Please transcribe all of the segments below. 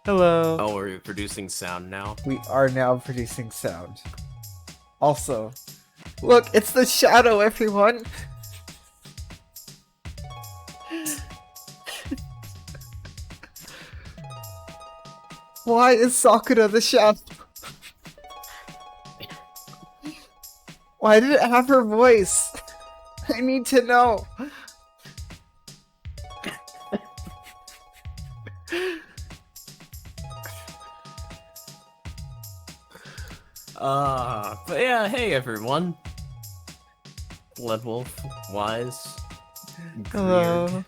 Hello. Oh, are we producing sound now? We are now producing sound. Also, look, it's the shadow, everyone! Why is Sakura the shadow? Why did it have her voice? I need to know. But yeah, hey everyone. Blood Wolf, Wise, Hello. Greerd.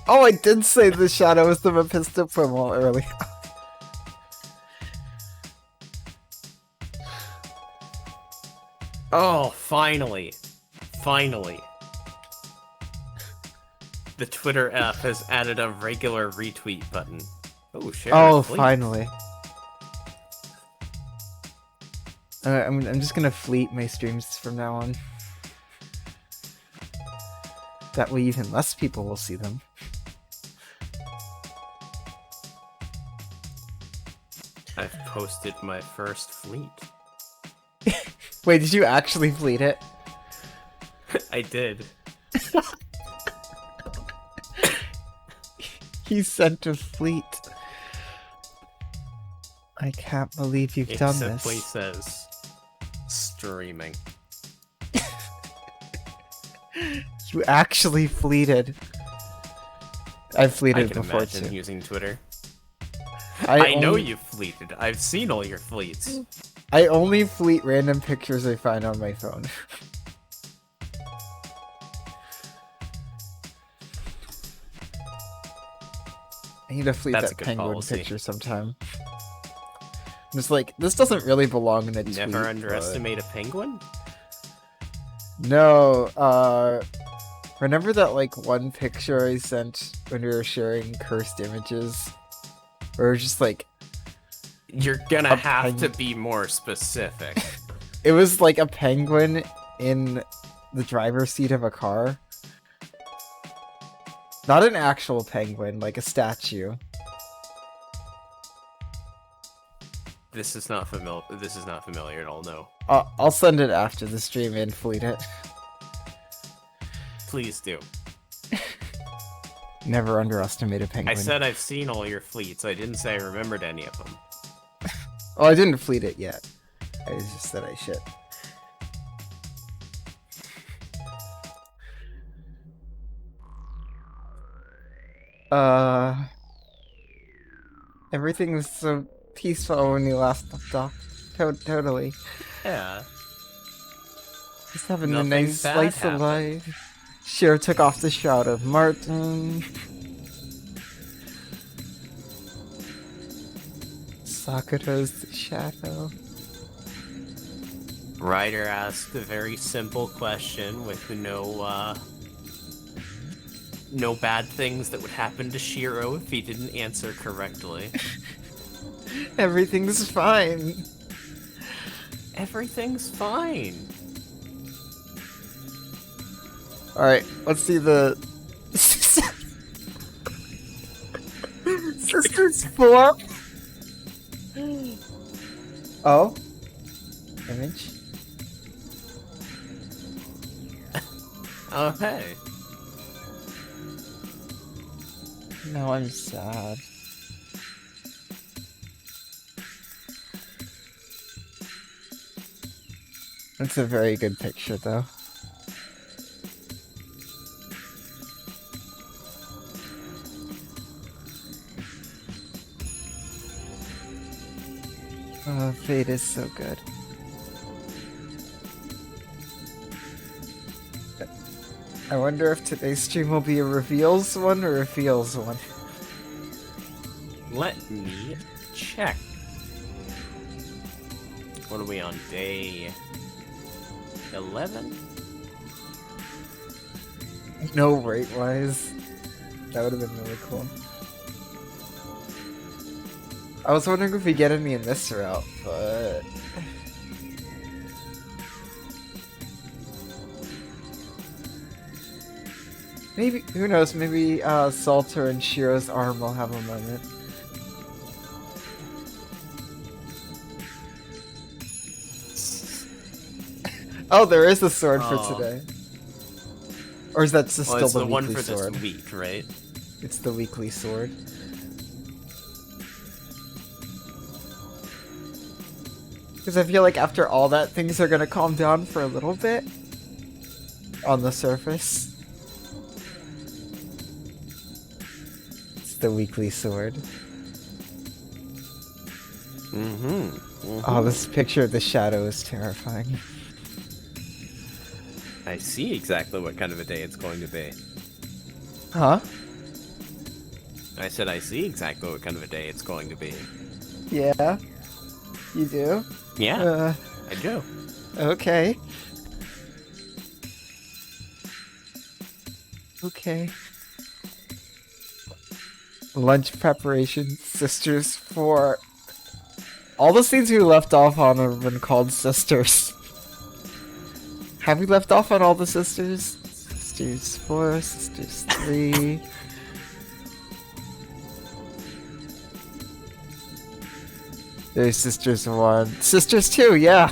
Oh, I did say the shadow was the Mephisto promo earlier. Oh, finally. Finally. The Twitter app has added a regular retweet button. Oh, share Oh, fleet. finally. I'm just gonna fleet my streams from now on. That way even less people will see them. I've posted my first fleet. Wait, did you actually fleet it? I did. You sent a fleet. I can't believe you've It done simply this. says streaming. You actually fleeted. I've I fleeted can before imagine too. using Twitter. I know only- you fleeted. I've seen all your fleets. I only fleet random pictures I find on my phone. I need to fleet That's a that good penguin policy. picture sometime. I'm just like, this doesn't really belong in a tweet. Never underestimate a penguin? No, remember that like one picture I sent when we were sharing cursed images? Where it was just like, You're gonna A have to peng- be more specific. it was like a penguin in the driver's seat of a car. Not an actual penguin, like a statue. This is not familiar. This is not familiar at all. No, I'll send it after the stream and fleet it. please do. Never underestimate a penguin. I said I've seen all your fleets. I didn't say I remembered any of them. Oh, I didn't fleet it yet. I just said I should. Everything was so peaceful when you last left off. Totally. Yeah. Just having a Nothing nice bad slice of happened. life. Shiro took off the shroud of Martin. Sakura's the shadow. Ryder asked a very simple question with no bad things that would happen to Shiro if he didn't answer correctly. Everything's fine. Everything's fine. Alright, let's see the... Sisters 4? Oh? Image? Oh, hey. No, I'm sad. That's a very good picture, though. Oh, Fate is so good. I wonder if today's stream will be a reveals one or a feels one. Let me check. What are we on? Day 11? No rate-wise. That would have been really cool. I was wondering if we get any in this route, but... Maybe, who knows, maybe Salter and Shiro's arm will have a moment. Oh, there is a sword for Oh. today. Or is that just Well, still it's the the one weekly for sword? this week, right? It's the weekly sword. Because I feel like after all that, things are gonna calm down for a little bit. On the surface. It's the weekly sword. Oh, this picture of the shadow is terrifying. I see exactly what kind of a day it's going to be. Huh? I said I see exactly what kind of a day it's going to be. Yeah? You do? Yeah, I do. Okay. Okay. Lunch preparation, sisters for... All the scenes we left off on have been called sisters. Have we left off on all the sisters? Sisters 4, sisters 3... There's sisters 1. Sisters 2, yeah!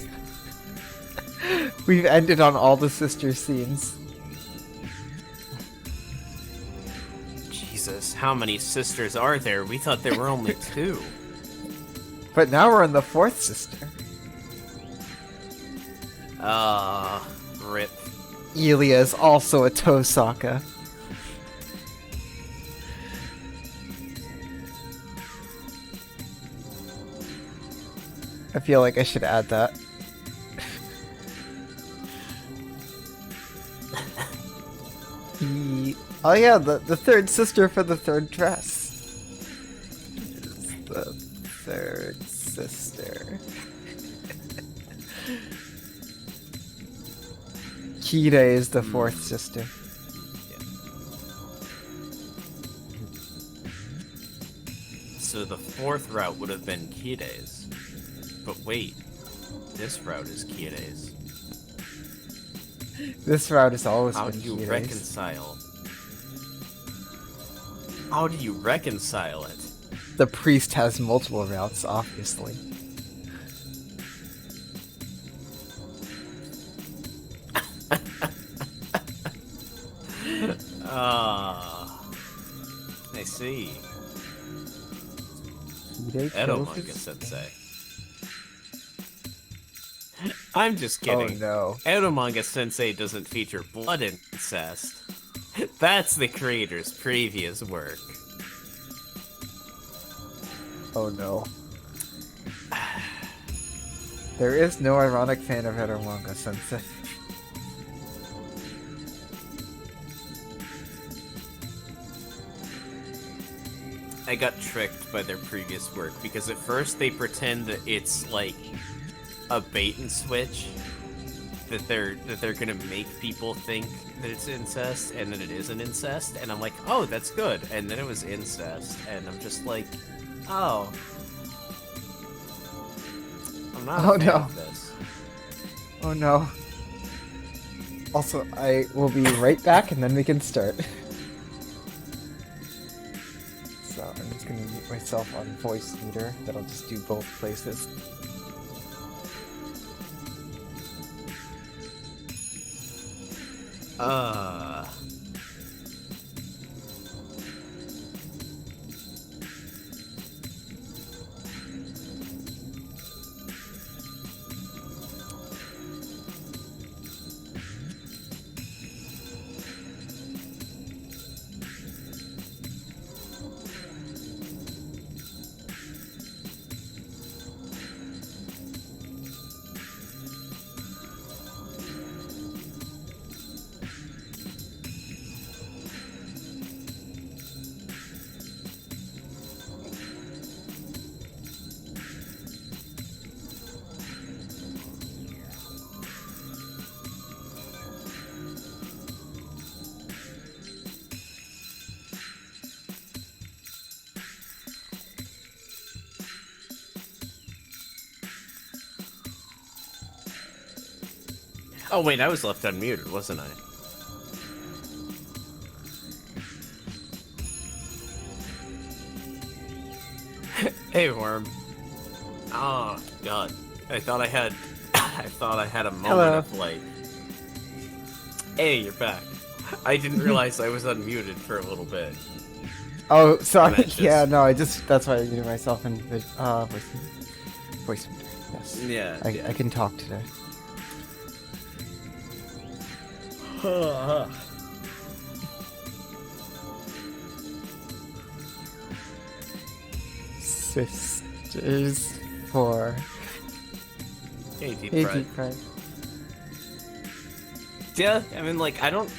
We've ended on all the sister scenes. Jesus, how many sisters are there? We thought there were only 2. But now we're on the 4th sister. Rip. Elia is also a Tosaka. I feel like I should add that. Oh yeah, the third sister for the third dress. Is the third sister. Kira is the 4th sister. So the 4th route would have been Kire's. But wait, this route is Kire's. This route has always How been do you Kira's. reconcile? How do you reconcile it? The priest has multiple routes, obviously. I see. Kira Edo kills manga his- sensei. I'm just kidding. Oh no. Edo manga sensei doesn't feature blood incest. That's the creator's previous work. Oh no. There is no ironic fan of Edo manga sensei. I got tricked by their previous work because at first they pretend that it's like a bait and switch, that they're gonna make people think that it's incest and that it isn't incest, and I'm like, oh, that's good, and then it was incest, and I'm just like, oh, I'm not Oh, a fan no. of this. Oh no. Also, I will be right back and then we can start. So I'm just gonna mute myself on voice meter. That'll just do both places. Oh wait, I was left unmuted, wasn't I? Hey, Worm. Oh God, I thought I had, I thought I had a moment Hello. of like, hey, you're back. I didn't realize I was unmuted for a little bit. Oh, sorry. And that Yeah, just- no, that's why I muted myself in voice. Yes. Yeah. I can talk today. Sisters for Hey, deep Hey fried. Deep Fried. Yeah, I mean, like, I don't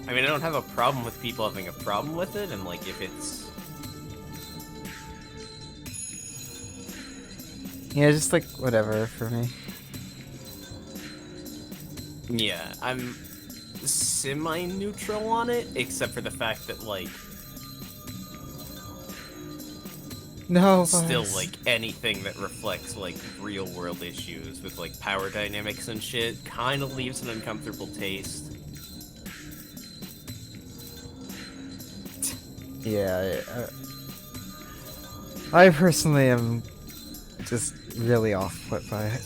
have a problem with people having a problem with it, and like, if it's Yeah, just like whatever for me. yeah, I'm semi-neutral on it, except for the fact that like, No, still boys. like anything that reflects like real world issues with like power dynamics and shit kind of leaves an uncomfortable taste. Yeah, I personally am just really off-put by it.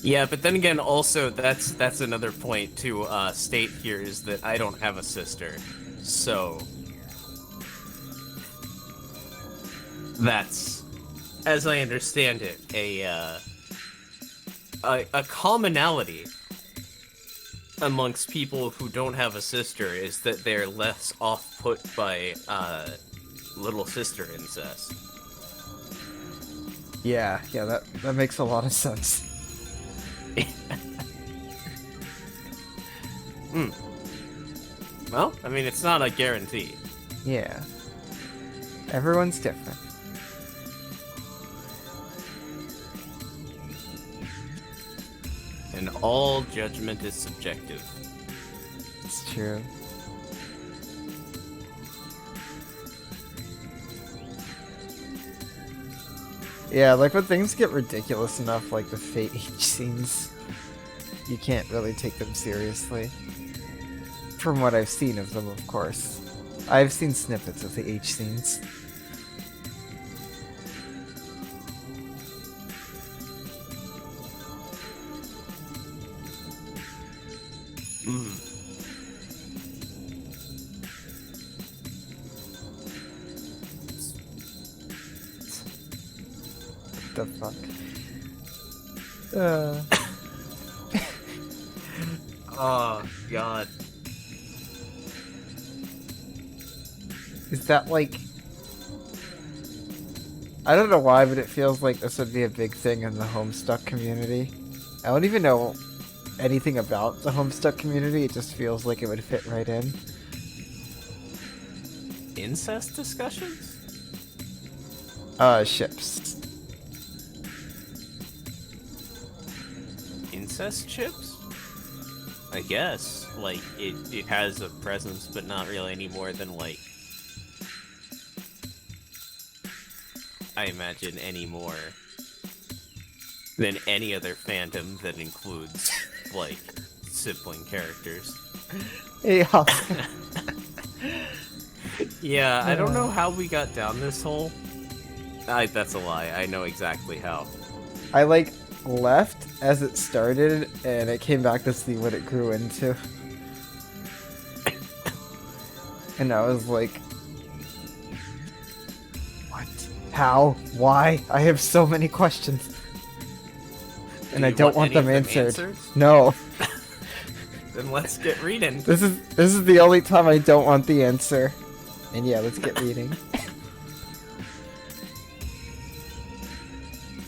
Yeah, but then again, also that's another point to state here is that I don't have a sister, so that's, as I understand it, a commonality amongst people who don't have a sister is that they're less off-put by little sister incest. Yeah, that makes a lot of sense. Well, I mean, it's not a guarantee. Yeah. Everyone's different. And all judgment is subjective. It's true. Yeah, like when things get ridiculous enough, like the Fate H scenes, you can't really take them seriously. From what I've seen of them, of course. I've seen snippets of the H scenes. What the fuck? Oh, God. Is that like... I don't know why, but it feels like this would be a big thing in the Homestuck community. I don't even know anything about the Homestuck community, it just feels like it would fit right in. Incest discussions? Ships. Incest chips? I guess. Like, it has a presence, but not really any more than, like... I imagine any more than any other fandom that includes, like, sibling characters. Yeah. Yeah, I don't know how we got down this hole. That's a lie. I know exactly how. I like left as it started and I came back to see what it grew into. And I was like, what? How? Why? I have so many questions. And I don't want them answered. No. Then let's get reading. This is the only time I don't want the answer. And yeah, let's get reading.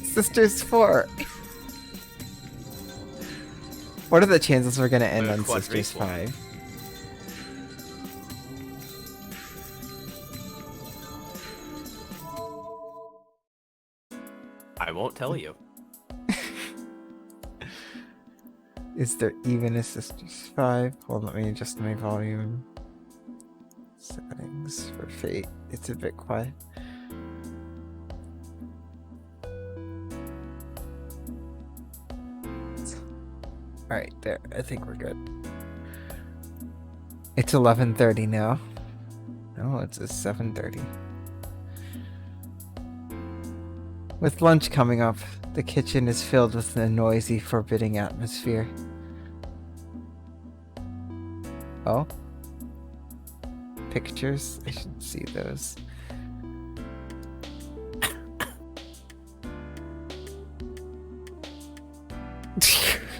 Sisters 4. What are the chances we're gonna end on Sisters quadruple. 5? I won't tell you. Is there even a Sisters 5? Hold on, let me adjust my volume. Settings for Fate. It's a bit quiet. Alright, there. I think we're good. It's 11:30 now. Oh, it's a 7:30. With lunch coming up, the kitchen is filled with a noisy, forbidding atmosphere. Oh? Pictures? I should see those.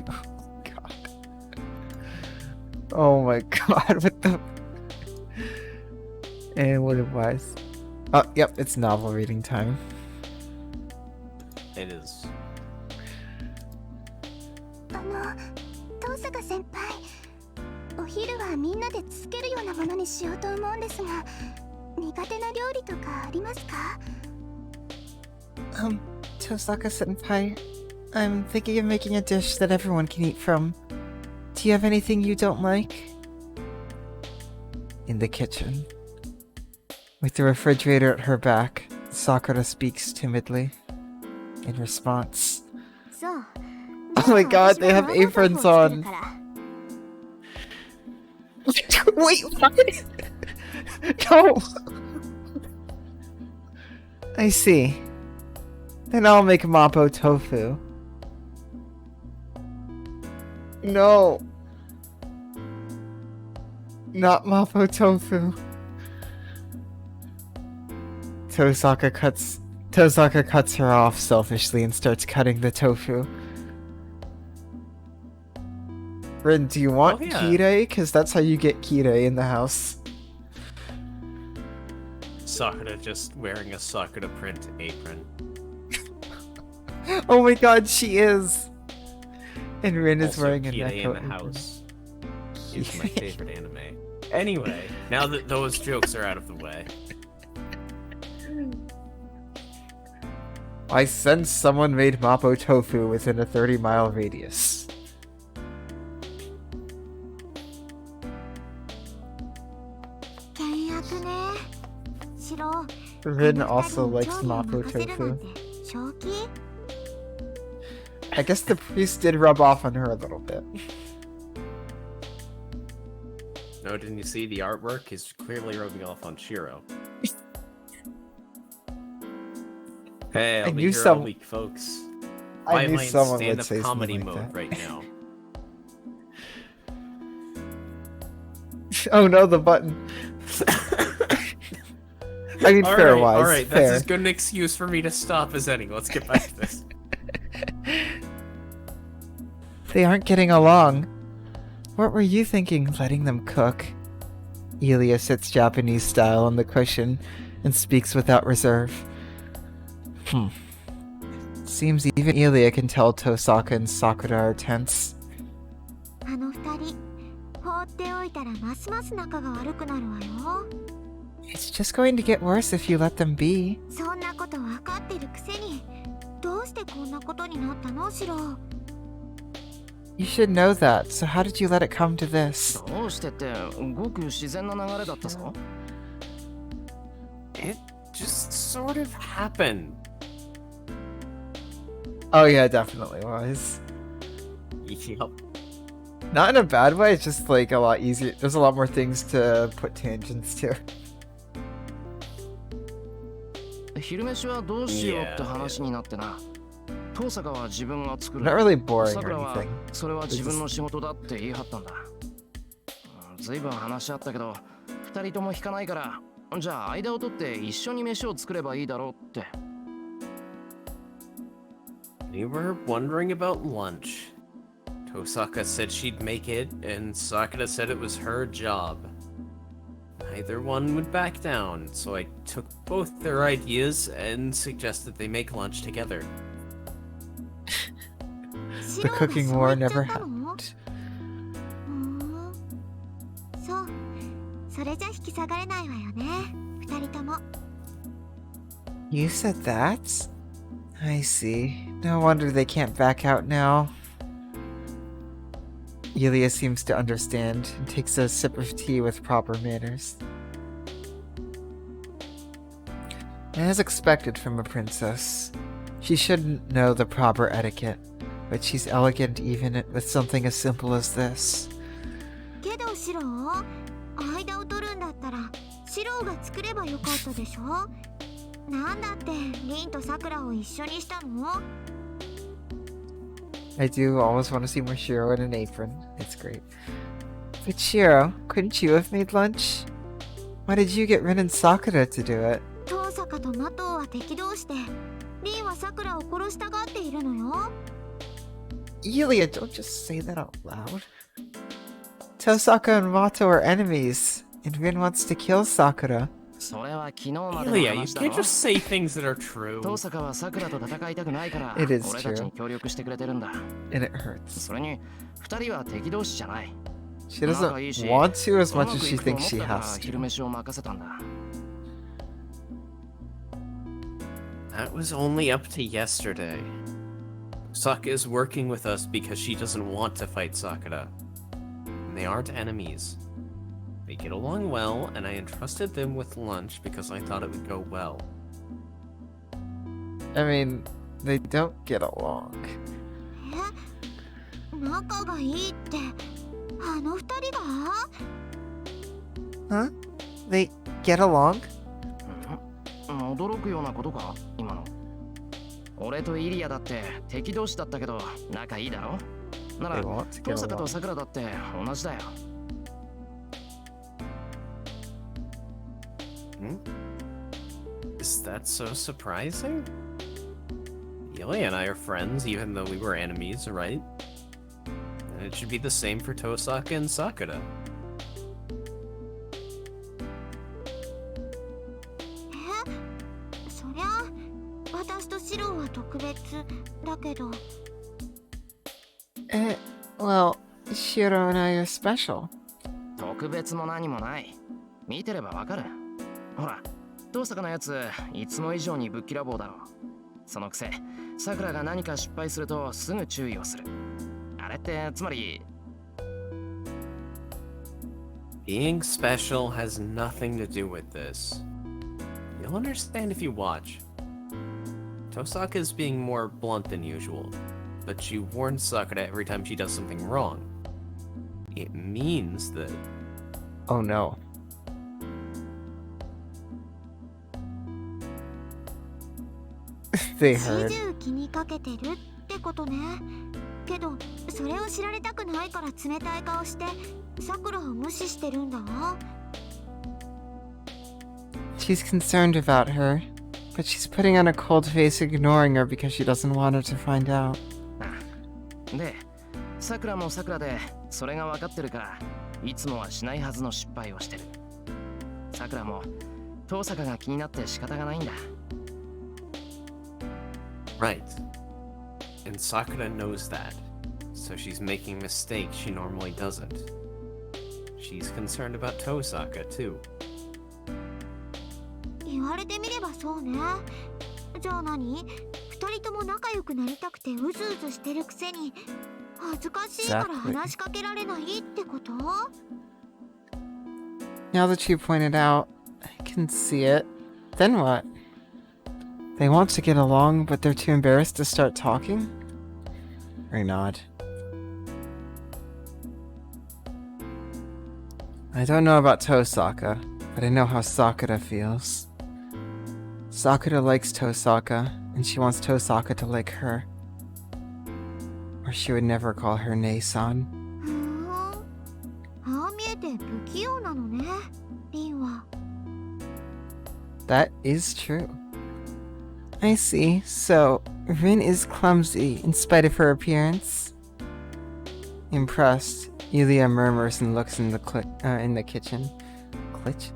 Oh, God. Oh my God, what the... And what advice? Oh, yep, it's novel reading time. It is. 遠坂先輩、お昼はみんなでつけるようなものにしようと思うんですが、苦手な料理とかありますか? Tosaka-senpai, I'm thinking of making a dish that everyone can eat from. Do you have anything you don't like? In the kitchen. With the refrigerator at her back, Sakura speaks timidly. In response. そう。 Oh my God, they have aprons on. Wait, what? No. I see. Then I'll make Mapo tofu. No. Not Mapo tofu. Tosaka cuts her off selfishly and starts cutting the tofu. Rin, do you want kirei? Because that's how you get kirei in the house. Sakura just wearing a Sakura print apron. Oh my God, she is! And Rin is Also, wearing a Kirei Neko in the house is my favorite anime. Anyway, now that those jokes are out of the way. I sense someone made Mapo tofu within a 30-mile radius. Rin also likes Mapo tofu. I guess the priest did rub off on her a little bit. No, didn't you see the artwork? He's clearly rubbing off on Shiro. Hey, I'll be here all week, folks. Why am I in stand-up comedy mode right now? Oh no, the button. I mean, fair-wise. Alright, that's as good an excuse for me to stop as any. Let's get back to this. They aren't getting along. What were you thinking, letting them cook? Elia sits Japanese style on the cushion and speaks without reserve. Seems even Elia can tell Tosaka and Sakura are tense. It's just going to get worse if you let them be. You should know that, so how did you let it come to this? It just sort of happened. Oh yeah, definitely was. Yep. Not in a bad way, it's just like a lot easier. There's a lot more things to put tangents to. Not really boring or anything. It's We were wondering about lunch. Tosaka said she'd make it, and Sakura said it was her job. Neither one would back down, so I took both their ideas and suggested they make lunch together. The cooking war never happened. You said that? I see. No wonder they can't back out now. Elia seems to understand and takes a sip of tea with proper manners. As expected from a princess, she shouldn't know the proper etiquette, but she's elegant even with something as simple as this. 方が作ればよかったでしょ。なんだってリンとさくらを一緒にしたの？ I do always want to see more Shiro in an apron. It's great. But Shiro, couldn't you have made lunch? Why did you get Rin and Sakura to do it? 遠坂とマトウは敵同士で、リンはさくらを殺したがっているのよ。Yulia, don't just say that out loud. Tosaka and Mato are enemies, and Rin wants to kill Sakura. それは昨日までの Ilya, you 話だ can't ろ。 just say things that are true. 遠坂はさくらと戦いたくないから It is 俺たち true. に協力してくれてるんだ。 And it hurts. それに二人は敵同士じゃない。 She doesn't want to as much as she thinks she has 昼 to. 飯を任せたんだ。 That was only up to yesterday. Saka is working with us because she doesn't want to fight Sakura. And they aren't enemies. They get along well, and I entrusted them with lunch because I thought it would go well. I mean, they don't get along. 仲がいいってあの二人が？ Huh? They get along? 驚くようなことか今の。俺とイリアだって敵同士だったけど仲いいだろ。な They ら want to 遠 get 坂と along. さくらだって同じだよ。Is that so surprising? Ilya and I are friends, even though we were enemies, right? And it should be the same for Tosaka and Sakura. そりゃ私とシローは特別だけど。Well, Shiro and I are special. 特別も何もない。見てればわかる。ほら、遠坂のやついつも以上にぶっきらぼうだろ。そのくせ、さくらが何か失敗するとすぐ注意をする。あれってつまり Being special has nothing to do with this. You'll understand if you watch. Tosaka is being more blunt than usual, but she warns Sakura every time she does something wrong. It means that... Oh no. They 始 heard. 終気にかけてるってことね。けどそれを知られたくないから冷たい顔してさくらを無視してるんだわ。 She's concerned about her, but she's putting on a cold face ignoring her because she doesn't want her to find out. で、さくらもさくらでそれが分かってるからいつもはしないはずの失敗をしてる。さくらも遠坂が気になって仕方がないんだ。 Right. And Sakura knows that, so she's making mistakes she normally doesn't. She's concerned about Tosaka, too. 言われてみればそうね。じゃあ何？二人とも仲良くなりたくてうずうずしてるくせに恥ずかしいから Exactly. 話しかけられないってこと？ Now that you pointed out, I can see it. Then what? They want to get along, but they're too embarrassed to start talking? Or not? I don't know about Tosaka, but I know how Sakura feels. Sakura likes Tosaka, and she wants Tosaka to like her. Or she would never call her Nee-San. ふーん。ああ見えて不器用なのね、リンは。 That is true. I see. So, Rin is clumsy in spite of her appearance. Impressed, Yulia murmurs and looks in the kitchen. Glitch?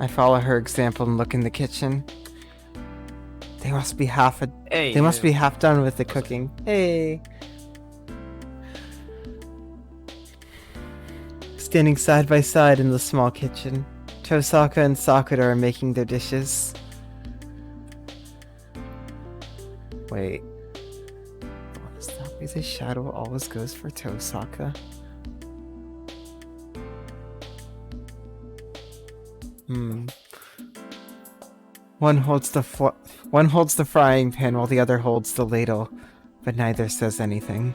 I follow her example and look in the kitchen. They must be half done with the cooking. Hey. Standing side by side in the small kitchen, Tosaka and Sakura are making their dishes. Wait. What is that? Is a shadow always goes for Tosaka? One holds the frying pan while the other holds the ladle, but neither says anything.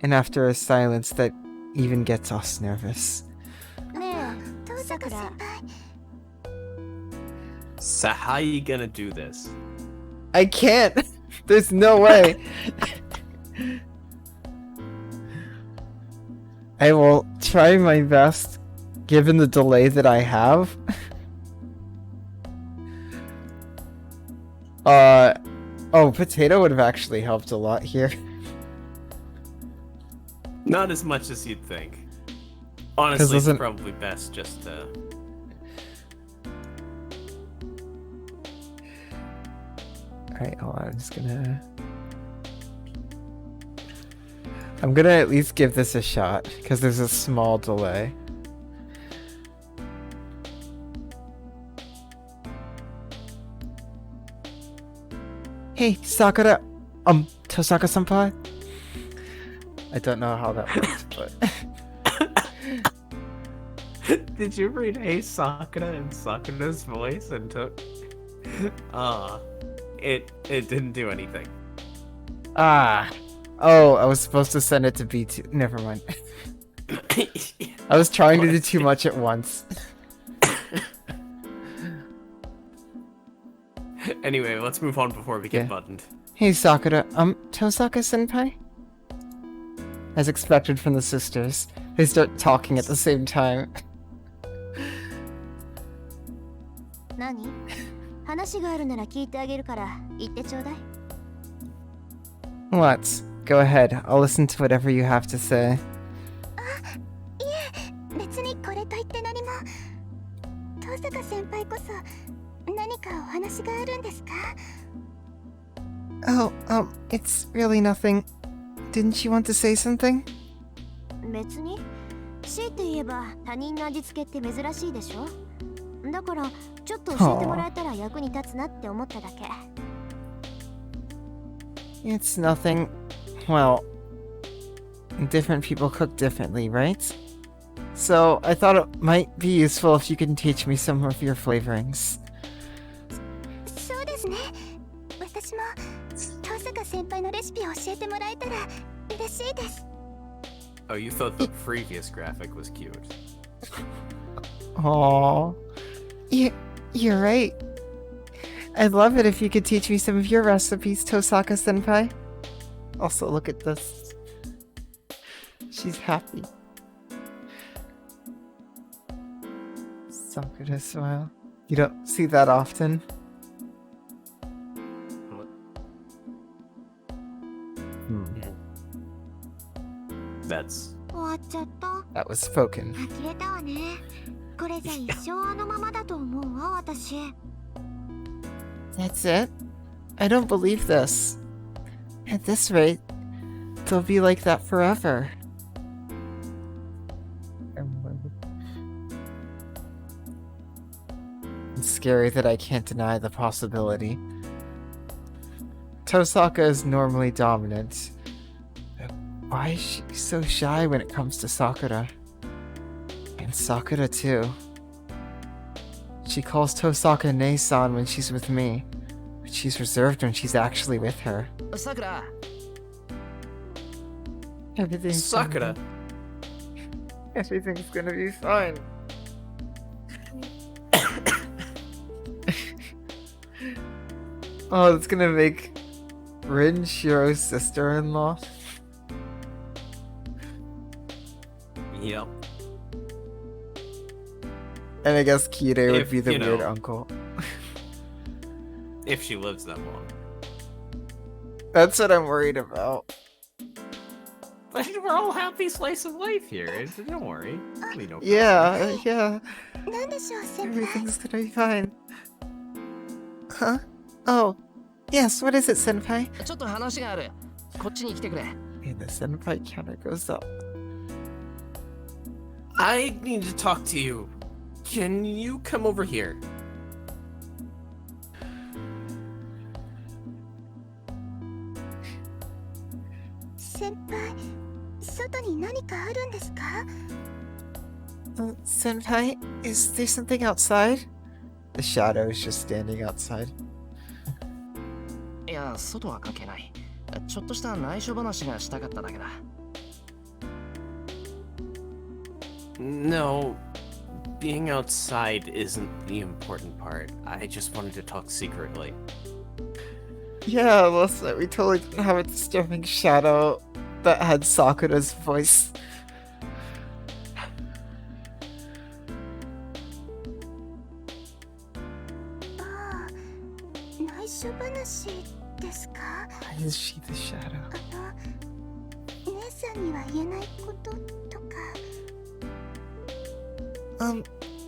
And after a silence that even gets us nervous. ねえ、登坂先輩。 So how you gonna do this? I can't! There's no way! I will try my best, given the delay that I have. Oh, potato would have actually helped a lot here. Not as much as you'd think. Honestly, it's doesn't- probably best just to... Alright, hold on, I'm gonna at least give this a shot, because there's a small delay. Hey, Sakura! Tosaka-senpai? I don't know how that works, but... Did you read Hey Sakura in Sakura's voice and took... It didn't do anything. Ah! Oh, I was supposed to send it to B2. Never mind. I was trying to do too much at once. Anyway, let's move on before we get Yeah. buttoned. Hey, Sakura. Tosaka-senpai? As expected from the sisters, they start talking at the same time. 何？話があるなら聞いてあげるから言ってちょうだい。 What? Go ahead. I'll listen to whatever you have to say. 別にこれといって何も。登坂先輩こそ何かお話があるんですか？ Oh, it's really nothing. Didn't you want to say something? 別に。強いて言えば他人の味付けって珍しいでしょ。だからちょっと教えてもらえたら役に立つなって思っただけ。 It's nothing. Well, different people cook differently, right? So, I thought it might be useful if you can teach me some of your flavorings. そうですね。私も登坂先輩のレシピを教えてもらえたら嬉しいです。 Oh, you thought the previous graphic was cute. Aww. You're right. I'd love it if you could teach me some of your recipes, Tosaka-senpai. Also, look at this. She's happy. Sakura smile. You don't see that often. That's... 終わっちゃった。 That was spoken. 呆れたわね。これじゃ一生あのままだと思うわ私。 That's it? I don't believe this. At this rate, they'll be like that forever. It's scary that I can't deny the possibility. Tosaka is normally dominant. Why is she so shy when it comes to Sakura? And Sakura too. She calls Tosaka Nee-San when she's with me, but she's reserved when she's actually with her. さくら Everything's Sakura! Everything's gonna be fine. Oh, it's gonna make Rin Shiro's sister-in-law. Yep. And I guess Kire would If, be the you weird know. uncle. If she lives that long. That's what I'm worried about. But we're all happy slice of life here. Don't worry. We know. Yeah, yeah. なんでしょう先輩。 Everything's gonna be fine. Huh? Oh. Yes, what is it, senpai? ちょっと話があるこっちに来てくれ And the senpai counter goes up. I need to talk to you. Can you come over here? 先輩、外に何かあるんですか？ Senpai, is there something outside? The shadow is just standing outside. いや外は関係ないちょっとした内緒話がしたかっただけだ No, being outside isn't the important part. I just wanted to talk secretly. Yeah, listen, we totally didn't have a disturbing shadow that had Sakura's voice. ああ、内緒話ですか？ Why is she the shadow? 姉さんには言えないこととか。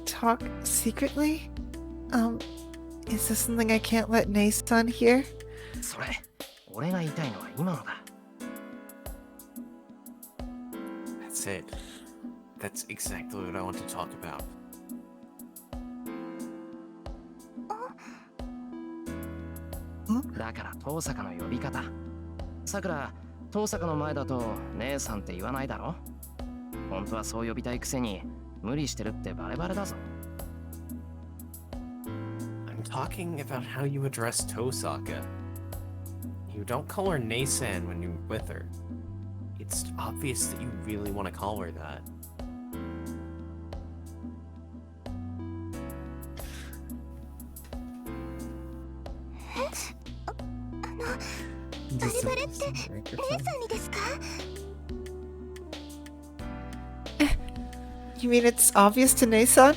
Talk secretly? Is this something I can't let Nee-San hear? それ俺が言いたいのは今のだ。 That's it. That's exactly what I want to talk about. だから遠坂の呼び方。さくら、遠坂の前だと姉さんって言わないだろ。本当はそう呼びたいくせに無理してるってバレバレだぞ。 I'm talking about how you address Tosaka. You don't call her Nee-San when you're with her. It's obvious that you really want to call her that. Just Bari-bari listen to the 姉 microphone. さんにですか？ You mean it's obvious to Nee-San?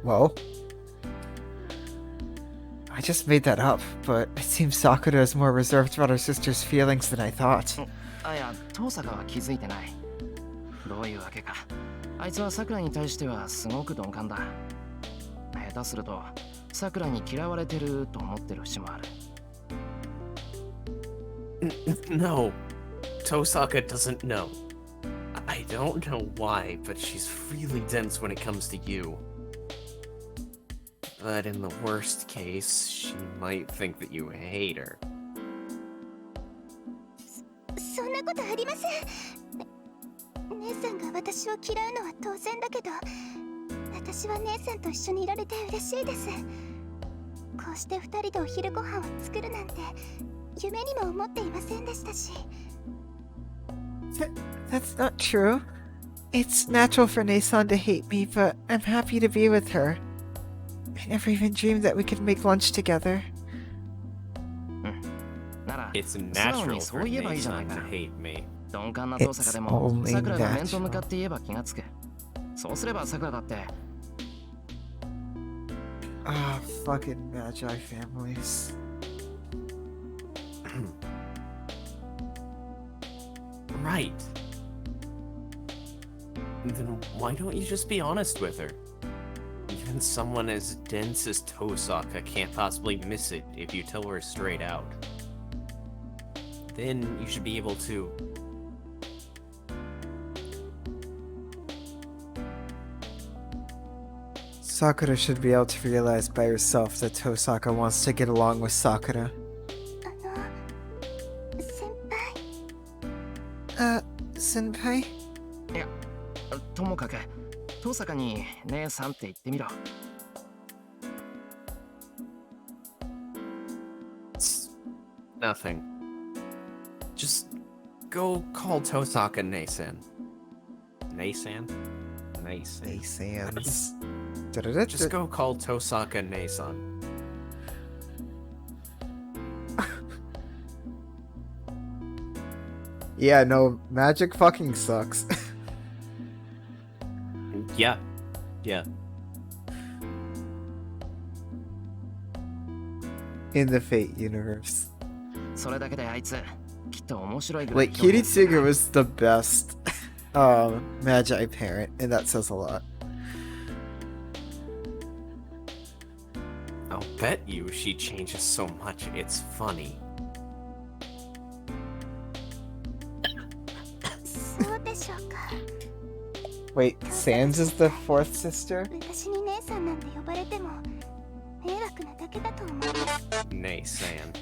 Well, I just made that up, but it seems Sakura is more reserved about her sister's feelings than I thought. あ、いや、遠坂は気づいてない。どういうわけか。あいつはさくらに対してはすごく鈍感だ。下手すると、さくらに嫌われてると思ってる節もある。No, Tosaka doesn't know. I don't know why, but she's really dense when it comes to you. But in the worst case, she might think that you hate her. そんなことありません。姉さんが私を嫌うのは当然だけど、私は姉さんと一緒にいられて嬉しいです。こうして二人でお昼ご飯を作るなんて夢にも思っていませんでしたし。 That's not true. It's natural for Nee-San to hate me, but I'm happy to be with her. I never even dreamed that we could make lunch together. なら、 It's 素直 natural にそ for う言えばいいじゃない Nee-san か。 to hate me. 鈍感な遠坂で It's も only さくらが natural. 面と向かって言えば気がつく。そうすればさくらだって Ah, fucking Magi families. Right. Then why don't you just be honest with her? Even someone as dense as Tosaka can't possibly miss it if you tell her straight out. Then you should be able to. Sakura should be able to realize by herself that Tosaka wants to get along with Sakura. 先輩、 Senpai? ともかく遠坂に姉さんって言ってみろ。 It's nothing. Just go call Tosaka Nee-San. Nee-San? Nee-San. Sans. Just go call Tosaka Nee-San. Yeah, no, magic fucking sucks. Yeah. Yeah. In the Fate universe. それだけであいつきっと面白いぐらい Like, 表現する Kiritsugu was the best Magi parent, and that says a lot. I'll bet you she changes so much it's funny. そうでしょうか。 Wait, Sans is the fourth sister? 私に姉さんなんて呼ばれても迷惑なだけだと思います。 Nee-San.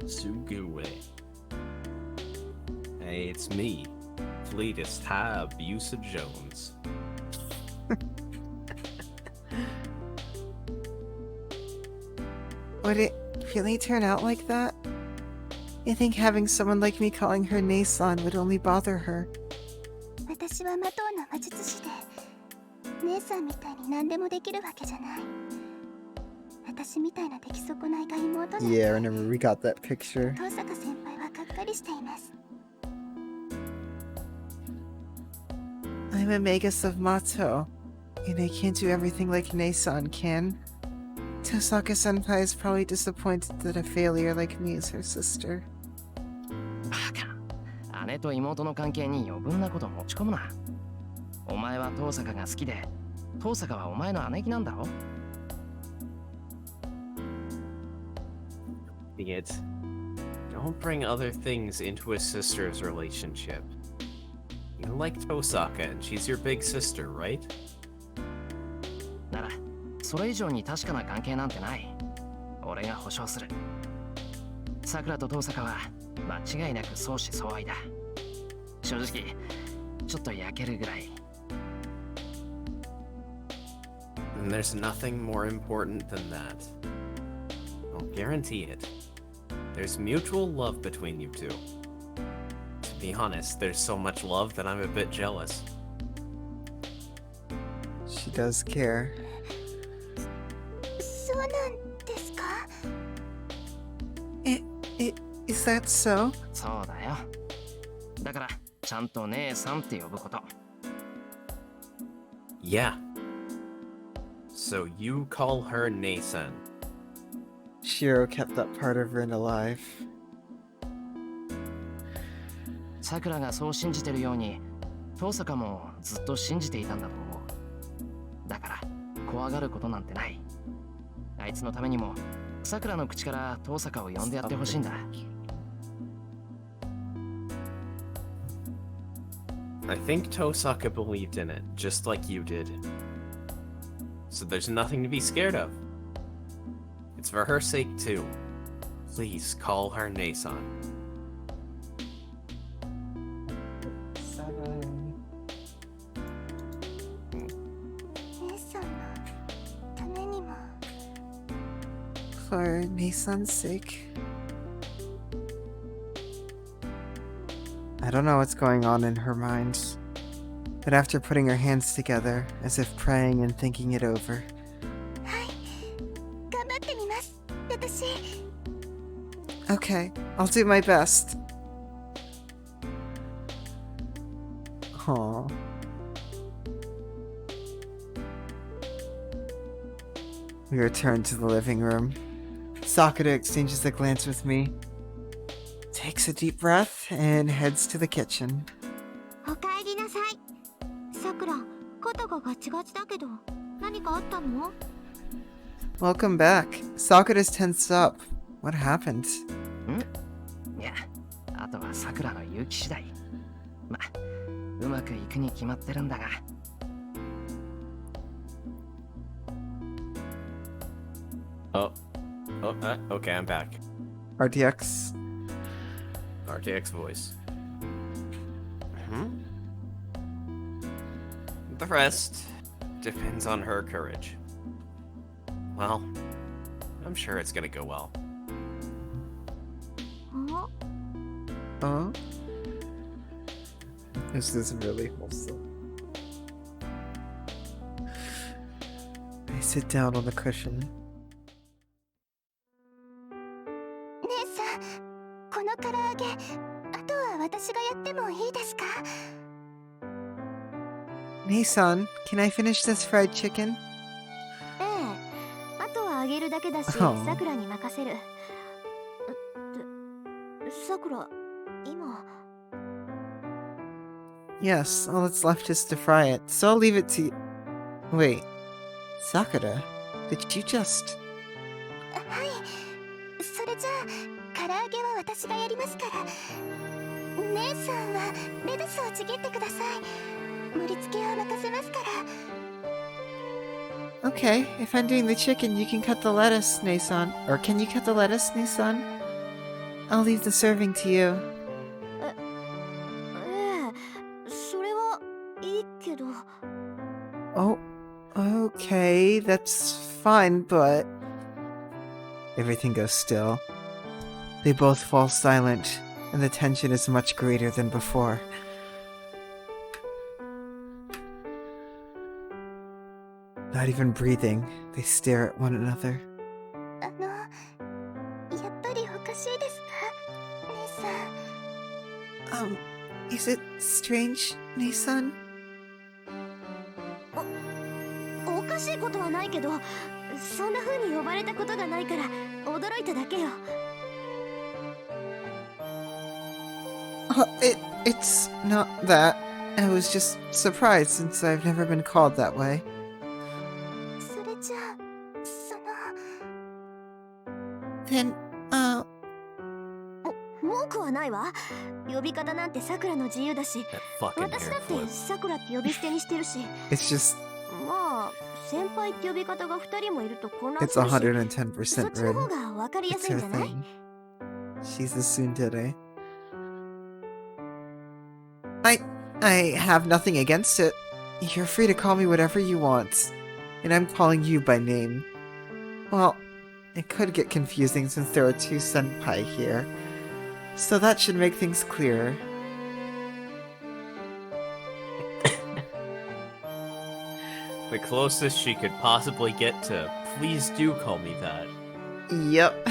Sugue. Hey, it's me, Fleetest High Abusa Jones. Would it really turn out like that? I think having someone like me calling her Nee-San would only bother her. 私は魔党の魔術師で姉さんみたいに何でもできるわけじゃない。私みたいな出来損ないが妹なんて Yeah, I remember we got that picture. 遠坂先輩はがっかりしています。 I'm a Magus of Mato, and I can't do everything like Nee-San can. Tosaka-senpai is probably disappointed that a failure like me is her sister. バカ。姉と妹の関係に余分なこと持ち込むな。お前は遠坂が好きで、遠坂はお前の姉貴なんだろ。It. Don't bring other things into a sister's relationship. You like Tosaka, and she's your big sister, right? なら、それ以上に確かな関係なんてない。俺が保証する。桜と遠坂は間違いなく相思相愛だ。正直、ちょっと焼けるぐらい。And there's nothing more important than that. I'll guarantee it. There's mutual love between you two. To be honest, there's so much love that I'm a bit jealous. She does care. そうなんですか？ Is that so? そうだよ。だから、ちゃんと姉さんって呼ぶこと。Yeah. So you call her Nee-San. Shiro kept that part of Rin alive. 桜がそう信じてるように、遠坂もずっと信じていたんだと思う。だから、怖がることなんてない。あいつのためにも、桜の口から遠坂を呼んでやってほしいんだ。I think Tosaka believed in it, just like you did. So there's nothing to be scared of. It's for her sake, too. Please call her Nee-San. 姉さんのためにも。 For Nee-san's sake. I don't know what's going on in her mind. But after putting her hands together, as if praying and thinking it over, はい、頑張ってみます。私。 okay, I'll do my best. Aww. We return to the living room. Sakura exchanges a glance with me, takes a deep breath, and heads to the kitchen. おかえりなさい。さくら、肩がガチガチだけど、何かあったの？ Welcome back. Sakura's tensed up. What happened? いや、あとは桜の勇気次第。ま、うまくいくに決まってるんだが。Okay, I'm back. RTX. RTX voice. The rest depends on her courage. Well, I'm sure it's gonna go well. お？ Oh? This is really wholesome. I sit down on the cushion. 姉さん、この唐揚げ、あとは私がやってもいいですか？ Nee-san, can I finish this fried chicken? ええ、あとは揚げるだけだし、はあさくらに任せる。さくら、今。 Yes, all that's left is to fry it, so I'll leave it to you. Wait, Sakura, did you just... はい、それじゃあ、唐揚げは私がやりますから。姉さんはレタスをちぎってください。盛り付けは任せますから。 Okay, if I'm doing the chicken, you can cut the lettuce, Nee-san. Or can you cut the lettuce, Nee-san? I'll leave the serving to you. ええ、それはいいけど。 Oh, okay, that's fine, but... Everything goes still. They both fall silent, and the tension is much greater than before. Not even breathing, they stare at one another. やっぱりおかしいですか姉さん。 Is it strange, Nee-San? おかしいことはないけど、そんな風に呼ばれたことがないから驚いただけよ。It's not that. I was just surprised since I've never been called that way. それじゃあ、Then, 文句はないわ。呼び方なんてさくらの自由だし、 That fucking 私だっ hair て flip. さくらって呼び捨てにしてるし。 it's just, まあ、先輩って呼び方が2人もいると混乱 it's するし、そっ 110% ちの方 Rin. が分かりや It's すいん her じゃない？ thing. She's the tsundere. I have nothing against it. You're free to call me whatever you want. And I'm calling you by name. Well, it could get confusing since there are two senpai here. So that should make things clearer. The closest she could possibly get to, please do call me that. Yep.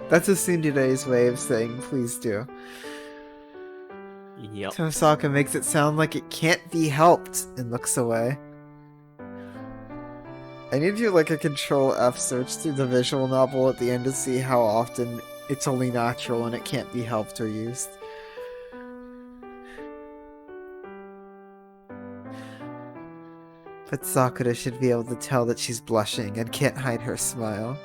That's a tsundere's way of saying please do. Yep. Tosaka makes it sound like it can't be helped and looks away. I need to do like a Control F search through the visual novel at the end to see how often it's only natural and it can't be helped or used. But Sakura should be able to tell that she's blushing and can't hide her smile.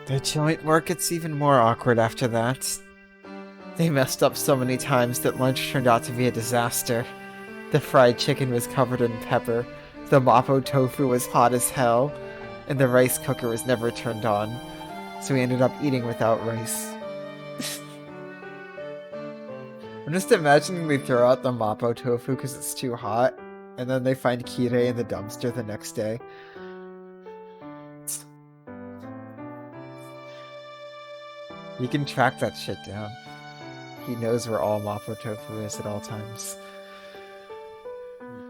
Their joint work gets even more awkward after that. They messed up so many times that lunch turned out to be a disaster. The fried chicken was covered in pepper, the mapo tofu was hot as hell, and the rice cooker was never turned on, so we ended up eating without rice. I'm just imagining they throw out the mapo tofu because it's too hot, and then they find Kirei in the dumpster the next day. You can track that shit down. He knows where all mapo tofu is at all times.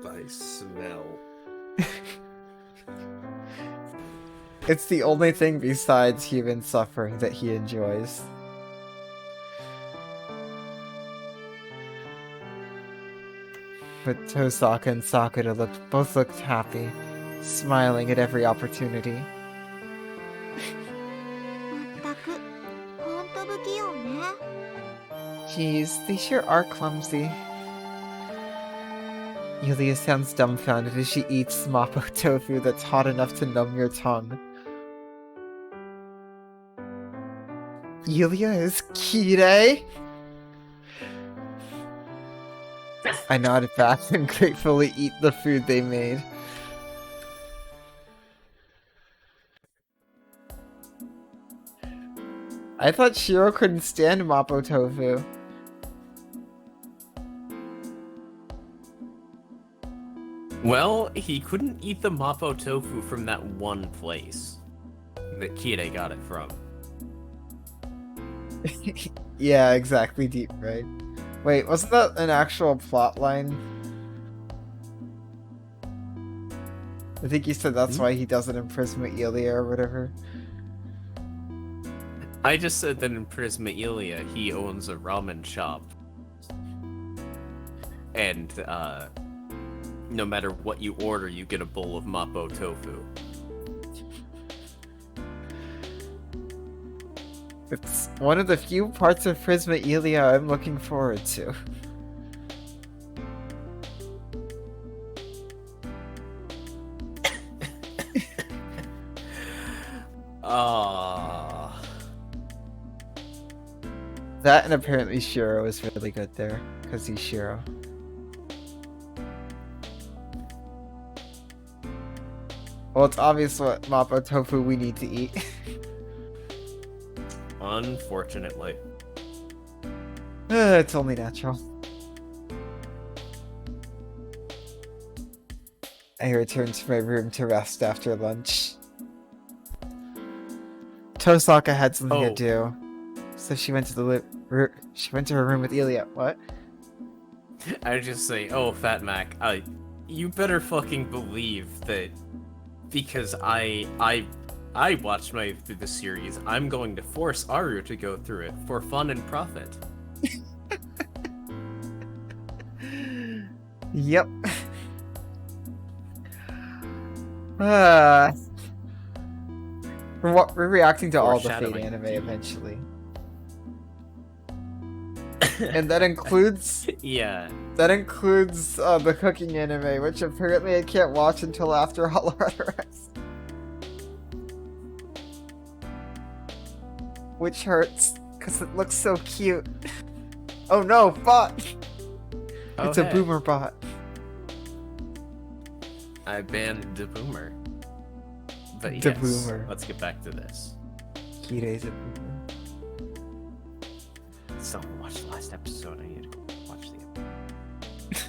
By smell. It's the only thing besides human suffering that he enjoys. But Tosaka and Sakura both looked happy, smiling at every opportunity. まったく、ほんと不器用ね。 Geez, they sure are clumsy. Yulia sounds dumbfounded as she eats mapo tofu that's hot enough to numb your tongue. Yulia is Kirei? I nod back and gratefully eat the food they made. I thought Shiro couldn't stand mapo tofu. Well, he couldn't eat the mapo tofu from that one place that Kirei got it from. Yeah, exactly, deep, right? Wait, wasn't that an actual plot line? I think you said that's why he doesn't imprison Ilia or whatever. I just said that in Prisma Ilia, he owns a ramen shop. And, no matter what you order, you get a bowl of mapo tofu. It's one of the few parts of Prisma Ilia I'm looking forward to. That and apparently Shiro is really good there, because he's Shiro. Well, it's obvious what mapo tofu we need to eat. Unfortunately. It's only natural. I return to my room to rest after lunch. Tosaka had something to Oh. do, so she went to she went to her room with Ilya. What? I would just say, oh, Fat Mac, you better fucking believe that because I watched my through the series, I'm going to force Aru to go through it for fun and profit. Yep. We're reacting to all the Fate Foreshadowing. anime eventually. And that includes Yeah. the cooking anime, which apparently I can't watch until after Hollow Arrest. Which hurts, because it looks so cute. Oh no, bot! Oh, It's a hey. boomer bot. I banned the boomer. But The yes, boomer. let's get back to this. Kirei's a boomer. Someone watched the last episode. I need to watch the.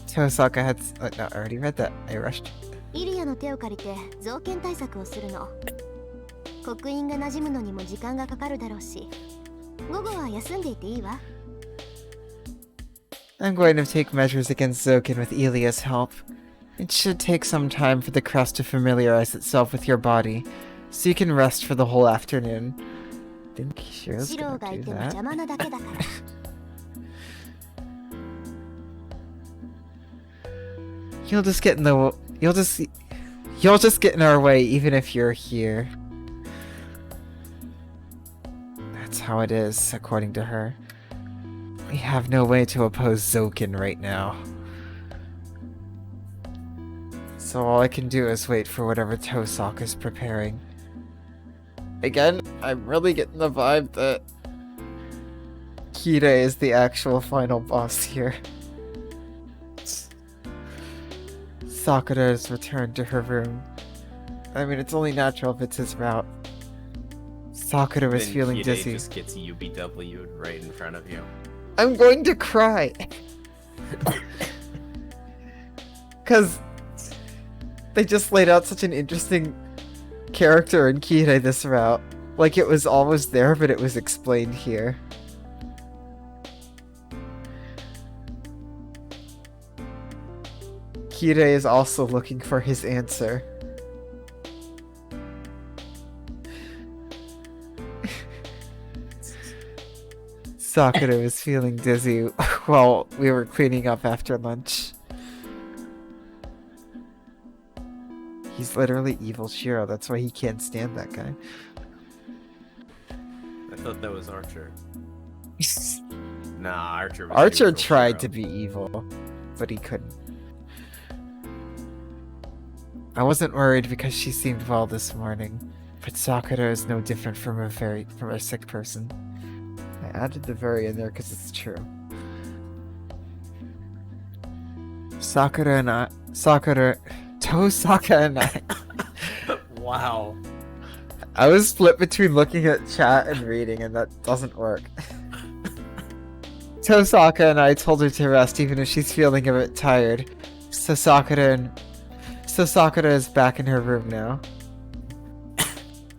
Tosaka had. No, I already read that. I rushed. イリアの手を借りて造形対策をするの。刻印が馴染むのにも時間がかかるだろうし、午後は休んでいていいわ。I'm going to take measures against Zokin with Ilia's help. It should take some time for the crust to familiarize itself with your body, so you can rest for the whole afternoon. Think Kishiro's シロ gonna がい do ても that? 邪魔なだけだから。You'll just get in the you'll just get in our way even if you're here. That's how it is, according to her. We have no way to oppose Zokin right now. So all I can do is wait for whatever Tosaka's preparing. Again, I'm really getting the vibe that Kirei is the actual final boss here. Sakura has returned to her room. I mean, it's only natural if it's his route. Sakura was Then feeling Kirei dizzy. just gets UBW'd right in front of you. I'm going to cry! Because they just laid out such an interesting character in Kirei this route. Like it was always there, but it was explained here. Kirei is also looking for his answer. Sakura was feeling dizzy while we were cleaning up after lunch. He's literally evil Shiro, that's why he can't stand that guy. I thought that was Archer. Nah, Archer was Archer neutral tried hero. to be evil, but he couldn't. I wasn't worried because she seemed well this morning, but Sakura is no different from a sick person. I added the very in there because it's true. Tosaka and I. Wow. I was split between looking at chat and reading, and that doesn't work. Tosaka and I told her to rest even if she's feeling a bit tired. So Sakura is back in her room now.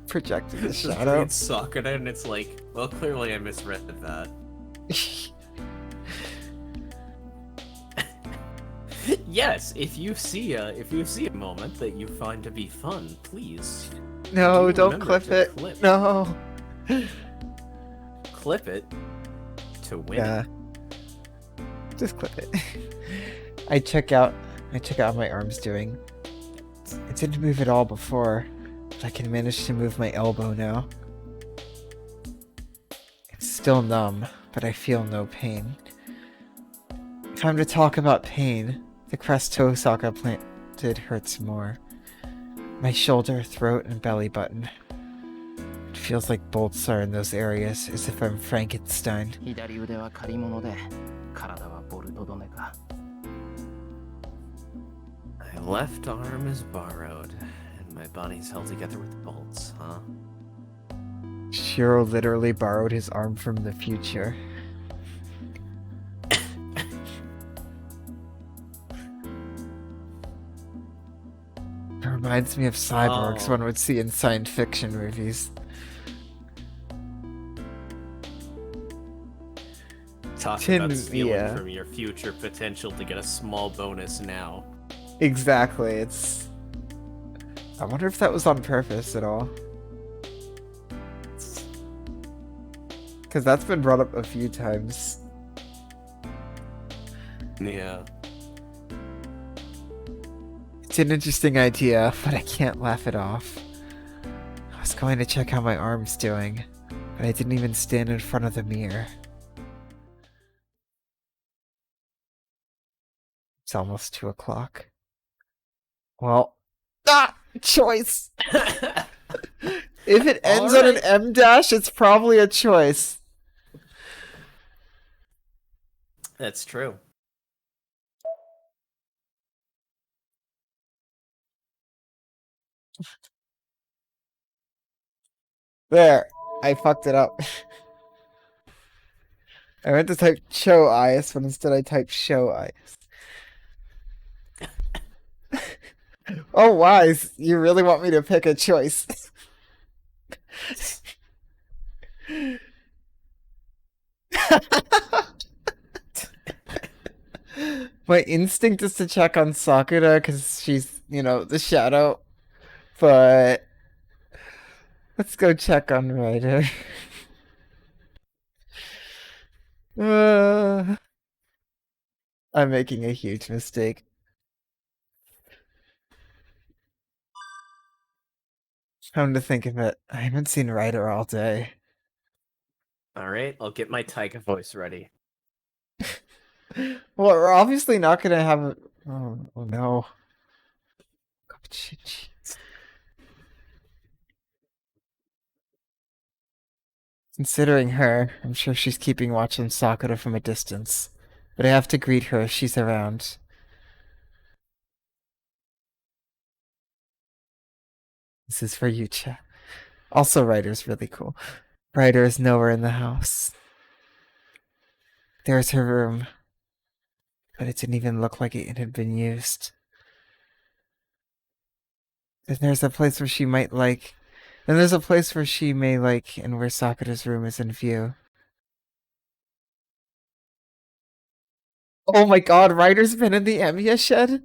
Projecting the shadow. It's Sakura, and it's like, well, clearly I misread that. Yes, if you see a moment that you find to be fun, please No, Do don't remember clip to it. clip. No. clip it to win. Yeah. Just clip it. I check out how my arm's doing. It didn't move at all before, but I can manage to move my elbow now. It's still numb, but I feel no pain. Time to talk about pain. The crest Tosaka planted hurts more. My shoulder, throat, and belly button. It feels like bolts are in those areas, as if I'm Frankenstein. 左腕は借り物で、体はボルト止めか。 My left arm is borrowed, and my body's held together with bolts, huh? Shiro literally borrowed his arm from the future. Reminds me of cyborgs Oh. one would see in science fiction movies. Talk about stealing from your future potential to get a small bonus now. Exactly, it's... I wonder if that was on purpose at all. Because that's been brought up a few times. Yeah. It's an interesting idea, but I can't laugh it off. I was going to check how my arm's doing, but I didn't even stand in front of the mirror. It's almost 2 o'clock. Well, choice! If it ends on an M dash, it's probably a choice. That's true. There, I fucked it up. I meant to type show ice, but instead I typed show ice. Oh, Wise, you really want me to pick a choice? My instinct is to check on Sakura because she's, you know, the shadow. But let's go check on Ryder. I'm making a huge mistake. Come to think of it, I haven't seen Ryder all day. Alright, I'll get my Taika voice ready. Well, we're obviously not gonna have a... Oh no. Considering her, I'm sure she's keeping watch on Sakura from a distance. But I have to greet her if she's around. This is for you, Cha. Also, Ryder's really cool. Ryder is nowhere in the house. There's her room. But it didn't even look like it had been used. Then there's a place where she might like... Then there's a place where she may like, and where Sakura's room is in view. Oh my god, Ryder's been in the Emiya shed?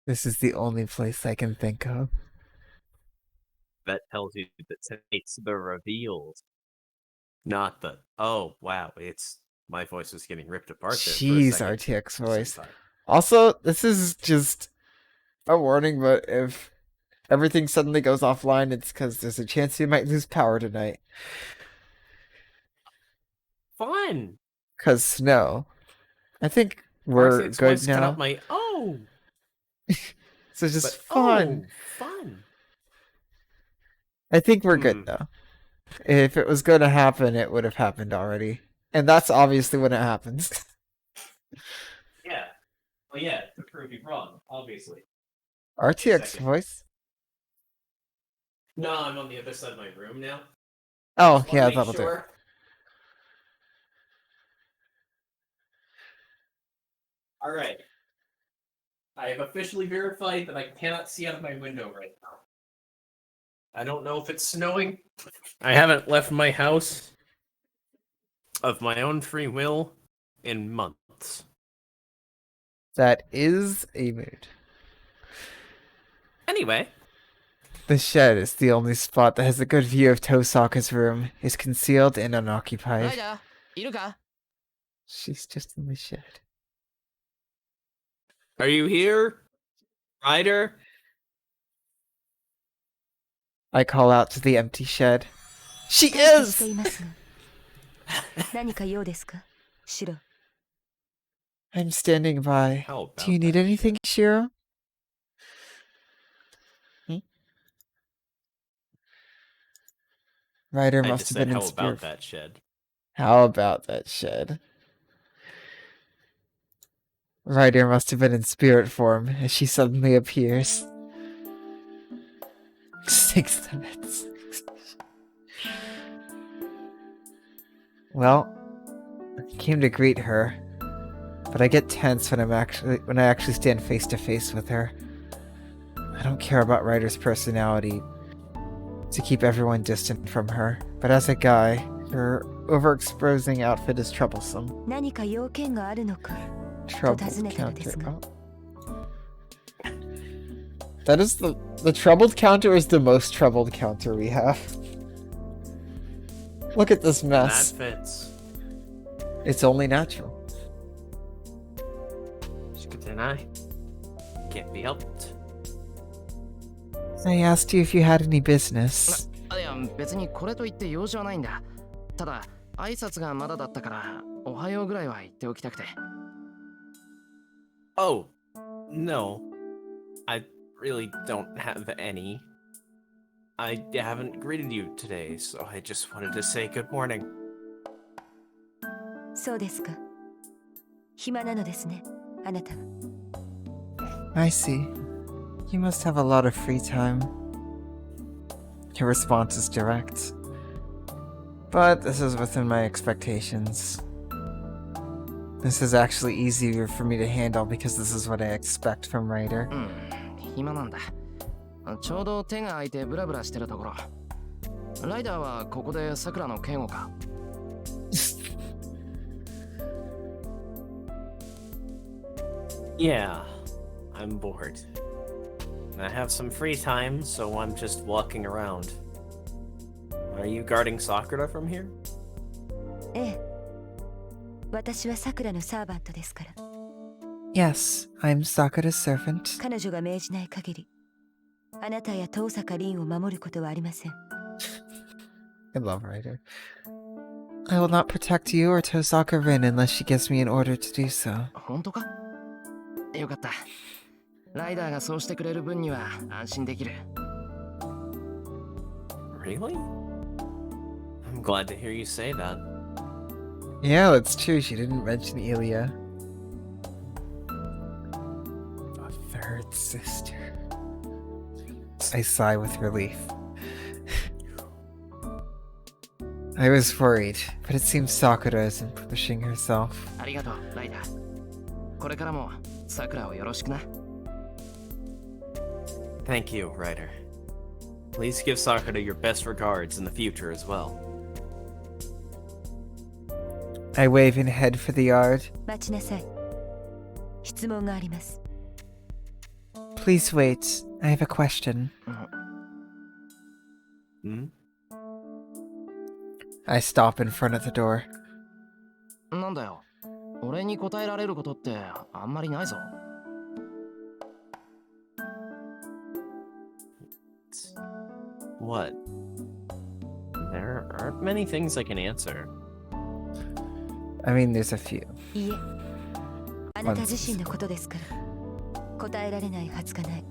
This is the only place I can think of. That tells you that tonight's the reveals. Not the, oh, wow, it's... My voice was getting ripped apart there for a Jeez, second. RTX voice. Also, this is just a warning, but if everything suddenly goes offline, it's because there's a chance you might lose power tonight. Fun! Because snow. I think we're RTX good voice cut now. out my, oh! So just But, fun. oh, fun! I think we're good now. If it was going to happen, it would have happened already. And that's obviously when it happens. Yeah. Well, yeah, to prove you wrong, obviously. RTX Second. voice? No, I'm on the other side of my room now. Oh, Just wanna yeah, make that'll do. sure. Alright. I have officially verified that I cannot see out of my window right now. I don't know if it's snowing. I haven't left my house of my own free will in months. That is a mood. Anyway. The shed is the only spot that has a good view of Tosaka's room. Is concealed and unoccupied. Ryder, いるか? She's just in the shed. Are you here, Ryder? I call out to the empty shed. She is! 何か用ですか、シロ。 I'm standing by. How about Do you need that anything, Shiro? Ryder I must just have said, been in how spirit. about that shed? How about that shed? Ryder must have been in spirit form as she suddenly appears. 6 minutes. Well, came to greet her, but I get tense when I actually stand face to face with her. I don't care about Ryder's personality to keep everyone distant from her, but as a guy, her overexposing outfit is troublesome. 何か用件があるのか Troubled と尋ねたのですが。 counter. That is the troubled counter is the most troubled counter we have. Look at this That mess. fits. It's only natural. Shikatenai. Can't be helped. I asked you if you had any business. いや、別にこれといって用事はないんだ。ただ、挨拶がまだだったから、おはようぐらいは言っておきたくて。Oh, no. I really don't have any. I haven't greeted you today, so I just wanted to say good morning. そうですか。暇なのですね、あなたは。 I see. You must have a lot of free time. Your response is direct. But this is within my expectations. This is actually easier for me to handle because this is what I expect from Ryder. うん、暇なんだ。ちょうど手が空いてブラブラしてるところ。ライダーはここでサクラの警護か。Yeah, I'm bored. I have some free time, so I'm just walking around. Are you guarding Sakura from here? ええ。私はさくらのサーバントですから。 Yes, I'm Sakura's servant. 彼女が命じない限り、あなたや遠坂凛を守ることはありません。 I love Ryder. I will not protect you or Tosaka Rin unless she gives me an order to do so. 本当か？よかった。ライダーがそうしてくれる分には安心できる。Really? I'm glad to hear you say that. Yeah, that's true. She didn't mention Ilya. A third sister. I sigh with relief. I was worried, but it seems Sakura isn't pushing herself. ありがとう、ライダー。これからもサクラをよろしくな。Thank you, Ryder. Please give Sakura your best regards in the future as well. I wave and head for the yard. 待ちなさい。質問があります。 Please wait. I have a question. Hmm? I stop in front of the door. なんだよ。俺に答えられることってあんまりないぞ。What? There aren't many things I can answer. I mean, there's a few. いいえ。あなた自身のことですから。答えられないはずがない。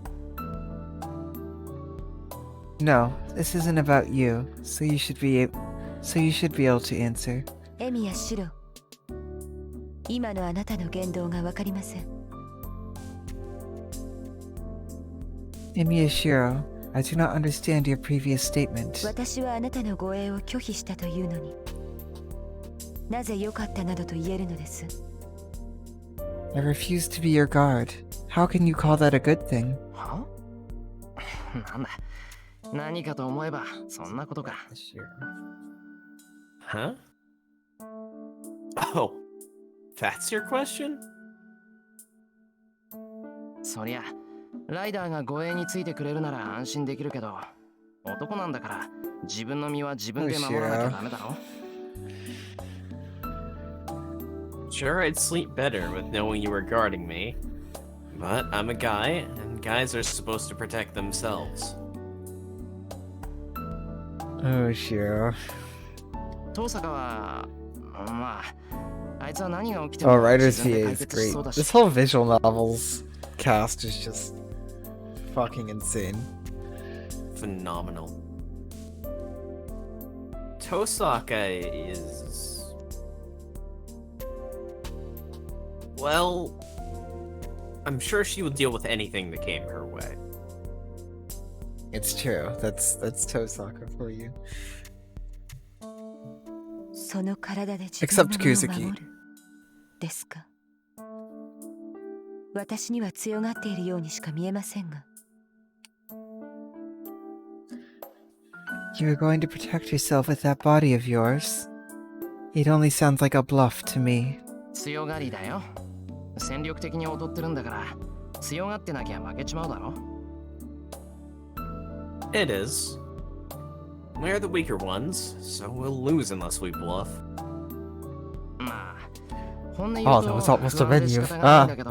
No, this isn't about you, so you should be able to answer. エミやシロ。今のあなたの言動がわかりません。 Emi Ashiro, I do not understand your previous statement. 私はあなたの護衛を拒否したというのに、なぜ良かったなどと言えるのです。 I refuse to be your guard. How can you call that a good thing? は？なんだ。何かと思えばそんなことか。Huh? Oh, that's your question? そりゃ、ライダーが護衛についてくれるなら安心できるけど、男なんだから自分の身は自分で守らなきゃダメだろ。Sure, I'd sleep better with knowing you were guarding me. But I'm a guy, and guys are supposed to protect themselves. Oh, Shiro. 遠坂は、まあ、あいつは何が起きても Oh, Ryder's 自分で VA 解 is 決しそう great. だし。 This whole visual novels cast is just fucking insane. Phenomenal. Tosaka is... Well, I'm sure she would deal with anything that came her way. It's true. That's Tosaka for you. その体で自分 Except の身を Kuzuki. 守る。ですか。私には強がっているようにしか見えませんが。You were going to protect yourself with that body of yours? It only sounds like a bluff to me. 強がりだよ。戦力的に劣ってるんだから、強がってなきゃ負けちまうだろ。It is. We're the weaker ones, so we'll lose unless we bluff. まあ、本音言うと that was almost a 不安で仕 venue. 方がないんだけど、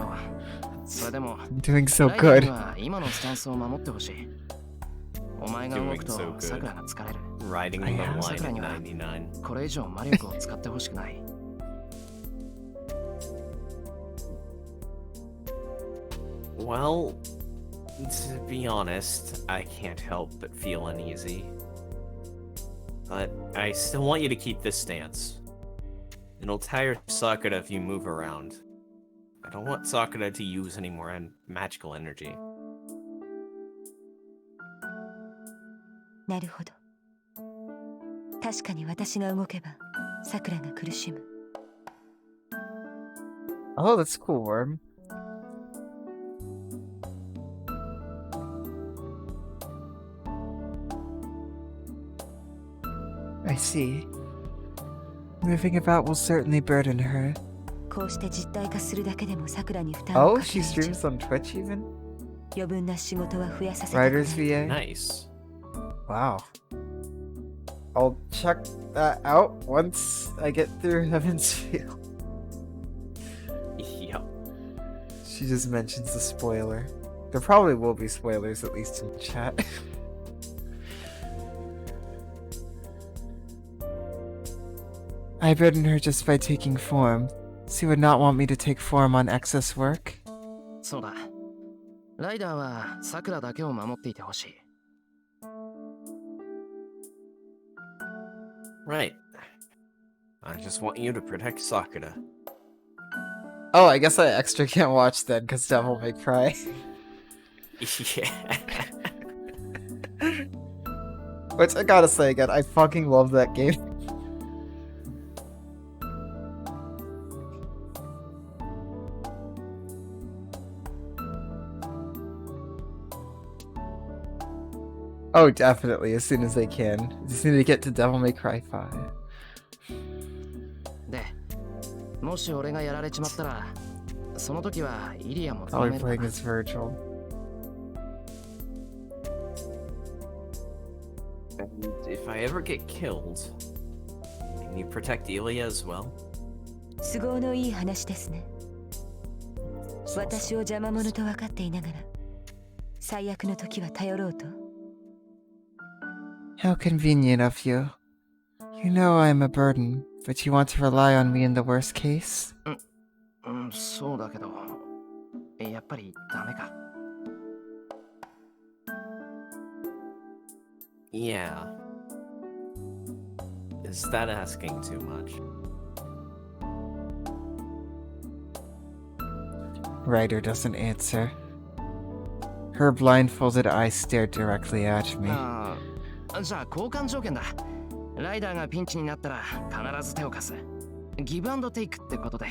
それでも I'm doing so ライダーに good. は今のスタンスを守ってほしい。お前が動く Doing so と good. さくらが疲れる。 Riding the Yeah. line at 桜には 99. これ以上魔力を使ってほしくない。Well, to be honest, I can't help but feel uneasy. But I still want you to keep this stance. It'll tire Sakura if you move around. I don't want Sakura to use any more magical energy. なるほど。確かに私が動けば、さくらが苦しむ。Oh, that's cool, Worm. I see. Moving about will certainly burden her. こうして実体化するだけでもさくらに負担を Oh, かけ she る以上 streams on Twitch even? 余分な仕事は増やさせたくない。 Writers VA? Nice. Wow. I'll check that out once I get through Heaven's Field. Yep. She just mentions the spoiler. There probably will be spoilers, at least in chat. I burden her just by taking form. She would not want me to take form on excess work. そうだ。ライダーはさくらだけを守っていてほしい。Right. I just want you to protect Sakura. Oh, I guess I extra can't watch then, because Devil May Cry. Yeah. Which I gotta say again, I fucking love that game. Oh, definitely, as soon as they can. Just need to get to Devil May Cry 5. で、もし俺がやられちまったら、その時はイリアも Probably める playing な。 as Virgil. And if I ever get killed, can you protect Ilya as well? 都合のいい話ですね。私を邪魔者と分かっていながら、最悪の時は頼ろうと。How convenient of you. You know I am a burden, but you want to rely on me in the worst case? うん、そうだけど、やっぱりダメか。Yeah. Is that asking too much? Ryder doesn't answer. Her blindfolded eyes stared directly at me. ああ、じゃあ交換条件だ。ライダーがピンチになったら必ず手を貸す。ギブアンドテイクってことで、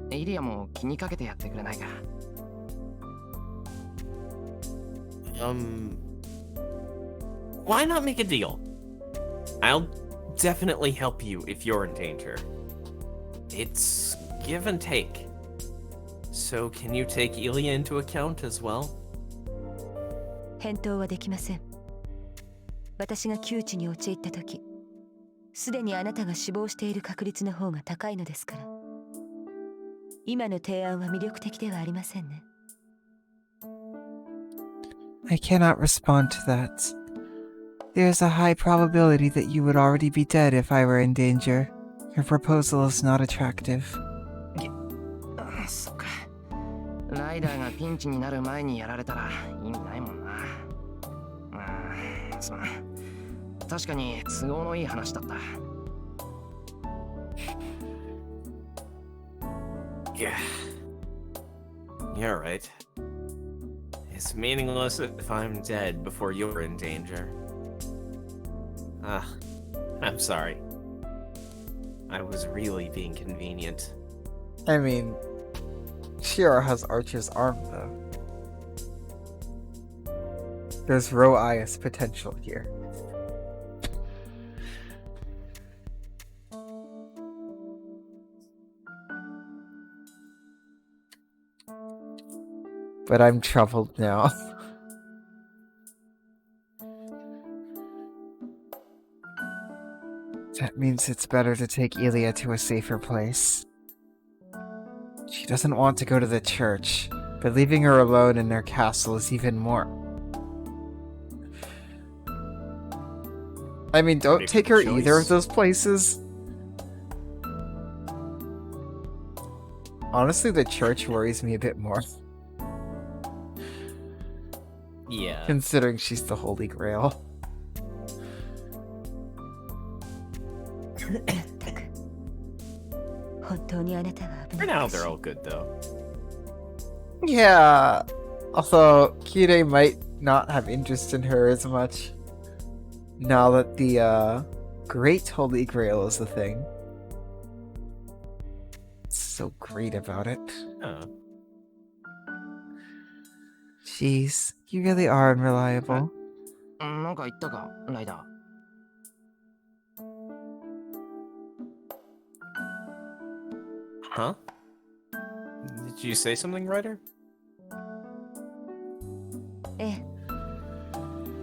イリアも気にかけてやってくれないか。Why not make a deal? I'll definitely help you if you're in danger. It's give and take. So can you take Ilya into account as well? 返答はできません。私が窮地に陥った時、すでにあなたが死亡している確率の方が高いのですから。今の提案は魅力的ではありませんね。I cannot respond to that. There is a high probability that you would already be dead if I were in danger. Your proposal is not attractive. そっか。ライダーがピンチになる前にやられたら意味ないもんな。すまん。確かに都合のいい話だった。Yeah. You're right. It's meaningless if I'm dead before you're in danger. I'm sorry. I was really being convenient. I mean, Shiro has Archer's arm, though. There's Roai's potential here. But I'm troubled now. That means it's better to take Elia to a safer place. She doesn't want to go to the church, but leaving her alone in their castle is even more. I mean, don't take her either of those places. Honestly, the church worries me a bit more. Yeah. Considering she's the Holy Grail. For now, they're all good, though. Yeah. Although, Kirei might not have interest in her as much. Now that the, Great Holy Grail is the thing. It's so great about it. Oh. Jeez, you really are unreliable. なんか言ったか、ライダー。Huh? Did you say something, Ryder? ええ。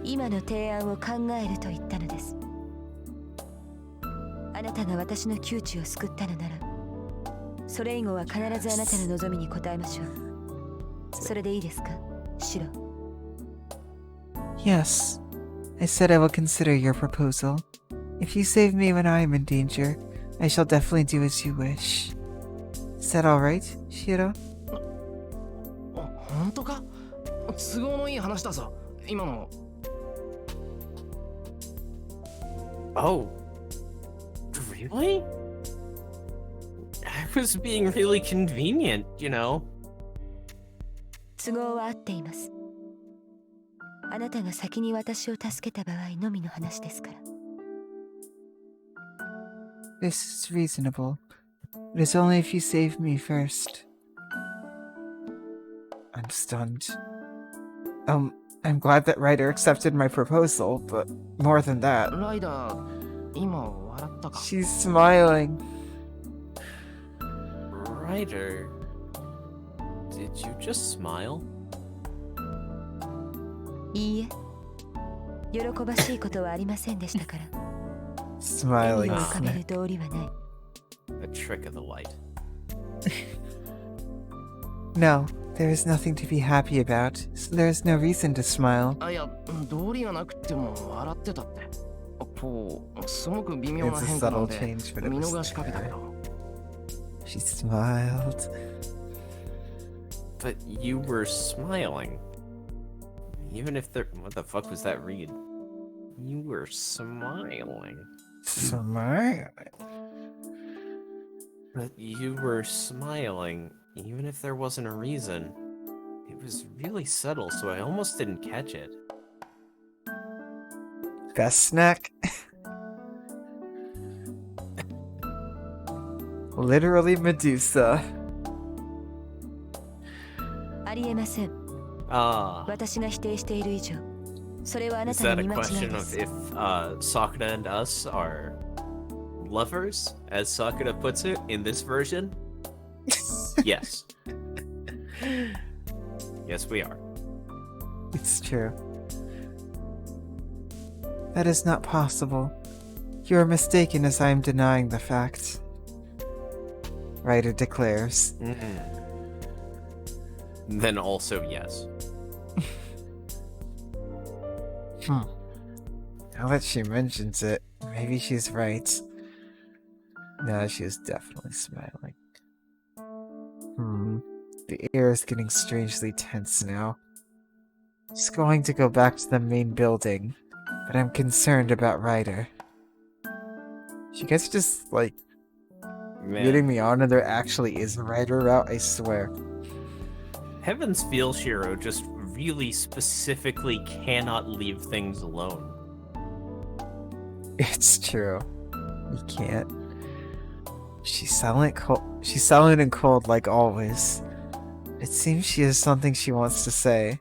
今の提案を考えると言ったのです。あなたが私の窮地を救ったのなら、それ以後は必ずあなたの望みに応えましょう。それでいいですか、シロ。Yes, I said I will consider your proposal. If you save me when I am in danger, I shall definitely do as you wish. Is that alright, Shiro? 本当か？都合のいい話だぞ。今の。Oh. Really? I was being really convenient, you know? 都合は合っています。あなたが先に私を助けた場合のみの話ですから。This is reasonable. It is only if you save me first. I'm stunned. I'm glad that Ryder accepted my proposal, but more than that, ライダー、今笑ったか？ she's smiling. Ryder, did you just smile? いいえ、喜ばしいことはありませんでしたから。 Smiling 笑みを浮 is かべる道理はない。 A trick of the light. No, there is nothing to be happy about, so there is no reason to smile. あ、いや、道理がなくても笑ってたって。こう、すごく微妙 It's な a 変化な subtle ので、 change, but it 見 was 逃しかけたけ there. ど。 She smiled. But you were smiling. Even if there... What the fuck was that read? You were smiling. Smiling. But you were smiling, even if there wasn't a reason. It was really subtle, so I almost didn't catch it. Best snack. Literally Medusa. ありえません。 Ah. 私が否定している以上、それはあな Is た that の a 見間違い question で of す。 if Sakura and us are lovers, as Sakura puts it in this version? Yes. Yes, we are. It's true. That is not possible. You are mistaken as I am denying the fact. Ryder declares. Then also yes. Now that she mentions it, maybe she's right. No, she is definitely smiling. The air is getting strangely tense now. She's going to go back to the main building, but I'm concerned about Ryder. You guys are just, like, leading me on and there actually is a Ryder route, I swear. Heaven's Feel Shiro just really specifically cannot leave things alone. It's true. You can't. She's silent, she's silent and cold like always. It seems she has something she wants to say.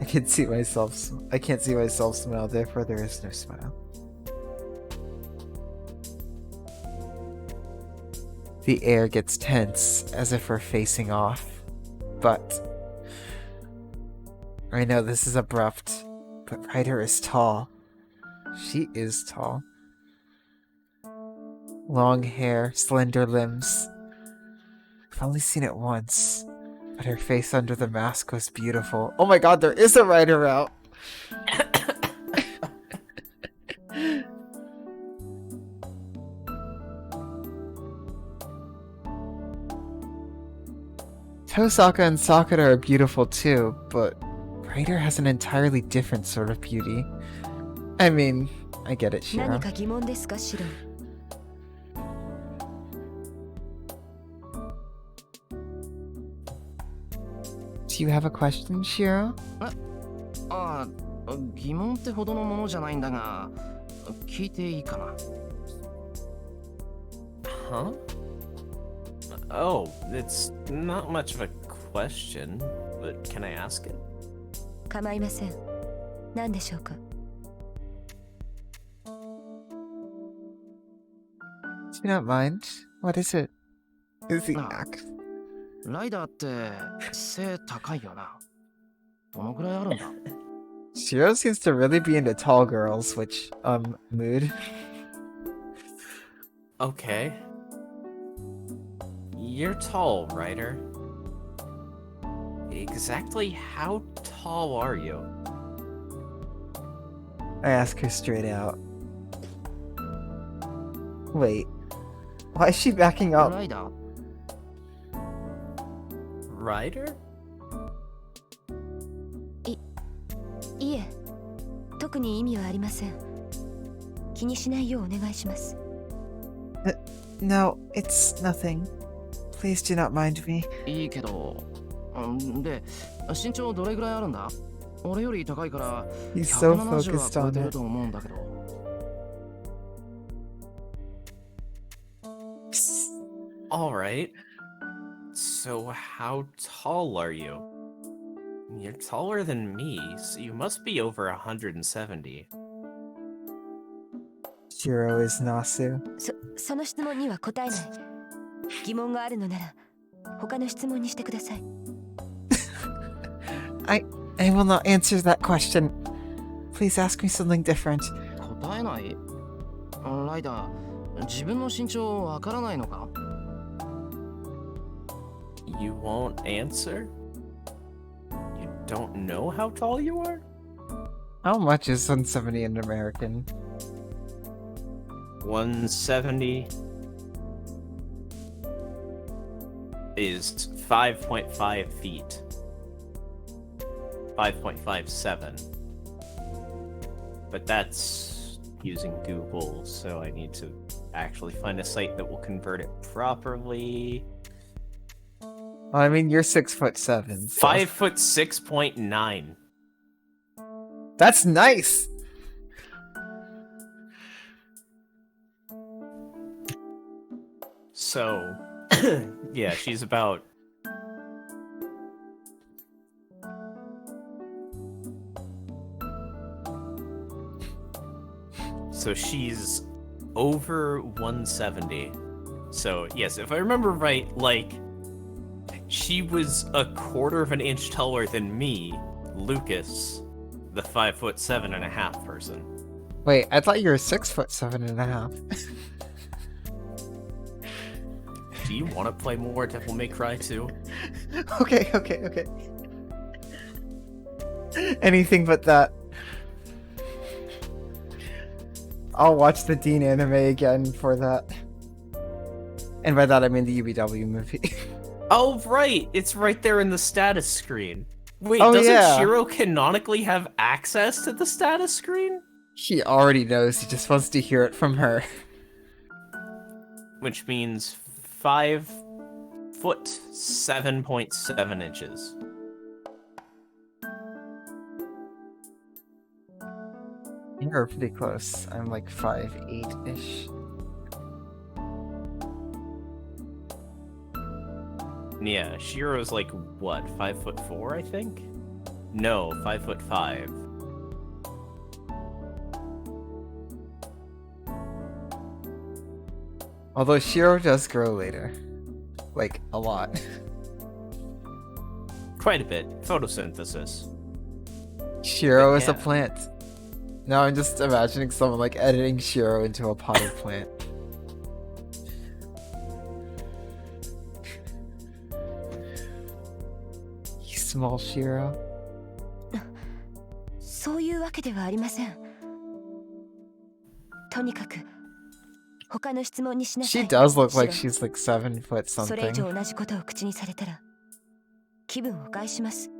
I can't see myself smile, therefore there is no smile. The air gets tense, as if we're facing off. But I know this is abrupt, but Ryder is tall. She is tall. Long hair, slender limbs. I've only seen it once, but her face under the mask was beautiful. Oh my god, there is a Ryder route! Tosaka and Sakura are beautiful too, but Ryder has an entirely different sort of beauty. I mean, I get it, Shiro. 何か疑問ですか、シロ？ Do you have a question, Shiro? ああ、疑問ってほどのものじゃないんだが、聞いていいかな？ Huh? Oh, it's not much of a question, but can I ask it? 構いません。何でしょうか？ Do you not mind? What is it? Is the Ah. act? ライダーって背高いよな。どのくらいあるんだ？ Shiro seems to really be into tall girls, which, mood. Okay. You're tall, Ryder. Exactly how tall are you? I ask her straight out. Wait, why is she backing up? ライダー Ryder? いえ、特に意味はありません。気にしないようお願いします。 No, it's nothing. Please do not mind me. いいけど、で、身長どれぐらいあるんだ？俺より高いから He's so 170 focused は超 on えてる it. と思うんだけど。Alright. So how tall are you? You're taller than me, so you must be over 170. Shiro is Nasu. その質問には答えない。疑問があるのなら他の質問にしてください。I will not answer that question. Please ask me something different. 答えない？ライダー、自分の身長わからないのか？ You won't answer? You don't know how tall you are? How much is 170 in American? 170 is 5.5 feet. 5.57. But that's using Google, so I need to actually find a site that will convert it properly. Well, I mean, you're 6'7". So. 5'6.9". That's nice. So, yeah, she's about... So she's over 170. So, yes, if I remember right, like, she was a quarter of an inch taller than me, Lucas, the 5'7.5" person. Wait, I thought you were 6'7.5". Do you want to play more Devil May Cry 2? Okay. Anything but that. I'll watch the Dean anime again for that. And by that I mean the UBW movie. Oh, right! It's right there in the status screen. Wait, Oh, doesn't yeah. Shiro canonically have access to the status screen? He already knows, he just wants to hear it from her. Which means 5 foot 7.7 inches. Or pretty close. I'm like 5'8"-ish. Yeah, Shiro's like what, 5'4", I think? No, 5'5". Although Shiro does grow later. Like, a lot. Quite a bit. Photosynthesis. Shiro But is a yeah. plant. Now I'm just imagining someone like editing Shiro into a potted plant. You small Shiro. そういうわけではありません。とにかく他の質問にしなさ She い。 does look like シロ she's like 7 foot それ以 something. 上同じことを口にされたら気分を害します。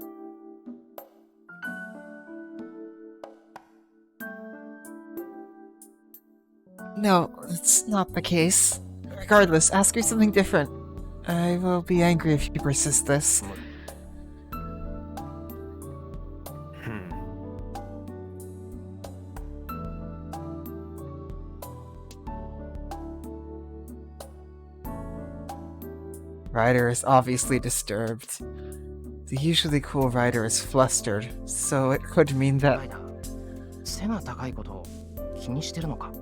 No, it's not the case. Regardless, ask her something different. I will be angry if you persist this. Ryder is obviously disturbed. The usually cool Ryder is flustered, so it could mean ラ that イダー、背が高いことを気にしてるのか？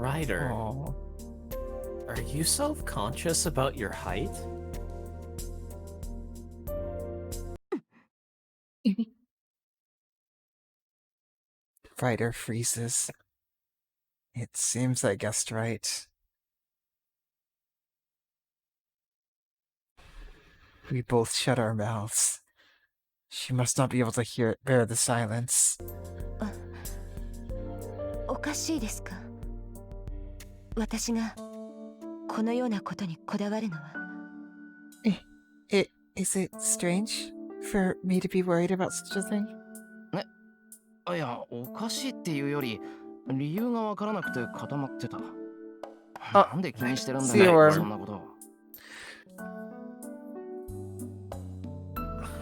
Ryder, oh, are you self-conscious about your height? Ryder freezes. It seems I guessed right. We both shut our mouths. She must not be able to bear the silence. おかしいですか？私がこのようなことにこだわるのは。 Is it strange for me to be worried about such a thing? いや、おかしいっていうより理由がわからなくて固まってた。なんで気にしてるんだ See you, よ、そんなこと。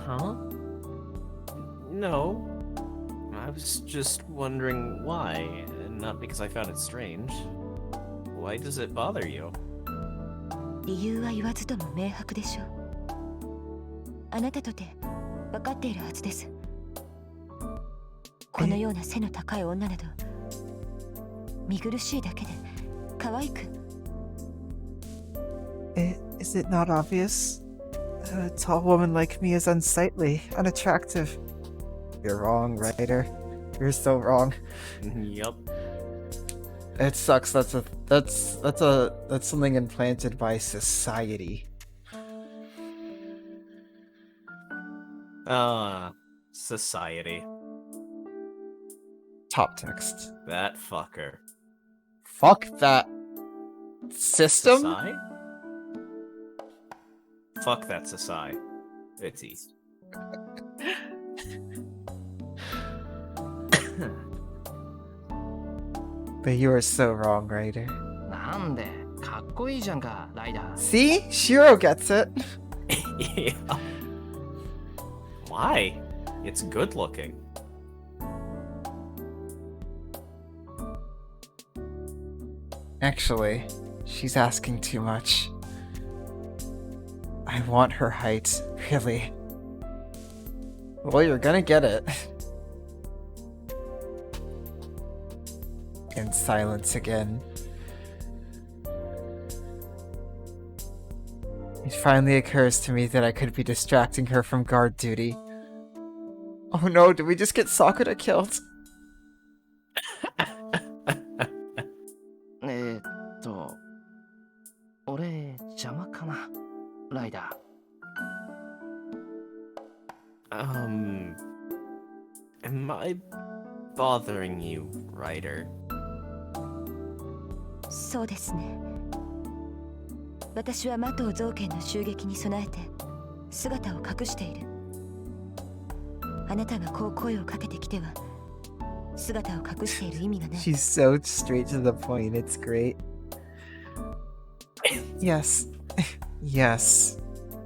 Huh? No. I was just wondering why, and not because I found it strange. Why does it bother you? 理由は言わずとも明白でしょう。あなたとて分かっているはずです。このような背の高い女など見苦しいだけで可愛く。 Is it not obvious? A tall woman like me is unsightly, unattractive. You're wrong, Ryder. You're so wrong. Yup. It sucks. That's something implanted by society. Society. Top text. That fucker. Fuck that system. Sasai? Fuck that Sasai. Itzy. But you are so wrong, Ryder. なんでかっこいいじゃんか、ライダー。 See? Shiro gets it. Yeah. Why? It's good looking. Actually, she's asking too much. I want her height, really. Well, you're gonna get it. In silence again. It finally occurs to me that I could be distracting her from guard duty. Oh no, did we just get Sakura killed? 俺邪魔かな、ライダー。Am I bothering you, Ryder? そうですね。私は魔頭造剣の襲撃に備えて姿を隠している。あなたがこう声をかけてきては姿を隠している意味がない。 She's so straight to the point, it's great. Yes. Yes.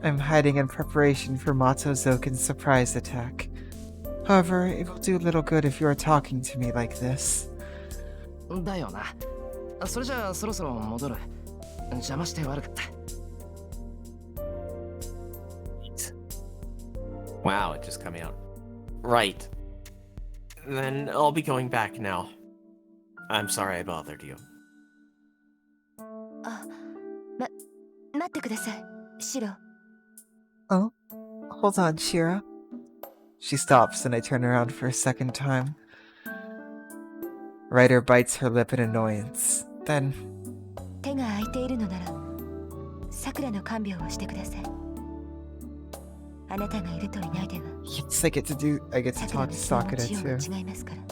I'm hiding in preparation for Mato Zoken's surprise attack. However, it will do little good if you are talking to me like this. だよな。それじゃあそろそろ戻る。邪魔して悪かった。Wow, it just coming out. Right. Then I'll be going back now. I'm sorry I bothered you. 待ってください、シロ。Oh? Hold on, Shira. She stops and I turn around for a second time. Ryder bites her lip in annoyance. Then... 手が空いているのなら、さくらの看病をしてください。あなたがいるといないでは、 Yes, I get to talk to さ Sakura くらの気温 too. も違いますから。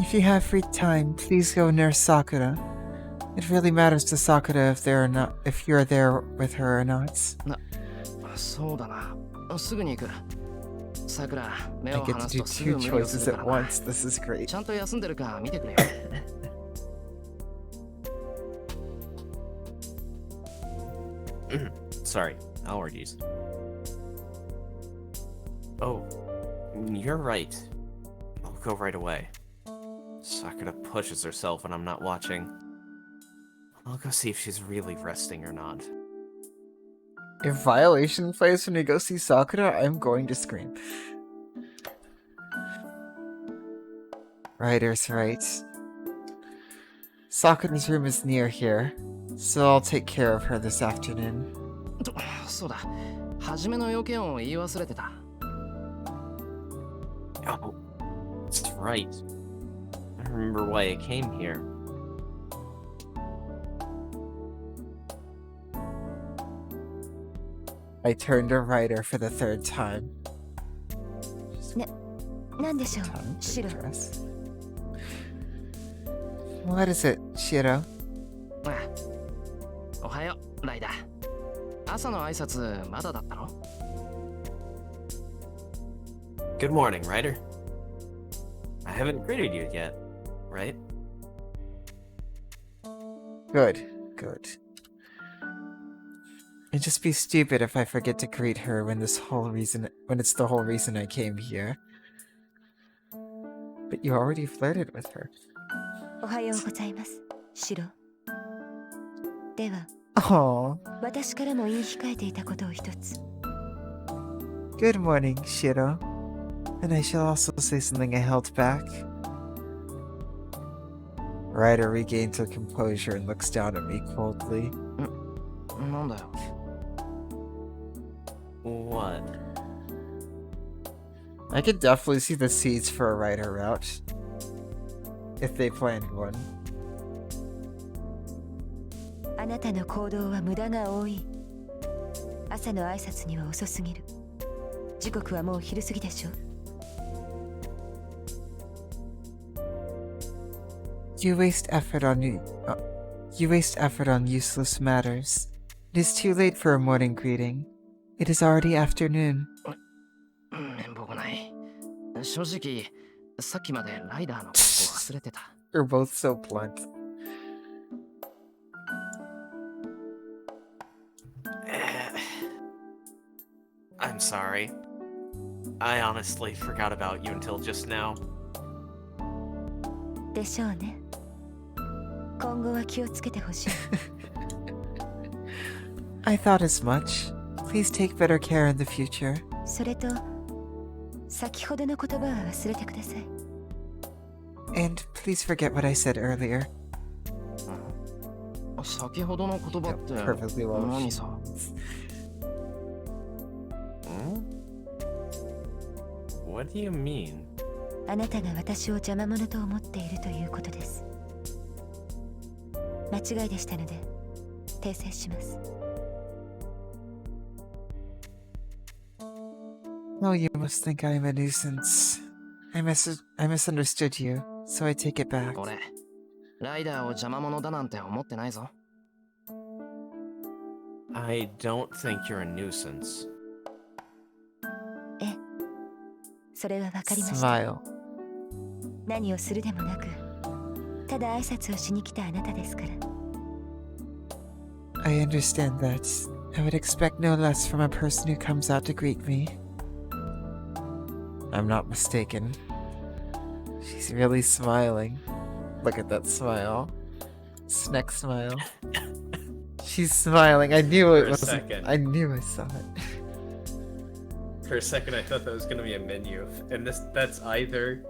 If you have free time, please go nurse Sakura. It really matters to Sakura if you're there with her or not. そうだな。すぐに行く。さくら、目 I を get 離 to す do とすぐ two 無理をす choices るか at らな。 once. This is great. ちゃんと休んでるか見てくれよ。Sorry, allergies. Oh, you're right. I'll go right away. Sakura pushes herself when I'm not watching. I'll go see if she's really resting or not. If Violation plays when we go see Sakura, I'm going to scream. Ryder's right. Sakura's room is near here, so I'll take care of her this afternoon. そうだ。初めの要件を言い忘れてた。Oh, that's right. I remember why I came here. I turn to Ryder for the third time. なんでしょう、 Time to シロ。 dress. What is it, Shiro? おはよう、ライダー。朝の挨拶まだだったろ？ Good morning, Ryder. I haven't greeted you yet, right? Good. It'd just be stupid if I forget to greet her when it's the whole reason I came here. But you already flirted with her. おはようございます、シロ。では、 Aww. 私からも言い控えていたことを一つ。 Good morning, Shiro. And I shall also say something I held back. Ryder regains her composure and looks down at me coldly. なんだよ。 What? I could definitely see the seeds for a Ryder route. If they planned one. あなたの行動は無駄が多い。朝の挨拶には遅すぎる。時刻はもう昼過ぎでしょ。 You waste effort on useless matters. It is too late for a morning greeting. It is already afternoon. 面目ない。正直、さっきまでライダーのこと忘れてた。 You're both so blunt. I'm sorry. I honestly forgot about you until just now. でしょうね。今後は気をつけてほしい。I thought as much. Please take better care in the future. それと、先ほどの言葉は忘れてください。 And please forget what I said earlier. 先ほどの言葉って Perfectly well. 何さ？ Hmm? What do you mean? あなたが私を邪魔者と思っているということです。間違いでしたので、訂正します。 Oh, you must think I am a nuisance. I misunderstood you, so I take it back. 俺、ライダーを邪魔者だなんて思ってないぞ。 I don't think you're a nuisance. ええ、それはわかりました。 Smile. 何をするでもなく、ただ挨拶をしに来たあなたですから。 I understand that. I would expect no less from a person who comes out to greet me. I'm not mistaken. She's really smiling. Look at that smile. Snack smile. She's smiling. I knew it For a wasn't. second. I knew I saw it. For a second, I thought that was gonna be a menu, and that's either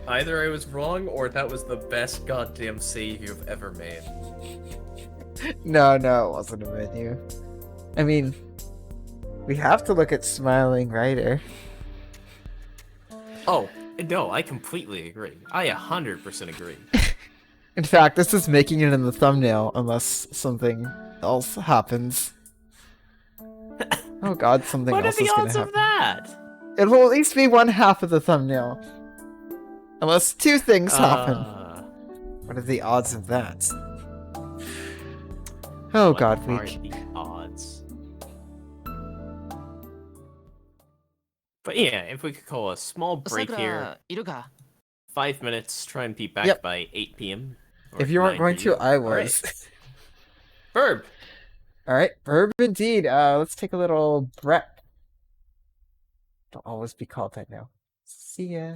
I was wrong or that was the best goddamn save you've ever made. No, it wasn't a menu. I mean, we have to look at smiling writer. Oh no, I completely agree. I 100% agree. In fact, this is making it in the thumbnail unless something else happens. Oh god, something What are else the is gonna odds happen. of that? It will at least be one half of the thumbnail. Unless two things happen. What are the odds of that? Oh What god, are week. the odds? But yeah, if we could call a small break here, 桜いるか 5 minutes, try and be back Yep. by 8 p.m. or If you weren't 9 going for to, you. I Alright. was. Verb! Alright, verb indeed. Let's take a little breath. I'll always be called that now. See ya.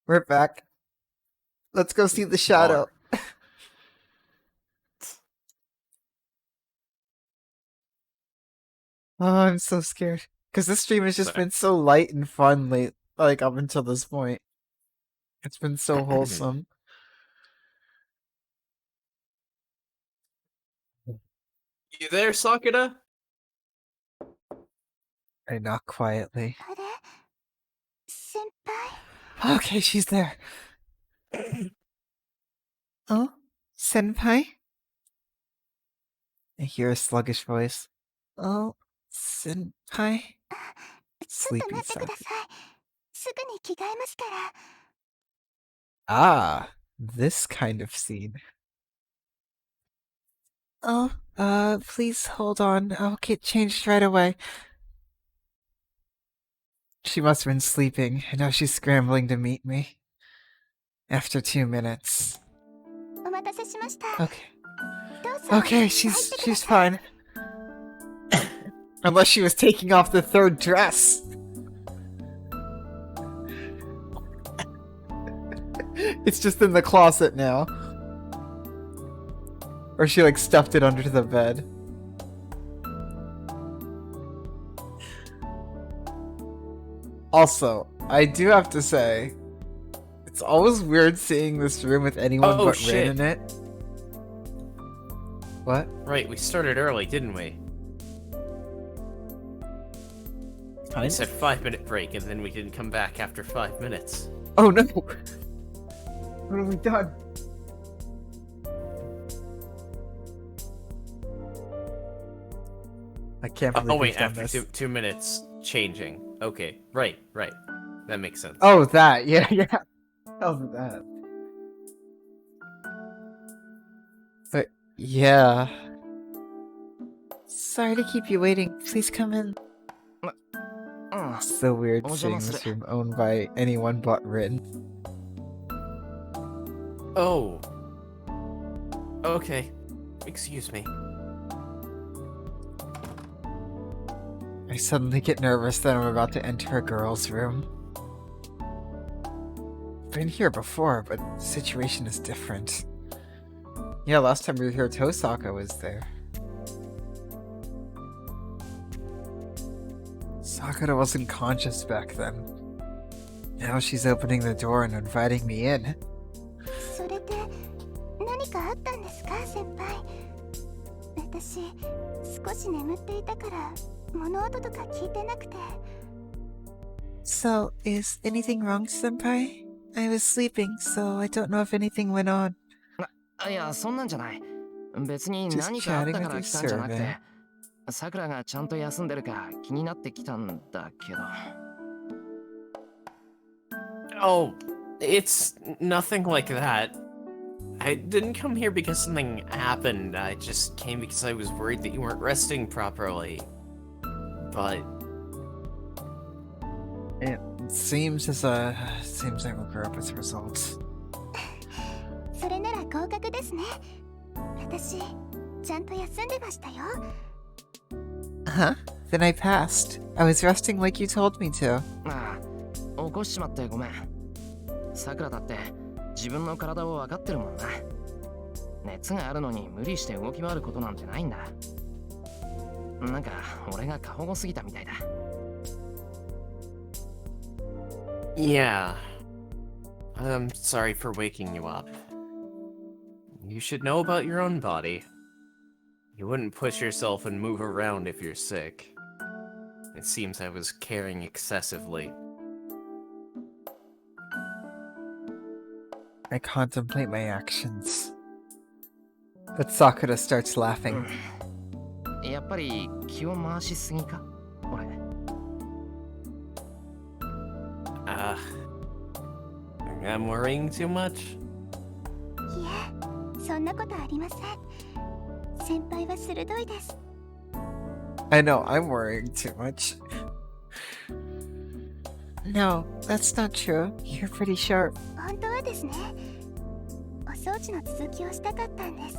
We're back. Let's go see the shadow. Oh, I'm so scared. Because this stream has just Sorry. been so light and fun late, like up until this point. It's been so wholesome. You there, Sakura? I knock quietly. あれ先輩 Okay, she's there. Oh, senpai? I hear a sluggish voice. Oh, senpai? ちょっと Sleepy 待ってくだ Sakura. さいすぐに着替えますから Ah, this kind of scene. Oh, please hold on. I'll get changed right away. She must have been sleeping, and now she's scrambling to meet me. After 2 minutes. お待たせしました Okay. どうぞ Okay, 入って she's くだ she's さい fine. Unless she was taking off the third dress. It's just in the closet now. Or she like stuffed it under the bed. Also, I do have to say, it's always weird seeing this room with anyone Oh, but shit. Rin in it. What? Right, we started early, didn't we? I said 5-minute break, and then we didn't come back after 5 minutes. Oh no! What have we done? I can't believe Oh we've wait, done after this. 2 minutes changing. Okay, right. That makes sense. Oh, that, yeah. Oh, that. But, yeah. Sorry to keep you waiting. Please come in. うん So weird Oh, seeing Jamas. this room owned by anyone but Rin. Oh. Okay. Excuse me. I suddenly get nervous that I'm about to enter a girl's room. Been here before, but the situation is different. Yeah, last time we were here, Tosaka was there. Sakura wasn't conscious back then. Now she's opening the door and inviting me in. それで何かあったんですか先輩私少し眠っていたから物音とか聞いてなくて So, is anything wrong, senpai? I was sleeping, so I don't know if anything went on. いやそんなんじゃない別に Just 何かあったか chatting ら with 来たんじゃなく your てさくらがちゃんと休んでるか気になってきたんだけど Oh, it's nothing like that. I didn't come here because something happened. I just came because I was worried that you weren't resting properly. But It seems I woke her up as a result. それなら合格ですね私ちゃんと休んでましたよ Huh? Then I passed. I was resting like you told me to. ああ起こしちまってごめんさくらだって自分の体を分かってるもんな熱があるのに無理して動き回ることなんてないんだなんか俺が過保護すぎたみたいだ yeah. I'm sorry for waking you up. You should know about your own body. You wouldn't push yourself and move around if you're sick. It seems I was caring excessively. I contemplate my actions. But Sakura starts laughing. やっぱり気を回しすぎか俺 I'm worrying too much? いえそんなことありません先輩は鋭いです I know, I'm worrying too much. No, that's not true. You're pretty sharp. 本当はですねお掃除の続きをしたかったんです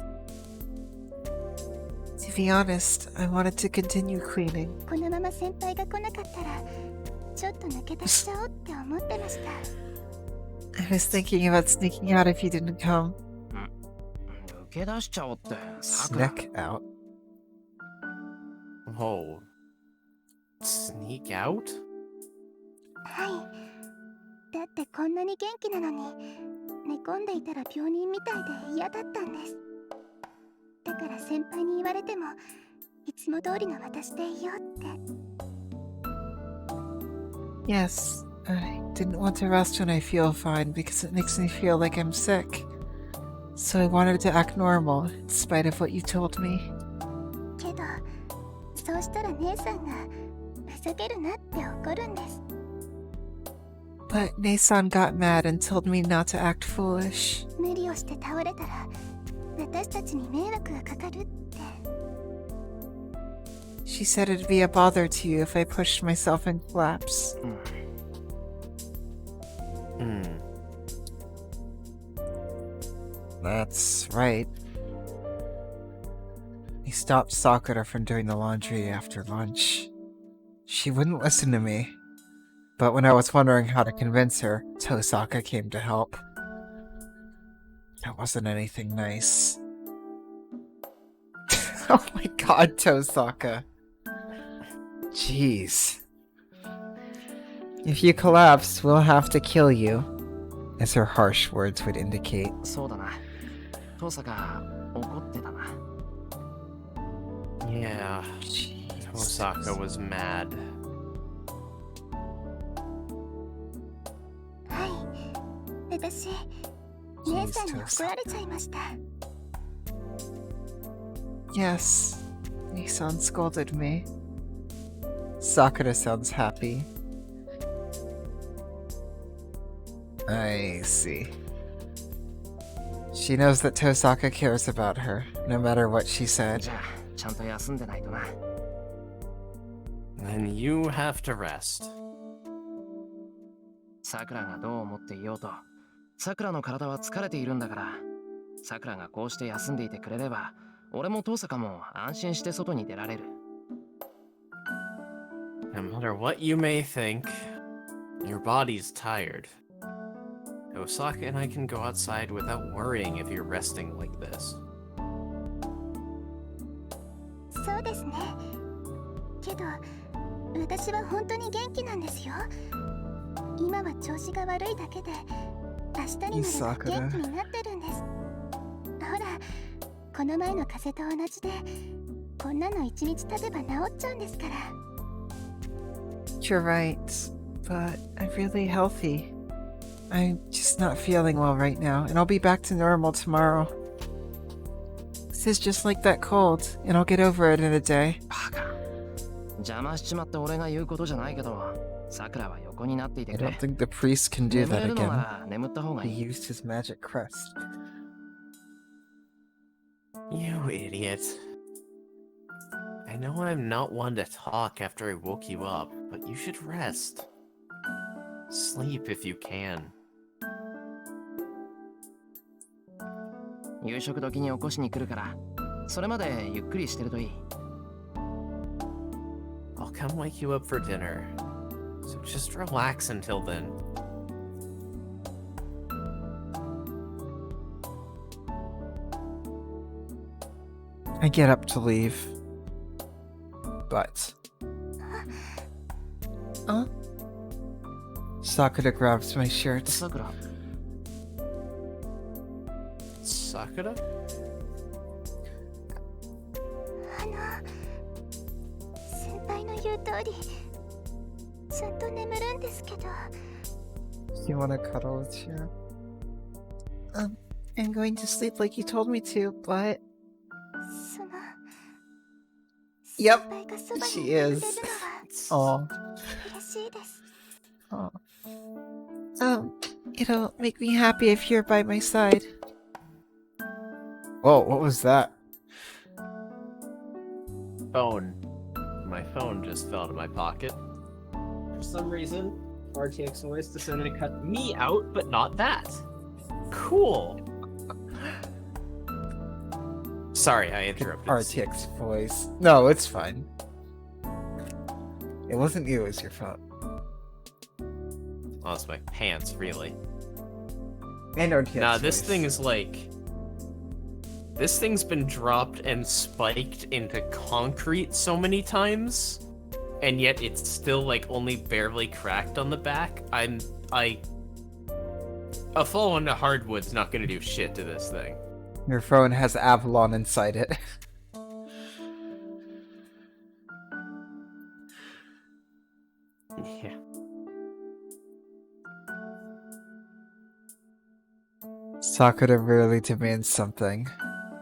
To be honest, I wanted to continue cleaning. このまま先輩が来なかったらちょっと抜け出しちゃおうって思ってました I was thinking about sneaking out if you didn't come. 抜け出しちゃおうってさくら Sneak out? Oh. Sneak out? はいだってこんなに元気なのに寝込んでいたら病人みたいで嫌だったんです。だから先輩に言われてもいつも通りの私でいようって。 Yes, I didn't want to rest when I feel fine because it makes me feel like I'm sick. So I wanted to act normal in spite of what you told me. けどそうしたら姉さんがふざけるなって怒るんです。 But Nee-San got mad and told me not to act foolish. 無理をして倒れたら私たちに迷惑がかかるって。 She said it'd be a bother to you if I pushed myself in collapse. That's right. I stopped Sakura from doing the laundry after lunch. She wouldn't listen to me. But when I was wondering how to convince her, Tosaka came to help. That wasn't anything nice. Oh my god, Tosaka. Jeez. If you collapse, we'll have to kill you, as her harsh words would indicate. そうだな父さが怒ってたな Yeah. Tosaka was mad. はい私姉さんに怒られちゃいました。 Yes, Nee-San scolded me. Sakura sounds happy. I see. She knows that Tosaka cares about her, no matter what she said. じゃあちゃんと休んでないとな Then you have to rest. さくらがどう思っていようとさくらの体は疲れているんだからさくらがこうして休んでいてくれれば俺も父さも安心して外に出られる No matter what you may think, your body's tired. Osaka and I can go outside without worrying if you're resting like this. そうですね。けど私は本当に元気なんですよ。今は調子が悪いだけで明日になれば元気になってるんです。ほらこの前の風邪と同じでこんなの一日経てば治っちゃうんですから。 You're right, but I'm really healthy. I'm just not feeling well right now, and I'll be back to normal tomorrow. This is just like that cold, and I'll get over it in a day. バカ邪魔しちまった俺が言うことじゃないけどさくらは横になっていて I くれ don't think the priest can do 眠 that れるのな again. ら眠った方が He いい used his magic crest. You idiot. I know I'm not one to talk after I woke you up, but you should rest. Sleep if you can. 夕食時に起こしに来るからそれまでゆっくりしてるといい I'll come wake you up for dinner. So just relax until then. I get up to leave. But... Huh? Sakura grabs my shirt. さくら Sakura? 先輩の言う通りちゃんと眠るんですけど。 You wanna cuddle with you? I'm going to sleep like you told me to, but... その Yep, 先輩がそば she にいてくれる is. のは Aw. 嬉しいです。 It'll make me happy if you're by my side. Whoa, what was that? Phone. My phone just fell out of my pocket. For some reason, RTX always decided to cut me out, but not that. Cool. Sorry, I interrupted. RTX voice. No, it's fine. It wasn't you, it was your phone. Oh, it's my pants, really. And our kid's Nah, this choice. thing is like... This thing's been dropped and spiked into concrete so many times, and yet it's still, like, only barely cracked on the back. A fall onto hardwood's not gonna do shit to this thing. Your phone has Avalon inside it. Yeah. Sakura rarely demands something.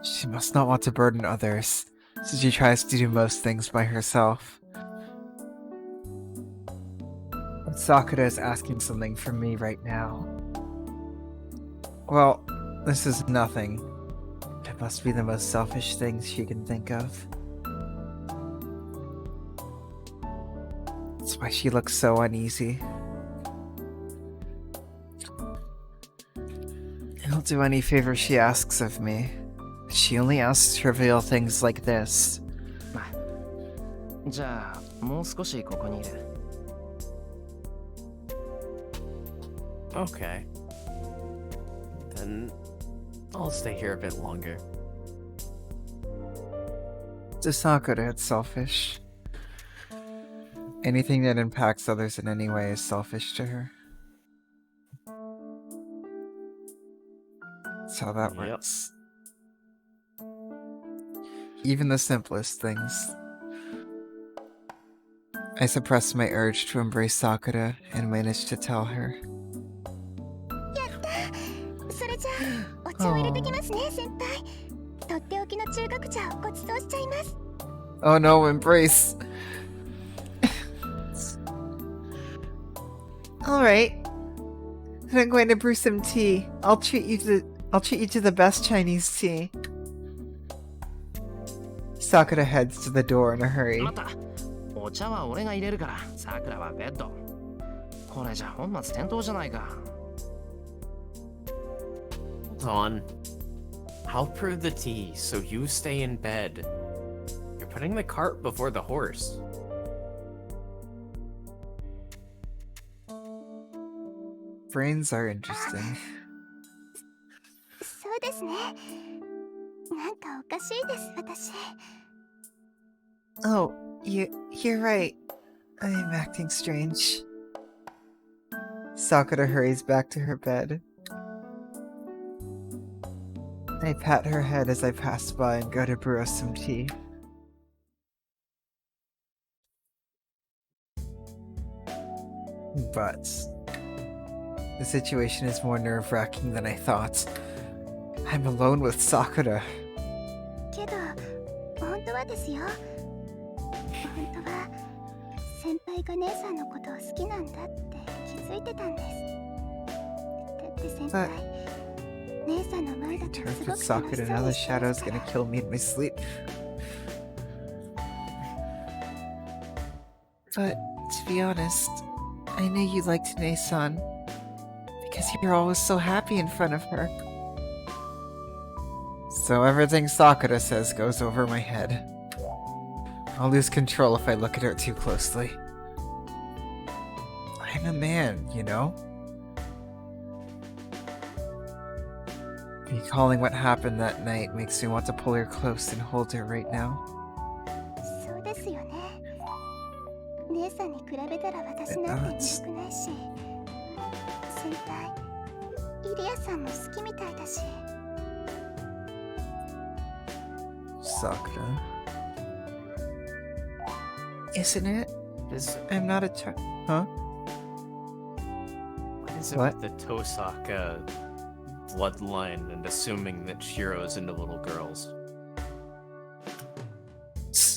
She must not want to burden others, so she tries to do most things by herself. But Sakura is asking something from me right now. Well, this is nothing. It must be the most selfish thing she can think of. That's why she looks so uneasy. I'll do any favor she asks of me. She only asks trivial things like this. じゃあもう少しここにいる。 Okay. Then I'll stay here a bit longer. To Sakura, it's selfish. Anything that impacts others in any way is selfish to her. That's how that Yep. works. Even the simplest things. I suppressed my urge to embrace Sakura and managed to tell her. それじゃあお茶を入れてきますね、先輩。とっておきの中学茶をごちそうしちゃいます。 Oh no, embrace! Alright. I'm going to brew some tea. I'll treat you to the best Chinese tea. Sakura heads to the door in a hurry. またお茶は俺が入れるからさくらはベッド。これじゃ本末転倒じゃないか。 Hold on. I'll brew the tea, so you stay in bed. You're putting the cart before the horse. Brains are interesting. そうですね。なんかおかしいです、私。 Oh, you're right. I'm acting strange. Sakura hurries back to her bed. I pat her head as I pass by and go to brew us some tea. But the situation is more nerve-wracking than I thought. I'm alone with Sakura. けど本当はですよ。本当は先輩が姉さんのことを好きなんだって気づいてたんです。だって先輩、姉さんの前だとす Turn ご for く楽しそう Sakura, に now the してます shadow's から gonna kill me in my sleep. But to be honest, I knew you liked Nee-San because you're always so happy in front of her. So everything Sakura says goes over my head. I'll lose control if I look at her too closely. I'm a man, you know? Recalling what happened that night makes me want to pull her close and hold her right now. そうですよね。姉さんに比べたら私なんて魅力ないし、先輩、イリアさんも好きみたいだし。 Sakura. Isn't it? Is I'm not a child. Huh? what is it What? with the Tosaka bloodline and assuming that Shiro's into little girls?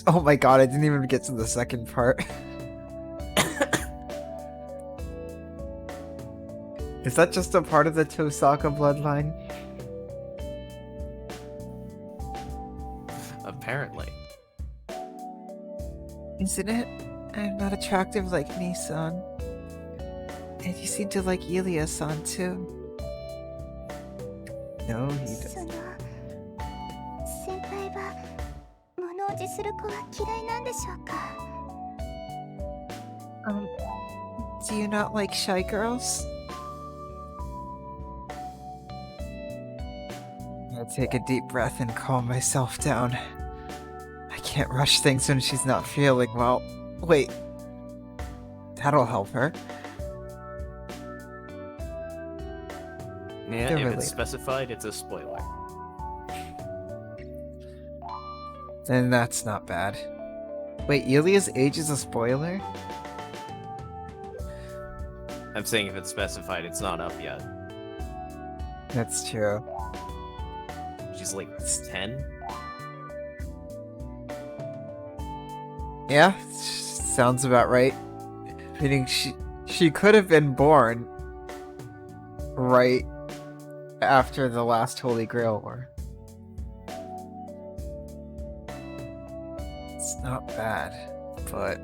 Oh my god, I didn't even get to the second part. Is that just a part of the Tosaka bloodline? Apparently. Isn't it? I'm not attractive like Nee-San. And you seem to like Ilia-san too. No, he そ doesn't. の先輩は物おじする子は嫌いなんでしょうか。 Do you not like shy girls? take a deep breath and calm myself down. I can't rush things when she's not feeling well. Wait. That'll help her. Yeah, They're if related. it's specified, it's a spoiler. Then that's not bad. Wait, Ilia's age is a spoiler? I'm saying if it's specified, it's not up yet. That's true. She's like 10? Yeah, sounds about right. Meaning she could have been born right after the last Holy Grail War. It's not bad, but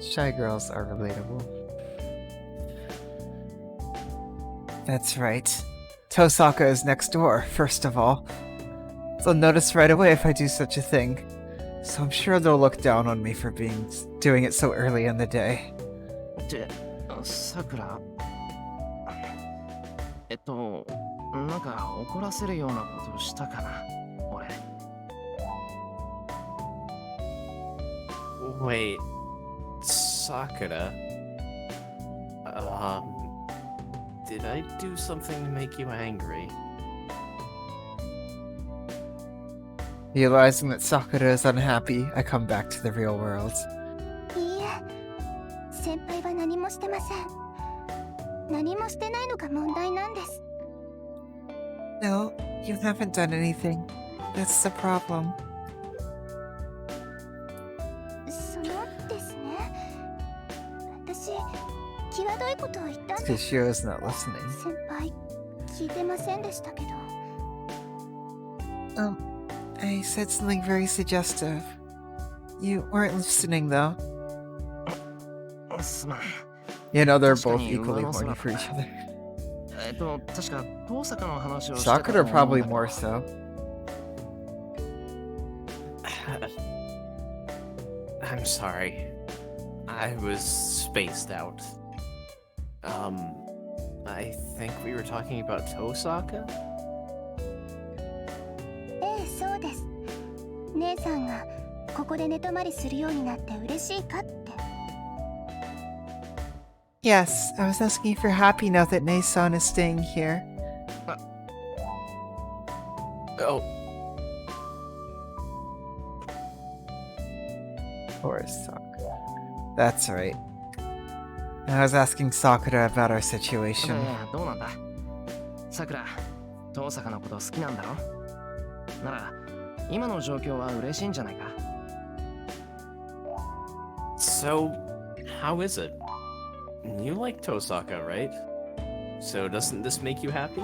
shy girls are relatable. That's right. Tosaka is next door, first of all. They'll notice right away if I do such a thing. So I'm sure they'll look down on me for doing it so early in the day. ってさくらなんか怒らせるようなことしたかな俺 Wait, Sakura? Did I do something to make you angry? Realizing that Sakura is unhappy, I come back to the real world. いいえ、先輩は何もしてません。何もしてないのが問題なんです。 No, you haven't done anything. That's the problem. そのですね。私、際どいことを言ったん Because です。 Shio's not listening. 先輩、聞いてませんでしたけど。I said something very suggestive. You weren't listening, though. すまん You know, they're both 確かに equally 上の空 horny for each other. 確か遠坂の話をしてたと Sakura 思うんだ probably けど more so. I'm sorry. I was spaced out. I think we were talking about Tosaka? ええ、そうです。姉さんがここで寝泊まりするようになって嬉しいかって。 Yes, I was asking if you're happy now that Nee-San is staying here. Oh, Poor Sakura. That's right. I was asking Sakura about our situation. どうなんださくら遠坂のこと好きなんだろなら今の状況は嬉しいんじゃないか so how is it? You like Tosaka, right? So doesn't this make you happy?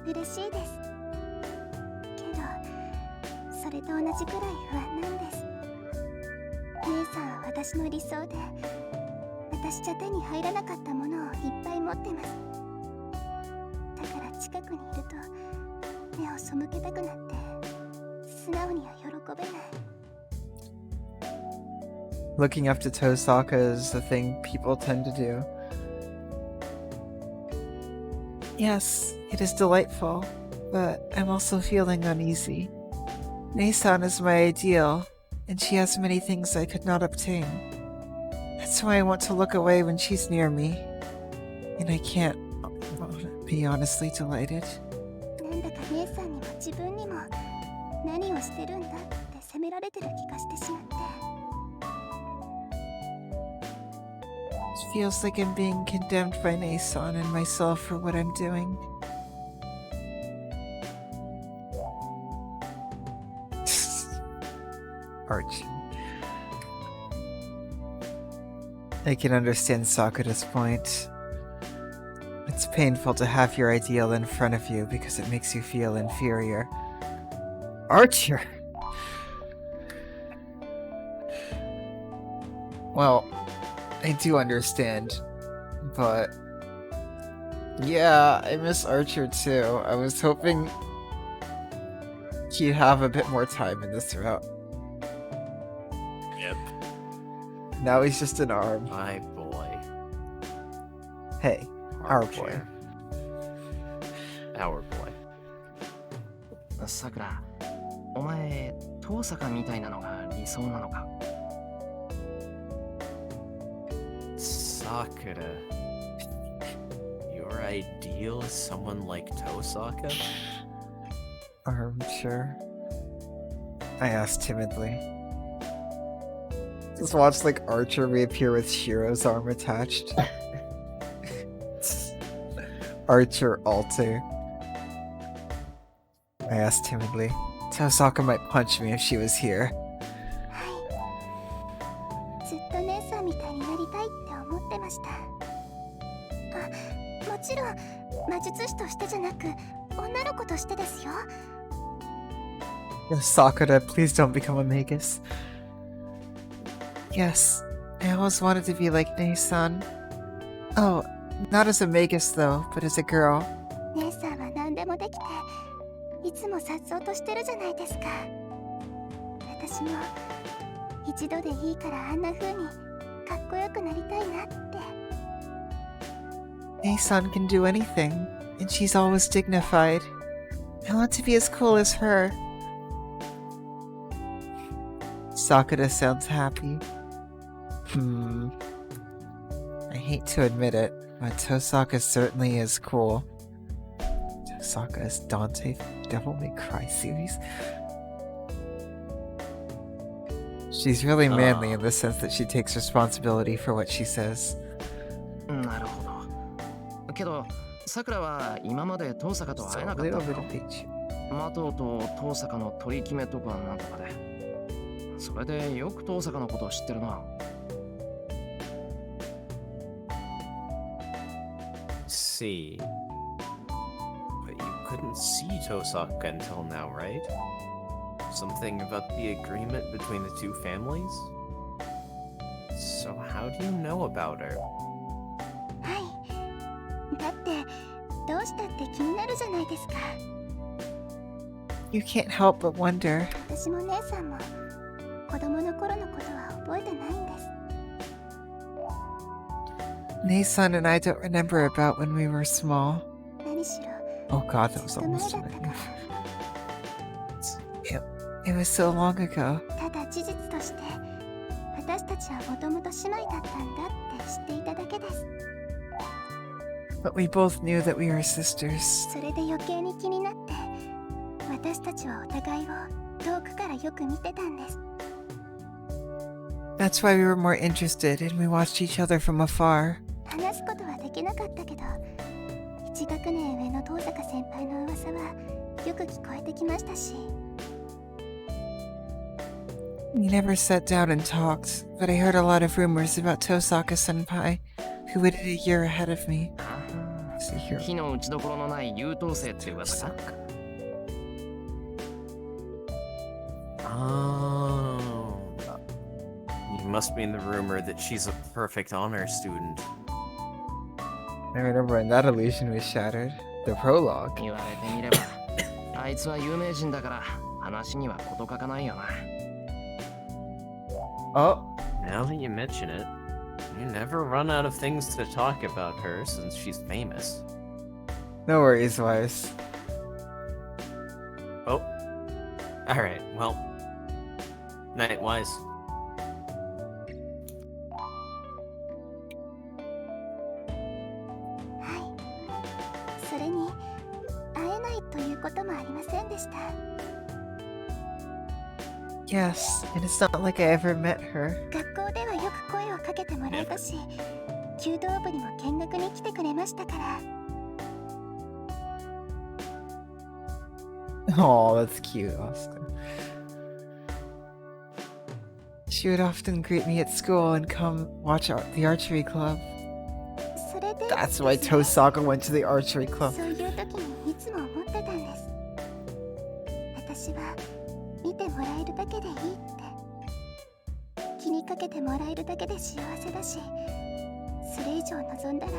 嬉しいです。けど、それと同じくらい不安なんです。姉さんは私の理想で、私じゃ手に入らなかったものをいっぱい持ってます。だから近くにいると、目を背けたくなって、素直には喜べない。 Looking up to Tosaka is the thing people tend to do. Yes, it is delightful, but I'm also feeling uneasy. Nee-San is my ideal, and she has many things I could not obtain. That's why I want to look away when she's near me. And I can't be honestly delighted. なんだか姉さんにも自分にも何をしてるんだって責められてる気がしてしまって。 It feels like I'm being condemned by Nee-San and myself for what I'm doing. Archie. I can understand Sakura's point. It's painful to have your ideal in front of you because it makes you feel inferior. Archer! Well, I do understand, but yeah, I miss Archer too. I was hoping he'd have a bit more time in this route. Yep. Now he's just an arm. My boy. Hey, Our boy. Armchair. Our boy. さくら、お前、遠坂みたいなのが理想なのか？ Sakura. Your ideal is someone like Tosaka? Armchair. I asked timidly. Just watch like Archer reappear with Shiro's arm attached. Archer alter. I asked timidly. Tosaka might punch me if she was here. ずっと姉さんみたいになりたいって思ってました。あ、もちろん魔術師としてじゃなく女の子としてですよ。Sakura, please don't become a magus. Yes, I always wanted to be like Nee-San. Oh, not as a magus though, but as a girl. 姉さんは何でもできていつも颯爽としてるじゃないですか。私も一度でいいからあんな風にかっこよくなりたいなって。 Nee-San can do anything, and she's always dignified. I want to be as cool as her. Sakura sounds happy. I hate to admit it, but Tosaka certainly is cool. Tosaka is Dante Devil May Cry series. She's really manly in the sense that she takes responsibility for what she says. なるほど。けど、さくらは今まで遠坂と So 会え a なかった little ん bit だろ of picture. マトウと遠坂の取り決めとかなんとかで。それでよく遠坂のことを知ってるな。See. But you couldn't see Tosaka until now, right? Something about the agreement between the two families? So how do you know about her? はい。だってどうしたって気になるじゃないですか。 You can't help but wonder. 私も姉さんも子供の頃のことは覚えてないんです。 Nee-San and I don't remember about when we were small. 何しろ Oh god, that ず was っと前 almost だったから。 It was so long ago. ただ事実として私たちはもともと姉妹だったんだって知っていただけです。 But we both knew that we were sisters. それで余計に気になって私たちはお互いを遠くからよく見てたんです。 That's why we were more interested and we watched each other from afar. 話すことはできなかったけど1学年上の遠坂先輩の噂はよく聞こえてきましたし。 We never sat down and talked, but I heard a lot of rumors about Tosaka Senpai, who waited a year ahead of me. あ See ー here. 火の打ちどころのない優等生って噂か？ Oh. You must mean the rumor that she's a perfect honor student. I remember when that illusion was shattered. The prologue. 言われてみれば、あいつは有名人だから話には事欠かないよな。 Oh, Now that you mention it, you never run out of things to talk about her since she's famous. no worries, Wise. Oh. Alright, well. Night, Wise. はい。それに会えないということもありませんでした。 Yes, and it's not like I ever met her. 学校ではよく声をかけてもらえたし弓道部にも見学に来てくれましたから。 Oh, that's cute, Oscar. She would often greet me at school and come watch the archery club. それで That's why ですね Tosaka went to the archery club. そういう時にいつも思ってたんです。私は見てもらえるだけでいいって。気にかけてもらえるだけで幸せだし、それ以上望んだら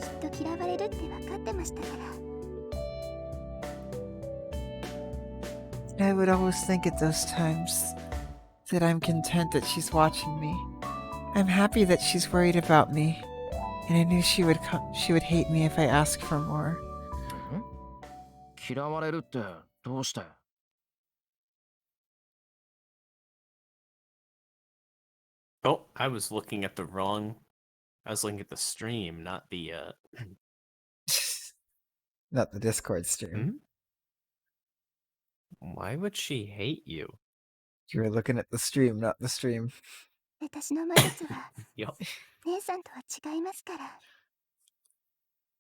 きっと嫌われるって分かってましたから。 I would always think at those times that I'm content that she's watching me. I'm happy that she's worried about me. And I knew she would hate me if I asked for more. 嫌われるってどうして？ Oh, I was looking at the stream, not the Not the Discord stream. Why would she hate you? You were looking at the stream, not the stream. 私の魔術は Yup. 姉さんとは違いますから。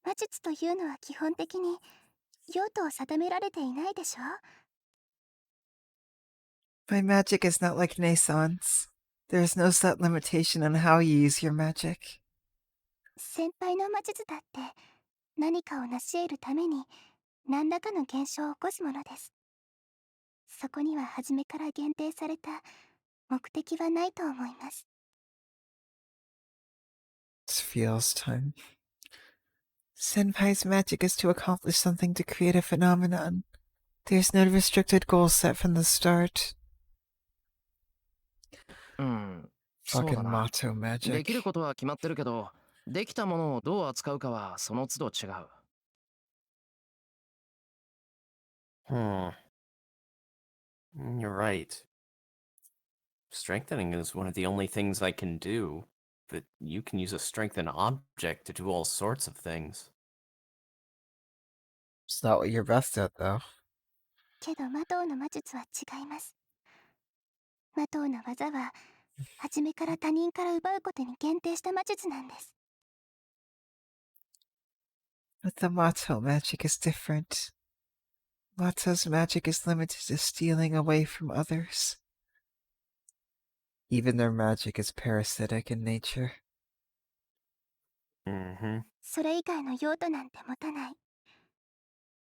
魔術というのは基本的に用途を定められていないでしょ。 My magic is not like Nee-San's. There is no set limitation on how you use your magic. 先輩の魔術だって何かを成し得るために何らかの現象を起こすものです。そこには初めから限定された目的はないと思います。 It feels time. Senpai's magic is to accomplish something to create a phenomenon. There's no restricted goal set from the start. そうだ Fucking な。 motto できる magic. ことは決まってるけど、できたものをどう扱うかはその都度違う。 You're right. Strengthening is one of the only things I can do, but you can use a strengthened object to do all sorts of things. It's not what you're best at, though. けど魔導の魔術は違います。魔導の技は初めから他人から奪うことに限定した魔術なんです。 But the motto magic is different. Motto's magic is limited to stealing away from others. Even their magic is parasitic in nature. それ以外の用途なんて持たない。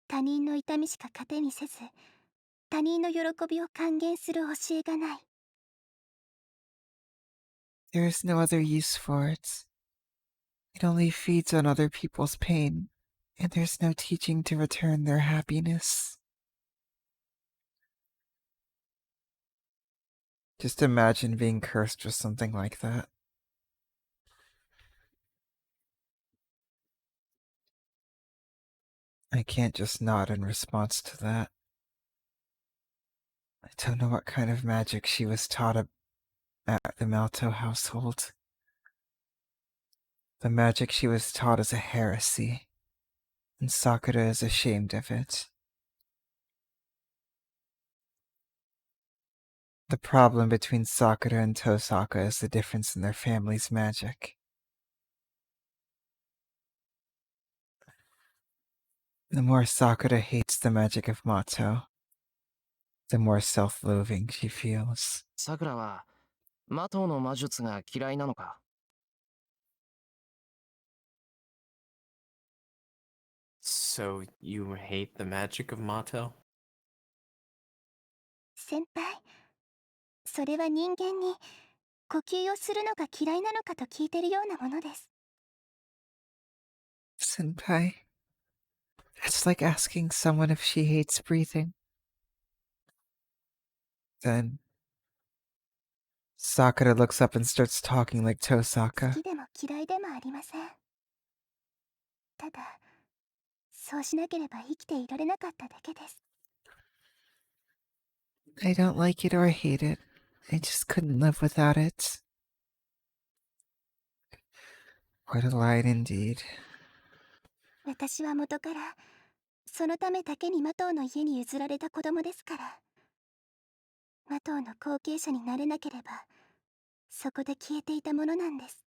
他人の痛みしか糧にせず、他人の喜びを還元する教えがない。 There is no other use for it. It only feeds on other people's pain, and there's no teaching to return their happiness. Just imagine being cursed with something like that. I can't just nod in response to that. I don't know what kind of magic she was taught at the Malto household. The magic she was taught is a heresy, and Sakura is ashamed of it. The problem between Sakura and Tosaka is the difference in their family's magic. The more Sakura hates the magic of Mato, the more self-loathing she feels. さくらは魔導の魔術が嫌いなのか？ So you hate the magic of Mato? 先輩、それは人間に呼吸をするのが嫌いなのかと聞いてるようなものです。 Senpai, it's like asking someone if she hates breathing. Then Sakura looks up and starts talking like 好 Tosaka. きでも嫌いでもありません。ただ、そうしなければ生きていられなかっただけです。 I don't like it or hate it. I just couldn't live without it. What a lie indeed. 私は元からそのためだけに魔導の家に譲られた子供ですから。魔導の後継者になれなければそこで消えていたものなんです。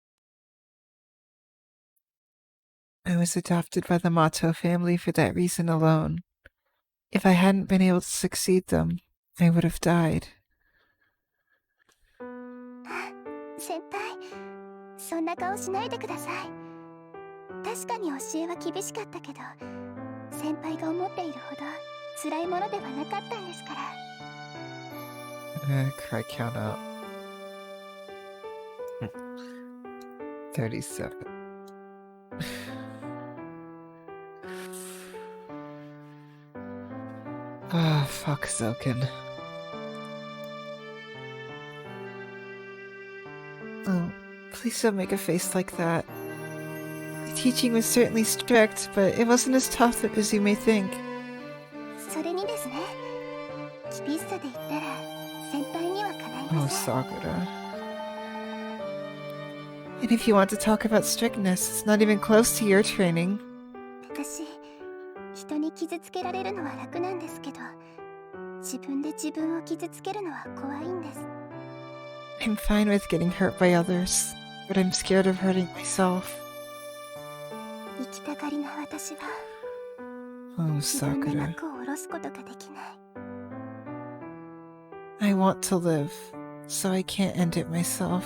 I was adopted by the Mato family for that reason alone. If I hadn't been able to succeed them, I would have died. 先輩、そんな顔しないでください。確かに教えは厳しかったけど、先輩が思っているほど辛いものではなかったんですから。Cry count up. 37. Ah, fuck Zoken. Oh, please don't make a face like that. teaching was certainly strict, but it wasn't as tough as you may think. それにですね、厳しさで言ったら先輩にはかない Oh, ません。 Sakura. And if you want to talk about strictness, it's not even close to your training. 私、人に傷つけられるのは楽なんですけど、自分で自分を傷つけるのは怖いんです。 I'm fine with getting hurt by others, but I'm scared of hurting myself. 生きたがりな私は Oh, 自分で Sakura. 幕を下ろすことができない。 I want to live, so I can't end it myself.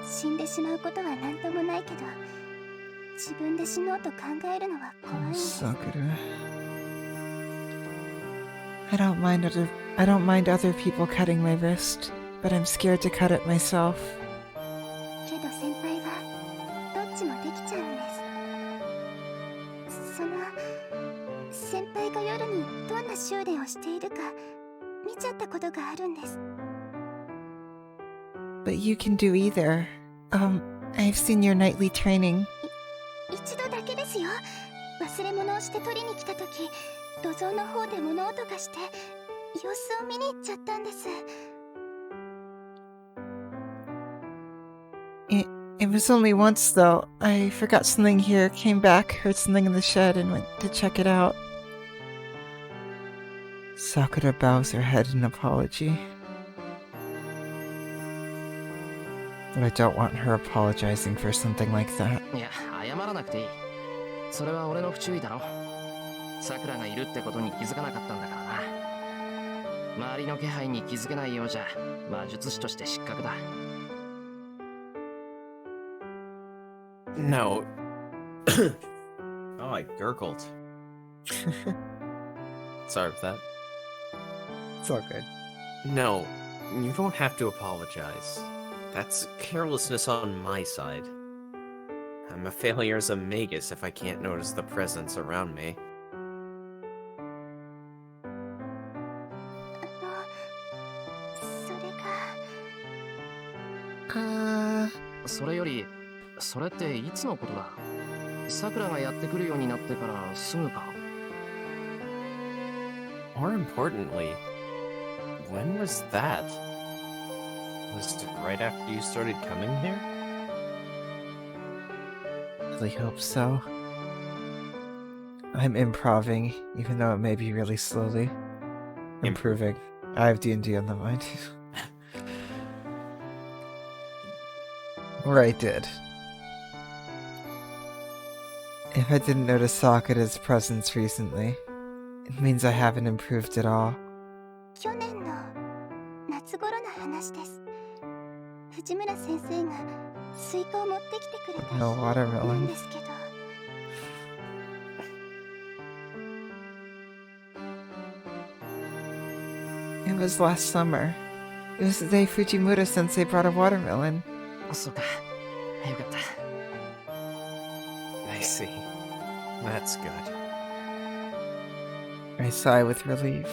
死んでしまうことは何ともないけど、自分で死のうと考えるのは怖いん Oh, です。 Sakura. I don't mind other people cutting my wrist, but I'm scared to cut it myself. けど先輩はどっちもできちゃうんです。その先輩が夜にどんな修練をしているか見ちゃったことがあるんです。 But you can do either. I've seen your nightly training. 一度だけですよ。忘れ物をして取りに来た時、土蔵の方で物音がして様子を見に行っちゃったんです。 It was only once, though. I forgot something here, came back, heard something in the shed, and went to check it out. Sakura bows her head in apology. But I don't want her apologizing for something like that. いや、謝らなくていい。それは俺の不注意だろ。さくらがいるってことに気づかなかったんだからな。周りの気配に気づけないようじゃ魔術師として失格だ。 No. Oh, I gurgled. Sorry for that. It's all good. No, you don't have to apologize. That's carelessness on my side. I'm a failure as a magus if I can't notice the presence around me. それが Uh, それより、それっていつのことだ？さくらがやってくるようになってからすぐか？ More importantly, when was that? Was it right after you started coming here? really hope so. I'm improving, even though it may be really slowly. Improving. I have D&D on the mind. Or I did. If I didn't notice Sakura's presence recently, it means I haven't improved at all. 去年の夏頃の話です。藤村先生がスイカを持ってきてくれた日 No なん watermelon. ですけど、 It was last summer. It was the day Fujimura-sensei brought a watermelon. そうか。よかった。 I see. That's good. I sigh with relief.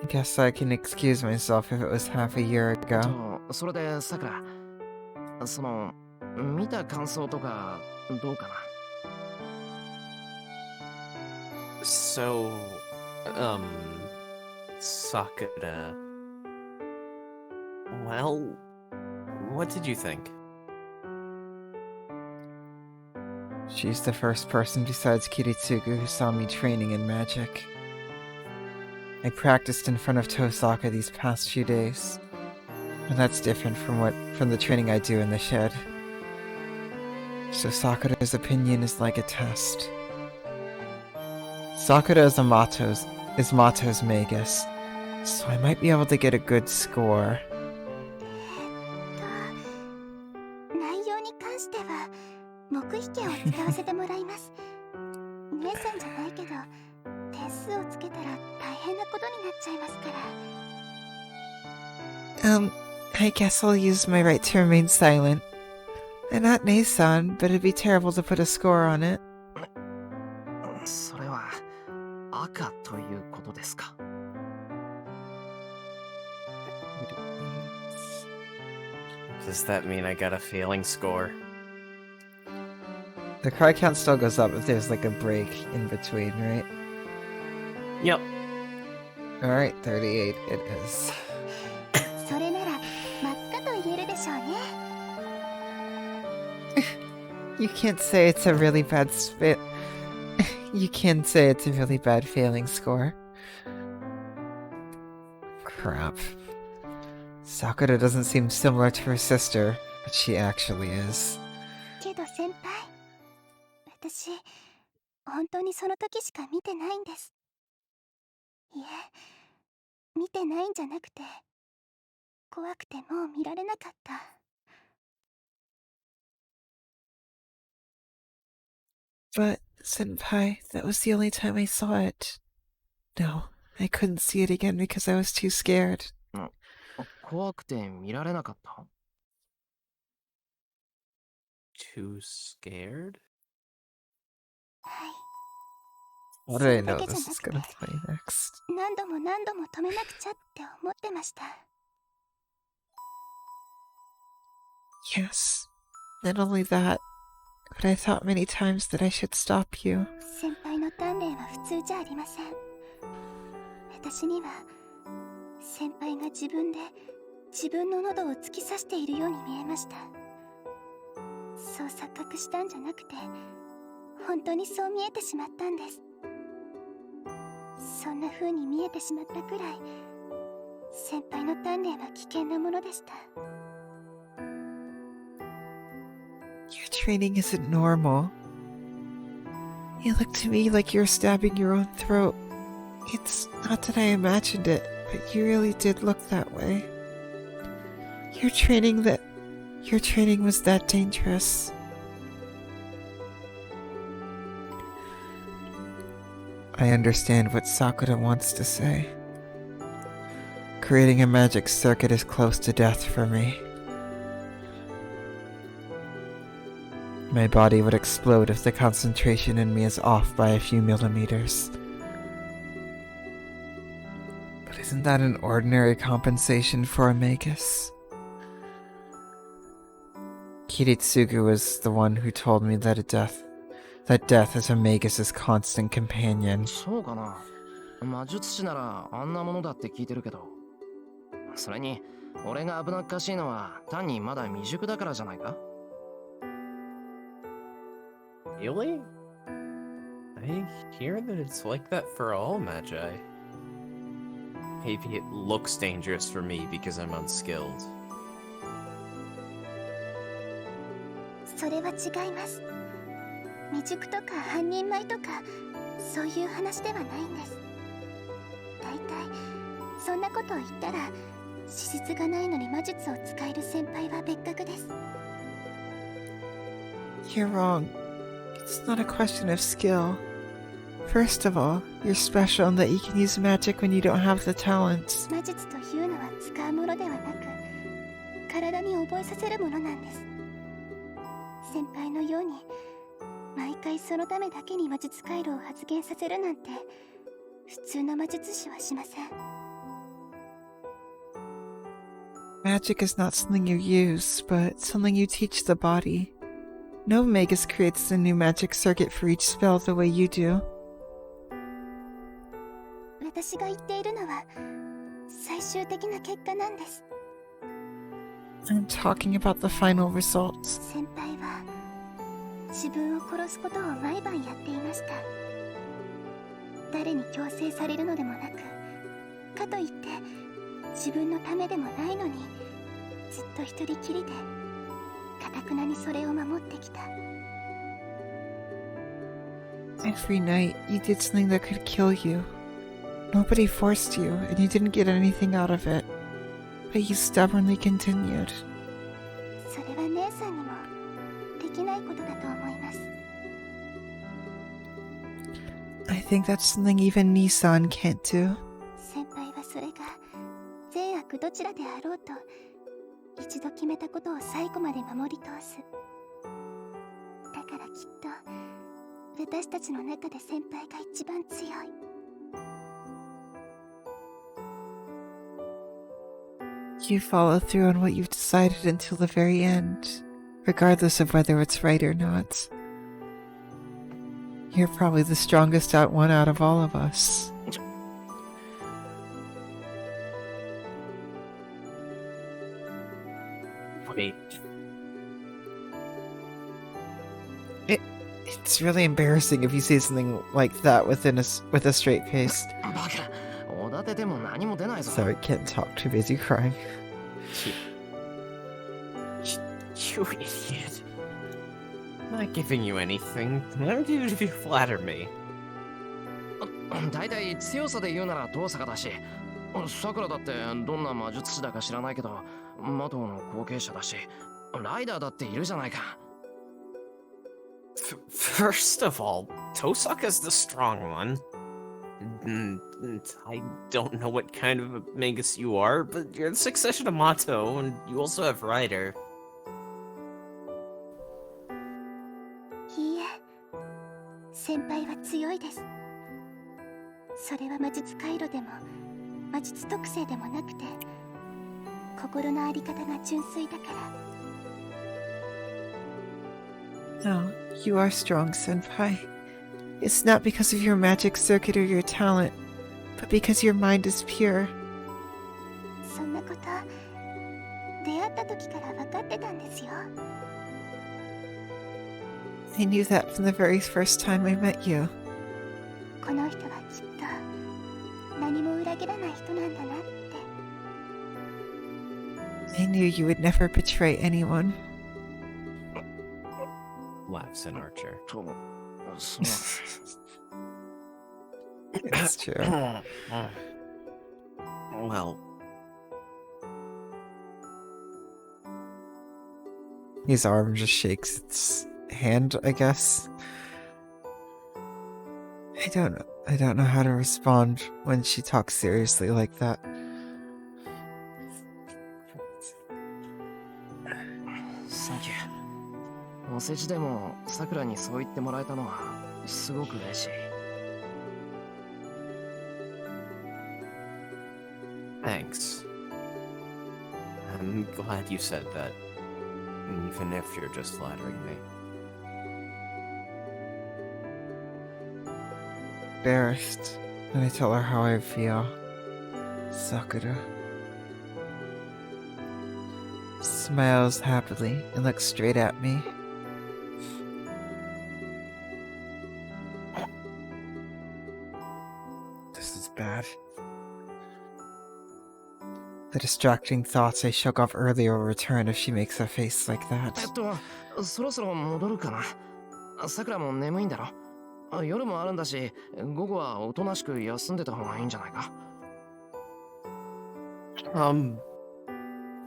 I guess I can excuse myself if it was half a year ago. それでさくら、その見た感想とかどうかな？ So, Sakura. Well, what did you think? She's the first person besides Kiritsugu who saw me training in magic. I practiced in front of Tosaka these past few days, and that's different from the training I do in the shed. So Sakura's opinion is like a test. Sakura is Mato's magus, so I might be able to get a good score. 内容に関しては黙秘権を使わせてもらいます。姉さんじゃないけど、点数をつけたら大変なことになっちゃいますから。 I guess I'll use my right to remain silent. I'm not Nee-San, but it'd be terrible to put a score on it. それは赤ということですか？ Does that mean I got a failing score? The cry count still goes up if there's like a break in between, right? Yep. Alright, 38 it is. それなら真っ赤と言えるでしょうね。 You can't say it's a really bad spit. You can say it's a really bad failing score. Crap. Sakura doesn't seem similar to her sister, but she actually is. けど先輩、私本当にその時しか見てないんです。いえ、見てないんじゃなくて、怖くてもう見られなかった。But, Senpai, that was the only time I saw it. No, I couldn't see it again because I was too scared. 怖くて見られなかった。 Too scared? はい。 What そ did I れだ know けじゃ this な was くて、 gonna play next? 何度も何度も止めなくちゃって思ってました。 Yes. Not only that, but I thought many times that I should stop you. 先輩の鍛錬は普通じゃありません。私には先輩が自分で自分の喉を突き刺しているように見えました。そう錯覚したんじゃなくて、本当にそう見えてしまったんです。そんな風に見えてしまったくらい、先輩の鍛錬は危険なものでした。 Your training isn't normal. You look to me like you're stabbing your own throat. It's not that I imagined it, but you really did look that way. Your training was that dangerous. I understand what Sakura wants to say. Creating a magic circuit is close to death for me. My body would explode if the concentration in me is off by a few millimeters. But isn't that an ordinary compensation for a magus? Kiritsugu was the one who told me that death is a magus's constant companion. そうかな。魔術師ならあんなものだって聞いてるけど。それに、俺が危なっかしいのは単にまだ未熟だからじゃないか。 Really? I hear that it's like that for all magi. Maybe it looks dangerous for me because I'm unskilled. それは違います。未熟とか半人前とかそういう話ではないんです。だいたいそんなことを言ったら資質がないのに魔術を使える先輩は別格です。 You're wrong. It's not a question of skill. First of all, you're special in that you can use magic when you don't have the talents. 魔術というのは使うものではなく、体に覚えさせるものなんです。先輩のように毎回そのためだけに魔術回路を発現させるなんて普通の魔術師はしません。 Magic is not something you use, but something you teach the body. No magus creates a new magic circuit for each spell the way you do. 私が言っているのは最終的な結果なんです。 I'm talking about the final results. 先輩は自分を殺すことを毎晩やっていました。誰に強制されるのでもなく、かといって自分のためでもないのにずっと一人きりで堅くなにそれを守ってきた。 Every night, you did something that could kill you. Nobody forced you, and you didn't get anything out of it. But you stubbornly continued. それは姉さんにもできないことだと思います。 I think that's something even Nee-San can't do. 先輩はそれが善悪どちらであろうと一度決めたことを最後まで守り通す。だからきっと私たちの中で先輩が一番強い。You follow through on what you've decided until the very end, regardless of whether it's right or not. You're probably the strongest one out of all of us. Wait. It's really embarrassing if you say something like that with a straight face. バカ、おだてても何も出ないぞ。 Sorry, can't talk, too busy crying. You idiot. I'm not giving you anything. I'm doing it if you flatter me. だいたい強さで言うなら遠坂だし、さくらだってどんな魔術師だか知らないけど、魔導の後継者だし、ライダーだっているじゃないか。First of all, Tosaka's the strong one. I don't know what kind of a Magus you are, but you're the succession of Mato, and you also have Rider. いいえ、先輩は強いです。それは魔術回路でも魔術特性でもなくて、心のあり方が純粋だから。 No, you are strong, Senpai. It's not because of your magic circuit or your talent, but because your mind is pure. そんなこと出会った時から分かってたんですよ。 I knew that from the very first time I met you. この人はきっと何も裏切らない人なんだなって。 I knew you would never betray anyone. Laughs an archer. と、そう。 It's true. Well, His arm just shakes its hand, I guess. I don't know how to respond when she talks seriously like that. サンキュー。お世辞でもさくらにそう言ってもらえたのはすごく嬉しい。 thanks. I'm glad you said that, even if you're just flattering me. Embarrassed when I tell her how I feel. Sakura smiles happily and looks straight at me. This is bad. The distracting thoughts I shook off earlier will return if she makes a face like that. そろそろ戻るかな。さくらも眠いんだろ。夜もあるんだし、午後はおとなしく休んでた方がいいんじゃないか。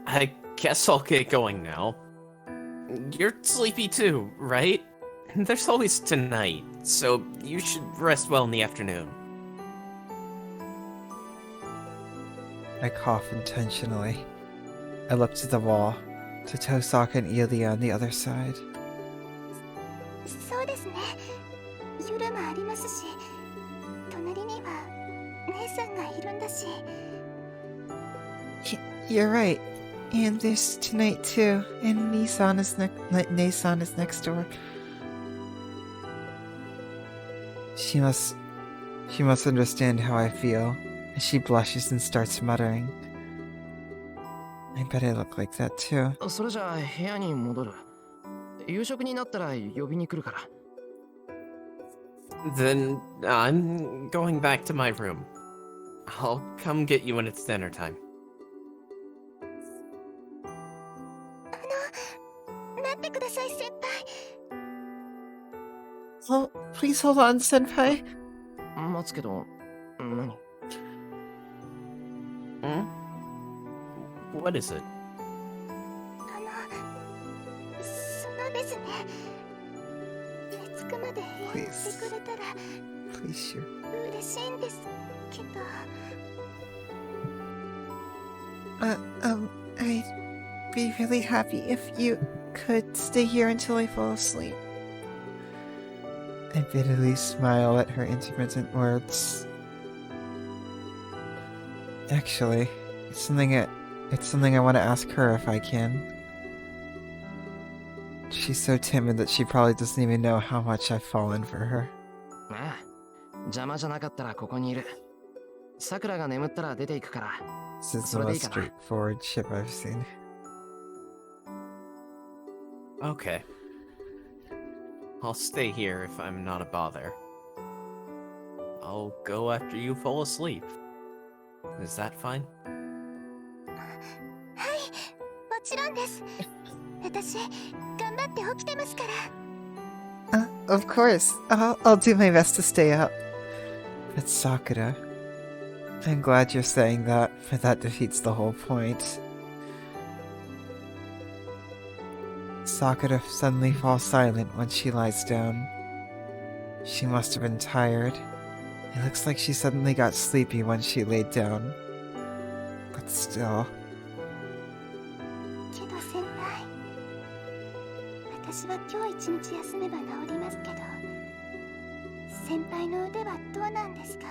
I guess I'll get going now. You're sleepy too, right? There's always tonight, so you should rest well in the afternoon. I cough intentionally. I look to the wall, to Tosaka and Ilya on the other side. そうですね。夜もありますし、隣には姉さんがいるんだし。 You're right. And there's tonight too. And Nee-San is next door. She must understand how I feel. As she blushes and starts muttering. I bet I look like that too. それじゃあ部屋に戻る。夕食になったら呼びに来るから。 Then I'm going back to my room. I'll come get you when it's dinner time. 待ってください、先輩。 Oh, please hold on, Senpai. 待つけど、何？ Hmm? What is it? そのですね。寝つくまで部屋にいてくれたら Please, sure. 嬉しいんですけど。I'd be really happy if you could stay here until I fall asleep. I bitterly smile at her intermittent words. Actually, it's something It's something I want to ask her if I can. She's so timid that she probably doesn't even know how much I've fallen for her. ああ、邪魔じゃなかったらここにいる。さくらが眠ったら出ていくから。This is the それでいい most かな。 straightforward ship I've seen. Okay. I'll stay here if I'm not a bother. I'll go after you fall asleep. Is that fine? はい、もちろんです。私、頑張って起きてますから。Of course. I'll do my best to stay up. It's Sakura. I'm glad you're saying that, but that defeats the whole point. Sakura suddenly falls silent when she lies down. She must have been tired. It looks like she suddenly got sleepy when she laid down. But still. けど先輩、私は今日一日休めば治りますけど、先輩の腕はどうなんですか？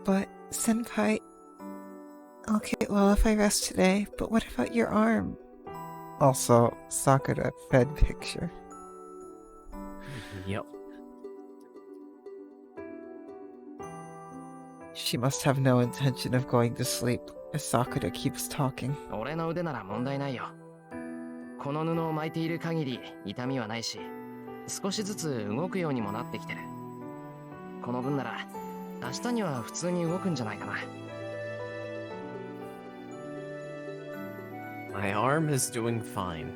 But, Senpai... Okay, well, if I rest today, but what about your arm? Also, Sakura fed picture. Yep. She must have no intention of going to sleep, as Sakura keeps talking. 俺の腕なら問題ないよ。この布を巻いている限り痛みはないし、少しずつ動くようにもなってきてる。この分なら明日には普通に動くんじゃないかな。My arm is doing fine.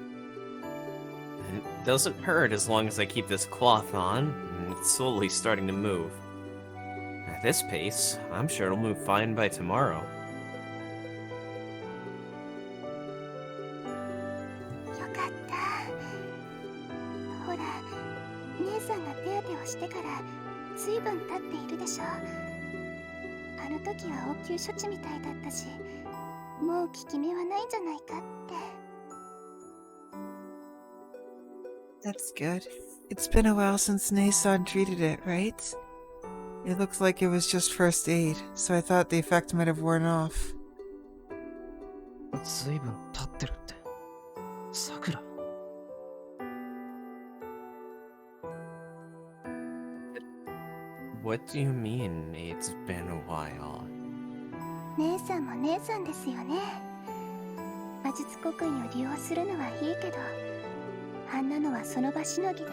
It doesn't hurt as long as I keep this cloth on, and it's slowly starting to move. At this pace, I'm sure it'll move fine by tomorrow. よかった。ほら、姉さんが手当てをしてから随分経っているでしょ。あの時は応急処置みたいだったし、もう効き目はないんじゃないかって。That's good. It's been a while since Nee-San treated it, right? It looks like it was just first aid, so I thought the effect might have worn off. 随分経ってるって。さくら。What do you mean it's been a while? 姉さんも姉さんですよね。魔術刻印を利用するのはいいけど、あんなのはその場しのぎで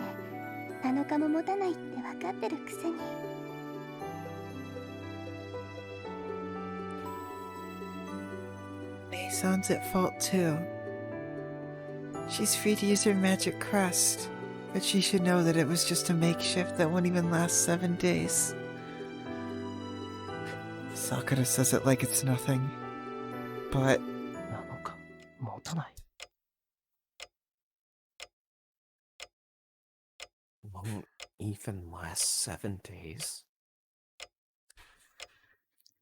7日も持たないって分かってるくせに。Nee-san's at fault too. She's free to use her magic crest, but she should know that it was just a makeshift that won't even last 7 days. Sakura says it like it's nothing, but 7日持たない。Won't even last 7 days.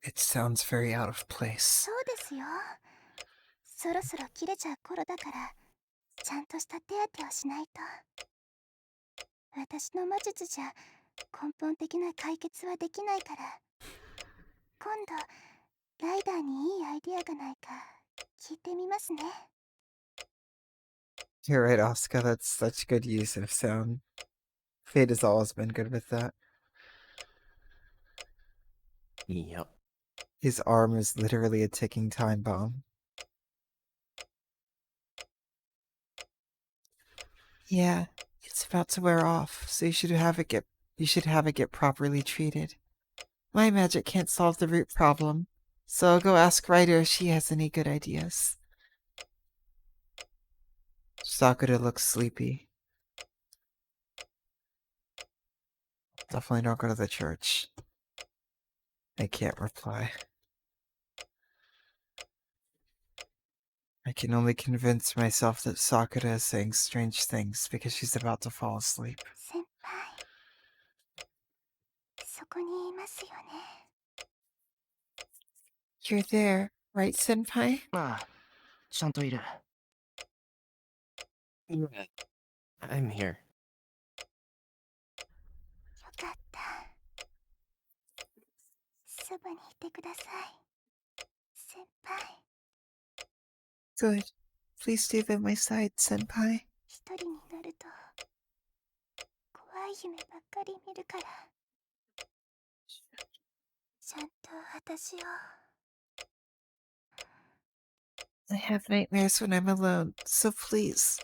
it sounds very out of place. そうですよ。そろそろ切れちゃう頃だから、ちゃんとした手当てをしないと。私の魔術じゃ根本的な解決はできないから、今度ライダーにいいアイディアがないか聞いてみますね。 You're right, Asuka, that's such good use of sound. Fate has always been good with that. Yep. His arm is literally a ticking time bomb. Yeah, it's about to wear off, so you should have it get properly treated. My magic can't solve the root problem, so I'll go ask Ryder if she has any good ideas. Sakura looks sleepy. Definitely don't go to the church. I can't reply. I can only convince myself that Sakura is saying strange things because she's about to fall asleep. 先輩、そこにいますよね。 You're there, right, Senpai? ああ、ちゃんといる。Yeah. I'm here. よかった。そばにいてください。先輩。 Good. Please stay by my side, senpai. 一人になると怖い夢ばっかり見るから、ちゃんと私を I have nightmares when I'm alone, so please.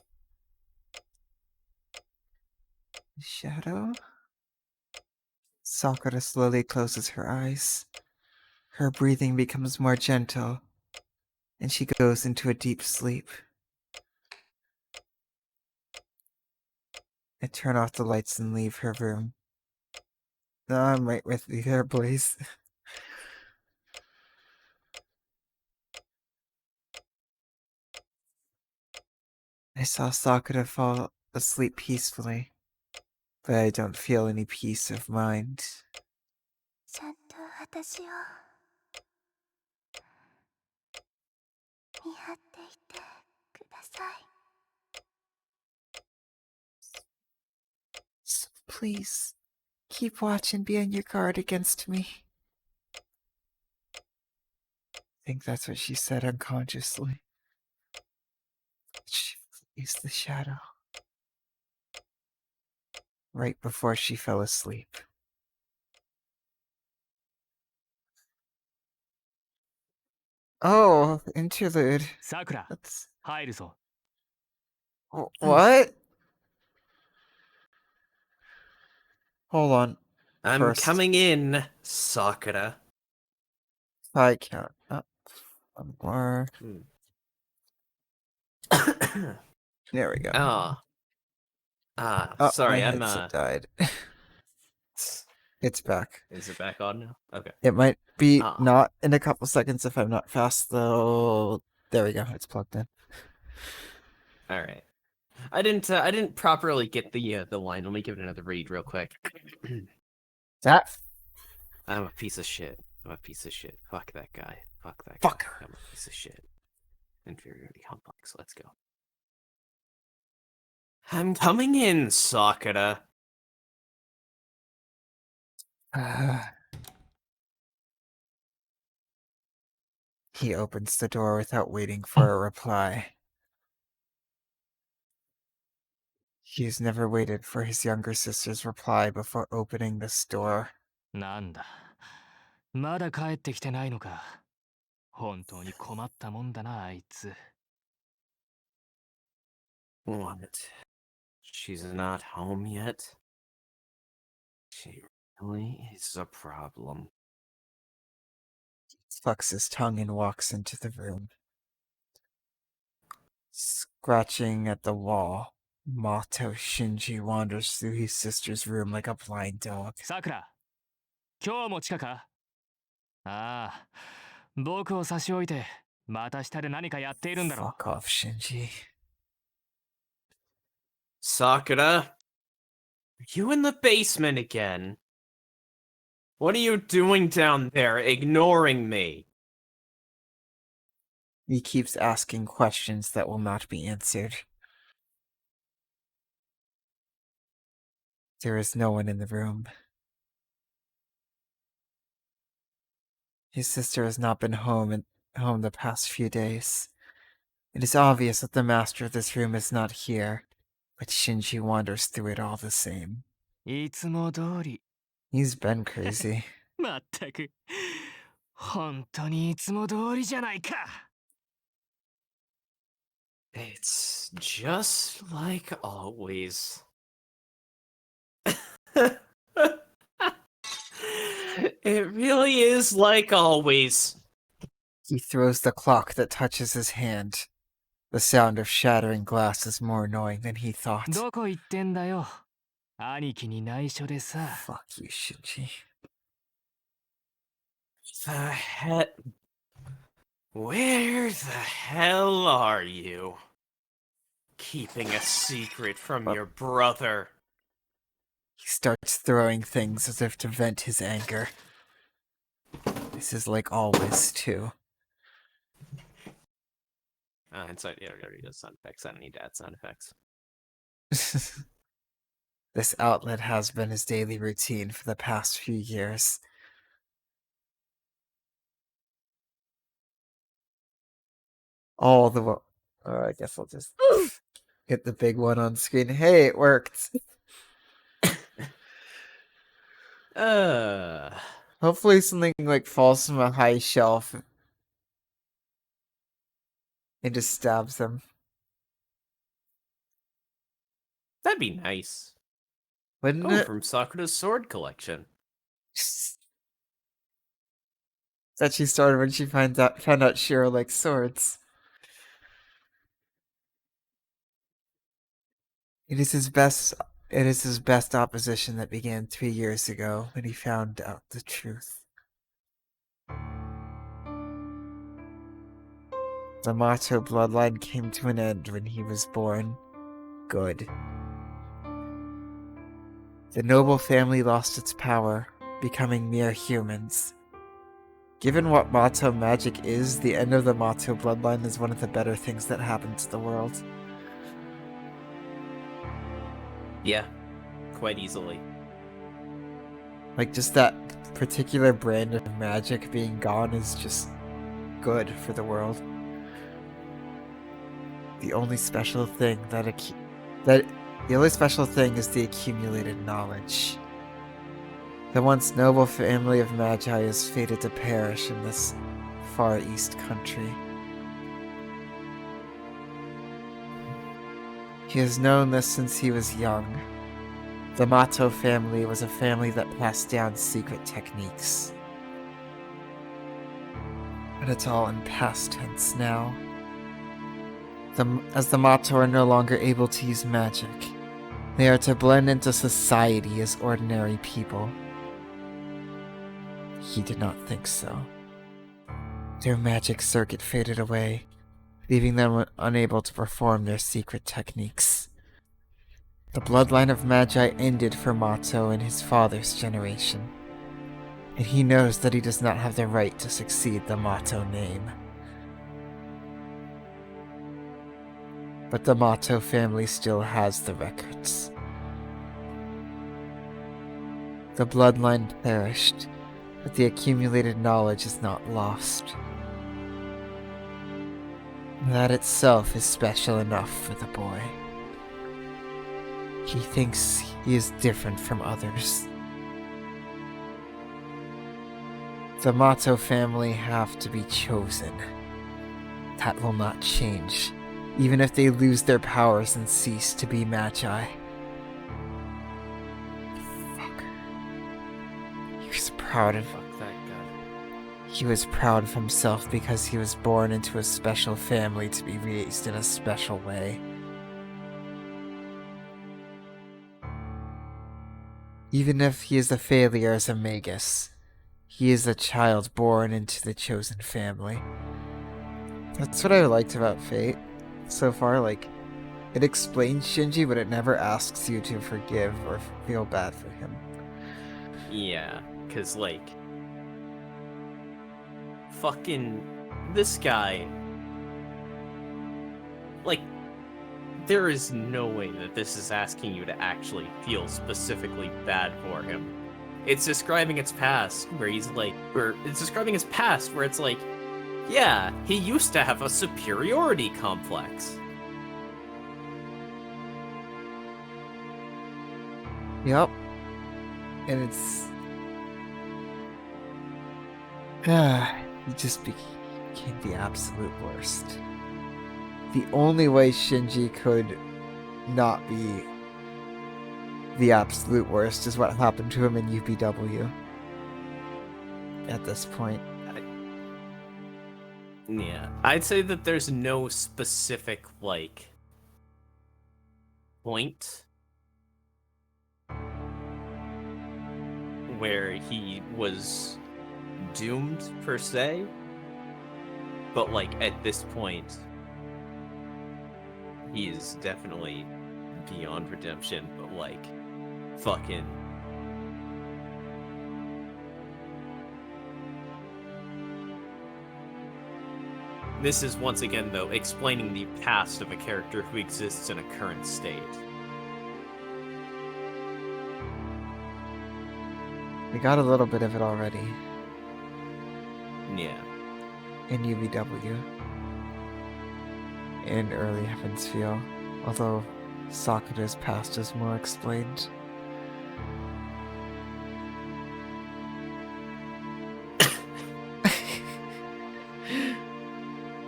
Shadow? Sakura slowly closes her eyes. Her breathing becomes more gentle, and she goes into a deep sleep. I turn off the lights and leave her room. No, I'm right with you there, Blaze. I saw Sakura fall asleep peacefully, but I don't feel any peace of mind. ちゃんと私を見張っていてください。 So please, keep watch and be on your guard against me. I think that's what she said unconsciously. She is the shadow. Right before she fell asleep. Oh, interlude. さくら That's 入るぞ。 what? Hold on. I'm First. coming in, Sakura. I count up. One more. There we go. Ah. Oh, Sorry, my I'm headset died. It's back. Is it back on now? Okay. It might be Ah. not in a couple seconds if I'm not fast, though. There we go. It's plugged in. All right. I didn't properly get the line. Let me give it another read real quick. That I'm a piece of shit. I'm a piece of shit. Fuck that guy. Fuck that Fucker. guy. I'm a piece of shit. Inferiority complex. Let's go. I'm coming in, Sakura. He opens the door without waiting for a reply. He's never waited for his younger sister's reply before opening this door. なんだ。まだ帰ってきてないのか。本当に困ったもんだな、あいつ。What? She's not home yet? She really is a problem. Sucks his tongue and walks into the room. Scratching at the wall, Mato Shinji wanders through his sister's room like a blind dog. さくら、今日も地下か。ああ、僕を差し置いて、また下で何かやっているんだろ Fuck off, Shinji. Sakura? Are you in the basement again? What are you doing down there, ignoring me? He keeps asking questions that will not be answered. There is no one in the room. His sister has not been home the past few days. It is obvious that the master of this room is not here, but Shinji wanders through it all the same. いつも通り。 He's been crazy. まったく。本当にいつも通りじゃないか。 It's just like always. It really is like always. He throws the clock that touches his hand. The sound of shattering glass is more annoying than he thought. どこ行ってんだよ。兄貴に内緒でさ。 Fuck you, Shinji. The heck? Where the hell are you? Keeping a secret from your brother. He starts throwing things as if to vent his anger. This is like always, too. And so, yeah, it already does sound effects. I don't need to add sound effects. This outlet has been his daily routine for the past few years. all the way. I guess I'll just hit the big one on screen. Hey, it worked. Hopefully something like falls from a high shelf and just stabs him. That'd be nice. Wouldn't Oh, it? from Sakura's sword collection. That she started when she found out Shiro likes swords. It is his best opposition that began 3 years ago when he found out the truth. The Mato bloodline came to an end when he was born. Good. The noble family lost its power, becoming mere humans. Given what Mato magic is, the end of the Mato bloodline is one of the better things that happened to the world. Yeah, quite easily. Like, just that particular brand of magic being gone is just good for the world. The only special thing is the accumulated knowledge. The once noble family of Magi is fated to perish in this far east country. He has known this since he was young. The Mato family was a family that passed down secret techniques. But it's all in past tense now. As the Mato are no longer able to use magic, they are to blend into society as ordinary people. He did not think so. Their magic circuit faded away, leaving them unable to perform their secret techniques. The bloodline of Magi ended for Mato in his father's generation, and he knows that he does not have the right to succeed the Mato name. But the Mato family still has the records. The bloodline perished, but the accumulated knowledge is not lost. That itself is special enough for the boy. He thinks he is different from others. The Mato family have to be chosen. That will not change, even if they lose their powers and cease to be Magi. Fuck. He was proud of Fuck that guy. He was proud of himself because he was born into a special family to be raised in a special way. Even if he is a failure as a magus, he is a child born into the chosen family. That's what I liked about Fate so far. Like, it explains Shinji, but it never asks you to forgive or feel bad for him. Yeah, because, like, fucking this guy, like, there is no way that this is asking you to actually feel specifically bad for him. It's describing its past where he's like, or it's describing his past where it's like, yeah, he used to have a superiority complex. Yep. And it's... he just became the absolute worst. The only way Shinji could not be the absolute worst is what happened to him in UPW. At this point. Yeah, I'd say that there's no specific, like, point where he was doomed, per se. But, like, at this point, he is definitely beyond redemption, but, like, fucking... This is, once again, though, explaining the past of a character who exists in a current state. We got a little bit of it already. Yeah. In UVW. in early Heavensfield, although Sakura's past is more explained.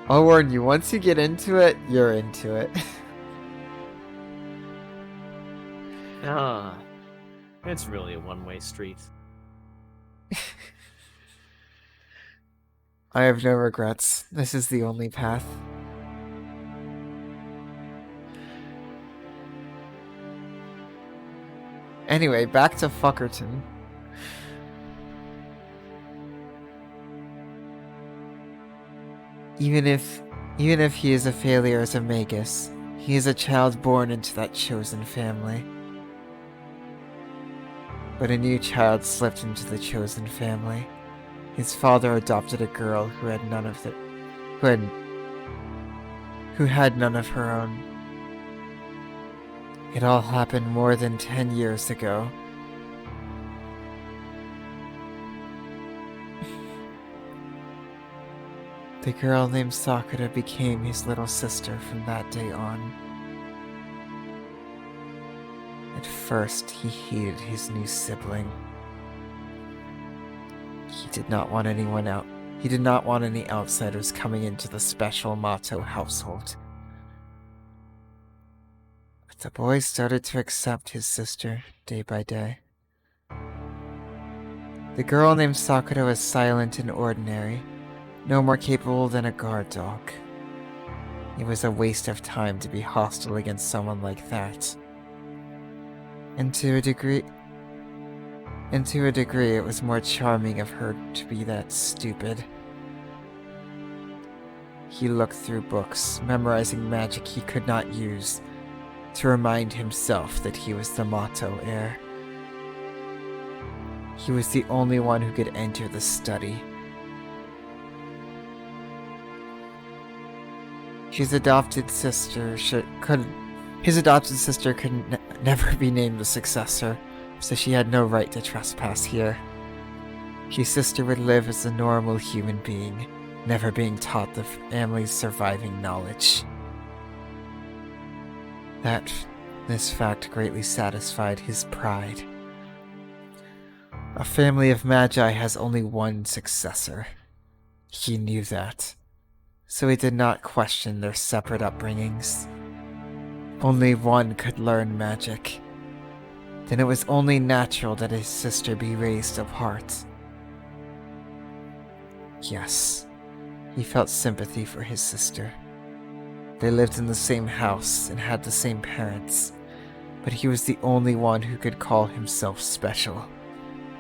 I'll warn you, once you get into it, you're into it. It's really a one-way street. I have no regrets. This is the only path. Anyway, back to Fuckerton. Even if he is a failure as a magus, he is a child born into that chosen family. But a new child slipped into the chosen family. His father adopted a girl who had none of her own. It all happened more than 10 years ago. The girl named Sakura became his little sister from that day on. At first, he hated his new sibling. He did not want anyone out. He did not want any outsiders coming into the special Mato household. But the boy started to accept his sister day by day. The girl named Sakura was silent and ordinary, no more capable than a guard dog. It was a waste of time to be hostile against someone like that. And to a degree, it was more charming of her to be that stupid. He looked through books, memorizing magic he could not use, to remind himself that he was the Mato heir. He was the only one who could enter the study. His adopted sister could never be named the successor, so she had no right to trespass here. His sister would live as a normal human being, never being taught the family's surviving knowledge. This fact greatly satisfied his pride. A family of magi has only one successor. He knew that, so he did not question their separate upbringings. Only one could learn magic. Then it was only natural that his sister be raised apart. Yes, he felt sympathy for his sister. They lived in the same house and had the same parents, but he was the only one who could call himself special,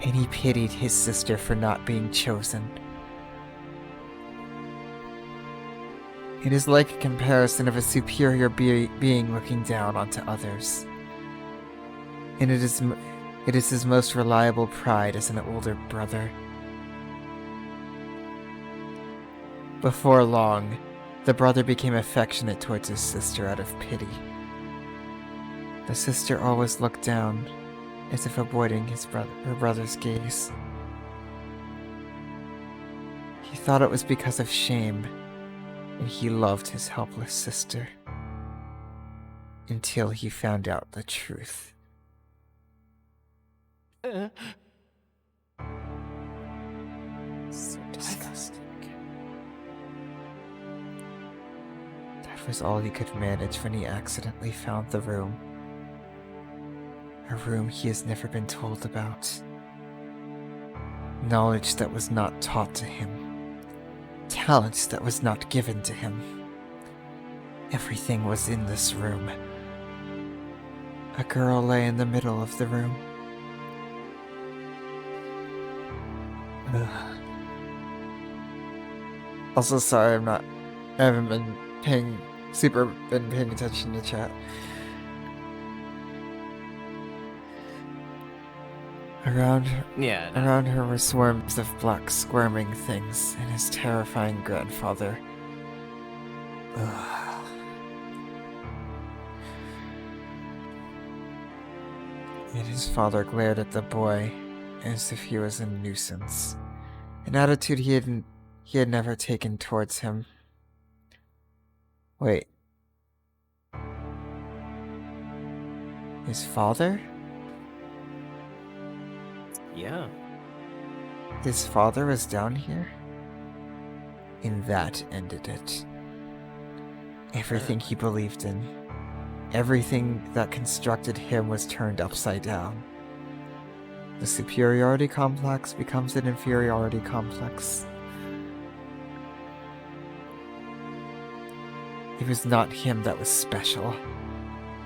and he pitied his sister for not being chosen. It is like a comparison of a superior being looking down onto others. And it is his most reliable pride as an older brother. Before long, the brother became affectionate towards his sister out of pity. The sister always looked down, as if avoiding her brother's gaze. He thought it was because of shame, and he loved his helpless sister. Until he found out the truth. So disgusting. That was all he could manage when he accidentally found the room. A room he has never been told about. Knowledge that was not taught to him. Talents that was not given to him. Everything was in this room. A girl lay in the middle of the room. Ugh. Also, sorry, I haven't been paying attention to chat. Around her were swarms of black squirming things and his terrifying grandfather. Ugh. And his father glared at the boy as if he was a nuisance, an attitude he had never taken towards him. Wait, His father? Yeah. His father was down here? And that ended it. Everything he believed in, everything that constructed him was turned upside down. The superiority complex becomes an inferiority complex. It was not him that was special.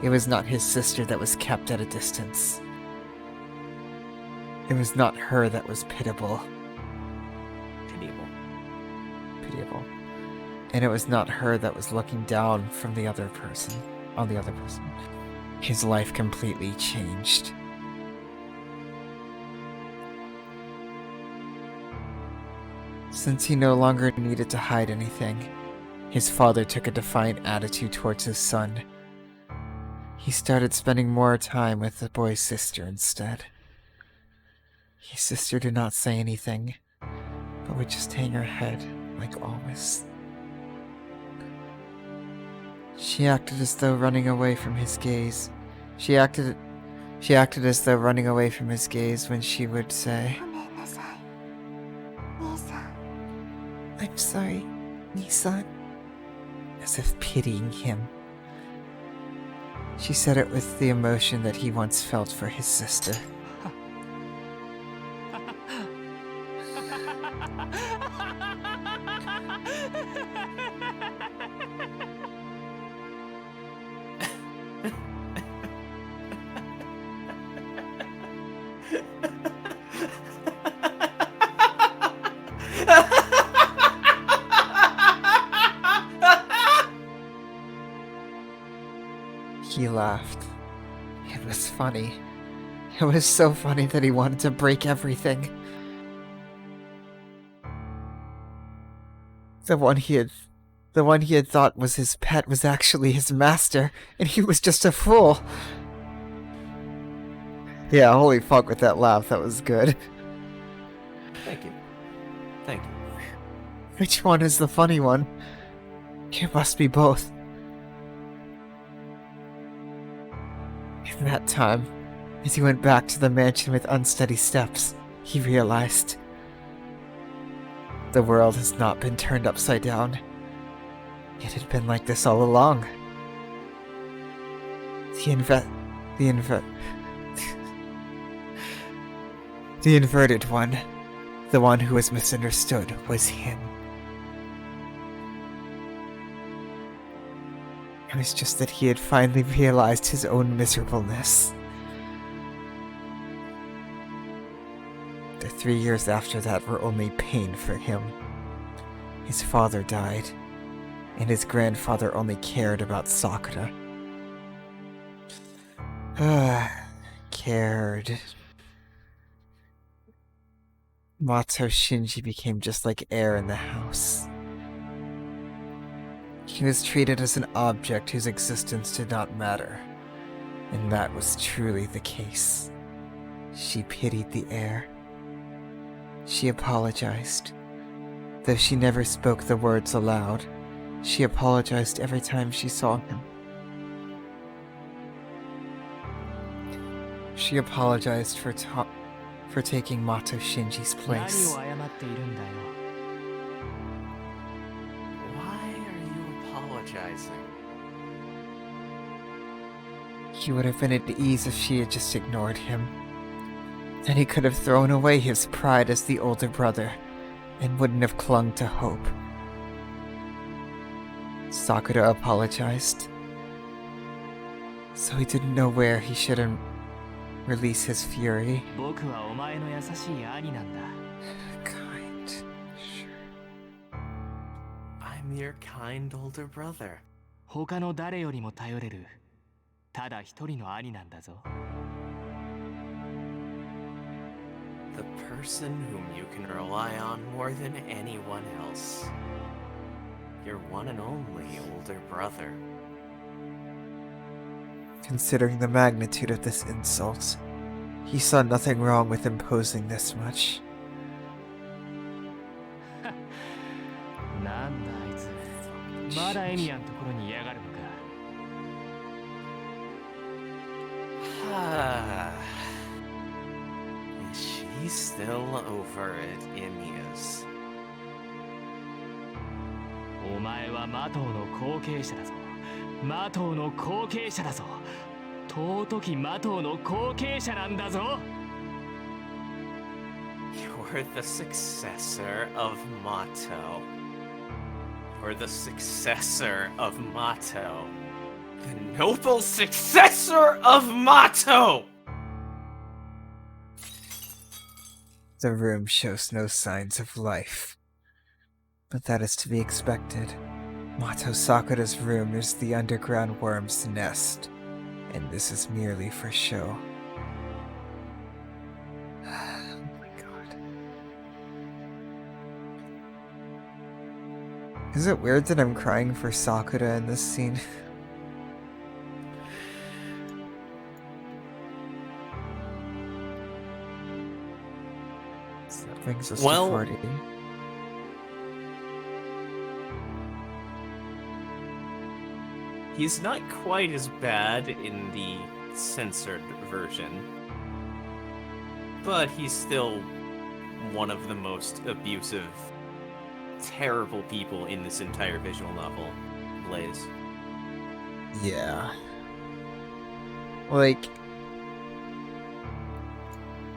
It was not his sister that was kept at a distance. It was not her that was pitiable. Pitiable. And it was not her that was looking down from the other person, on the other person. His life completely changed. Since he no longer needed to hide anything, his father took a defiant attitude towards his son. He started spending more time with the boy's sister instead. His sister did not say anything, but would just hang her head, like always. She acted as though running away from his gaze. She acted as though running away from his gaze when she would say, ごめんなさい兄さん "I'm sorry, Nee-San," as if pitying him. She said it with the emotion that he once felt for his sister. He laughed. It was funny. It was so funny that he wanted to break everything. The one he had thought was his pet was actually his master, and he was just a fool. Yeah, holy fuck with that laugh, that was good. Thank you. Thank you. Which one is the funny one? It must be both. In that time, as he went back to the mansion with unsteady steps, he realized the world has not been turned upside down. It had been like this all along. The inverted one, the one who was misunderstood, was him. It was just that he had finally realized his own miserableness. The 3 years after that were only pain for him. His father died, and his grandfather only cared about Sakura. Cared. Mato Shinji became just like air in the house. He was treated as an object whose existence did not matter, and that was truly the case. She pitied the air. She apologized. Though she never spoke the words aloud, she apologized every time she saw him. She apologized for taking Mato Shinji's 何 place. を謝っているんだよ Why are you apologizing? He would have been at ease if she had just ignored him. Then he could have thrown away his pride as the older brother, and wouldn't have clung to hope. Sakura apologized. So he didn't know where he should release his fury. 僕はお前の優しい兄なんだ Kind. Sure. I'm your kind older brother. 他の誰よりも頼れるただ一人の兄なんだぞ The person whom you can rely on more than anyone else. Your one and only older brother. Considering the magnitude of this insult, he saw nothing wrong with imposing this much. なんだあいつまだエミヤンところに嫌がるのか She's still over at Emia's. お前は魔党の後継者だぞ。魔党の後継者だぞ。尊き魔党の後継者なんだぞ。You're the successor of Mato. You're the successor of Mato. The noble successor of Mato! The room shows no signs of life. But that is to be expected. Mato Sakura's room is the underground worm's nest, and this is merely for show. Oh my god. Is it weird that I'm crying for Sakura in this scene? So that brings us Well- to 40. He's not quite as bad in the censored version, but he's still one of the most abusive, terrible people in this entire visual novel, Blaze. Yeah. Like,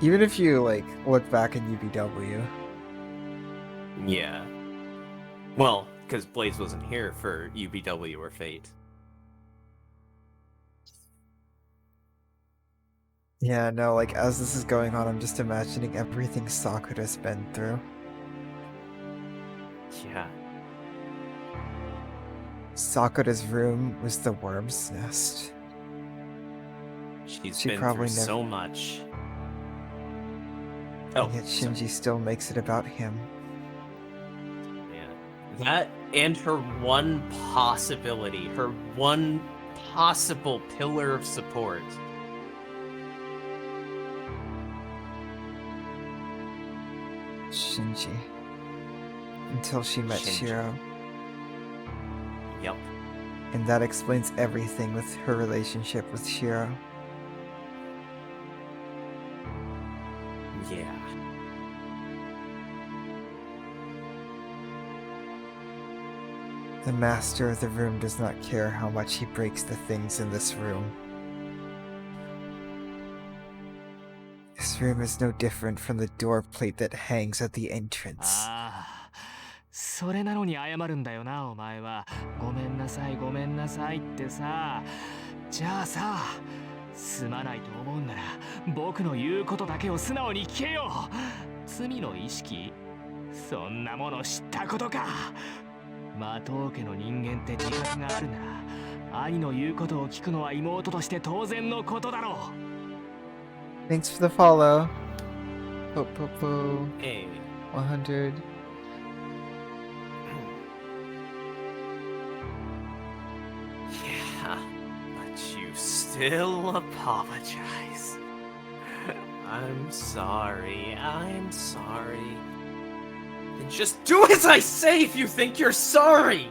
even if you, like, look back at UBW, Yeah. Well, because Blaze wasn't here for UBW or Fate. yeah, no, like, as this is going on, I'm just imagining everything Sakura's been through. Yeah. Sakura's room was the worm's nest. She's She been probably through never- so much. Oh, And yet sorry. Shinji still makes it about him. Yeah. That and her one possibility, her one possible pillar of support. Shinji. Until she met Shinji. Shiro. Yep. And that explains everything with her relationship with Shiro. Yeah. The master of the room does not care how much he breaks the things in this room. This room is no different from the door plate that hangs at the entrance. ああ、それなのに謝るんだよな、お前は。ごめんなさい、ごめんなさいってさ。じゃあさ、すまないと思うんなら、僕の言うことだけを素直に聞けよ。罪の意識？そんなもの知ったことか。魔党家の人間って自覚があるなら、兄の言うことを聞くのは妹として当然のことだろう。Thanks for the follow. Po po po. Hey. 100. Yeah. But you still apologize. I'm sorry. I'm sorry. Then just do as I say if you think you're sorry.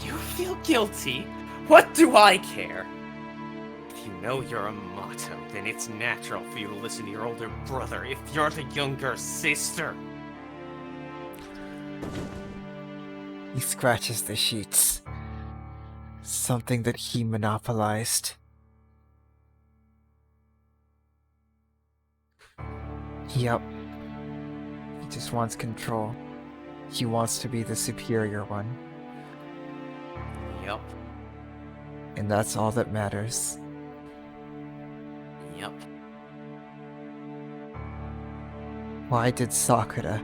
You feel guilty? What do I care? If you know you're a motto, then it's natural for you to listen to your older brother if you're the younger sister. He scratches the sheets. Something that he monopolized. Yup. He just wants control. He wants to be the superior one. Yup. And that's all that matters. Yup. Why did Sakura,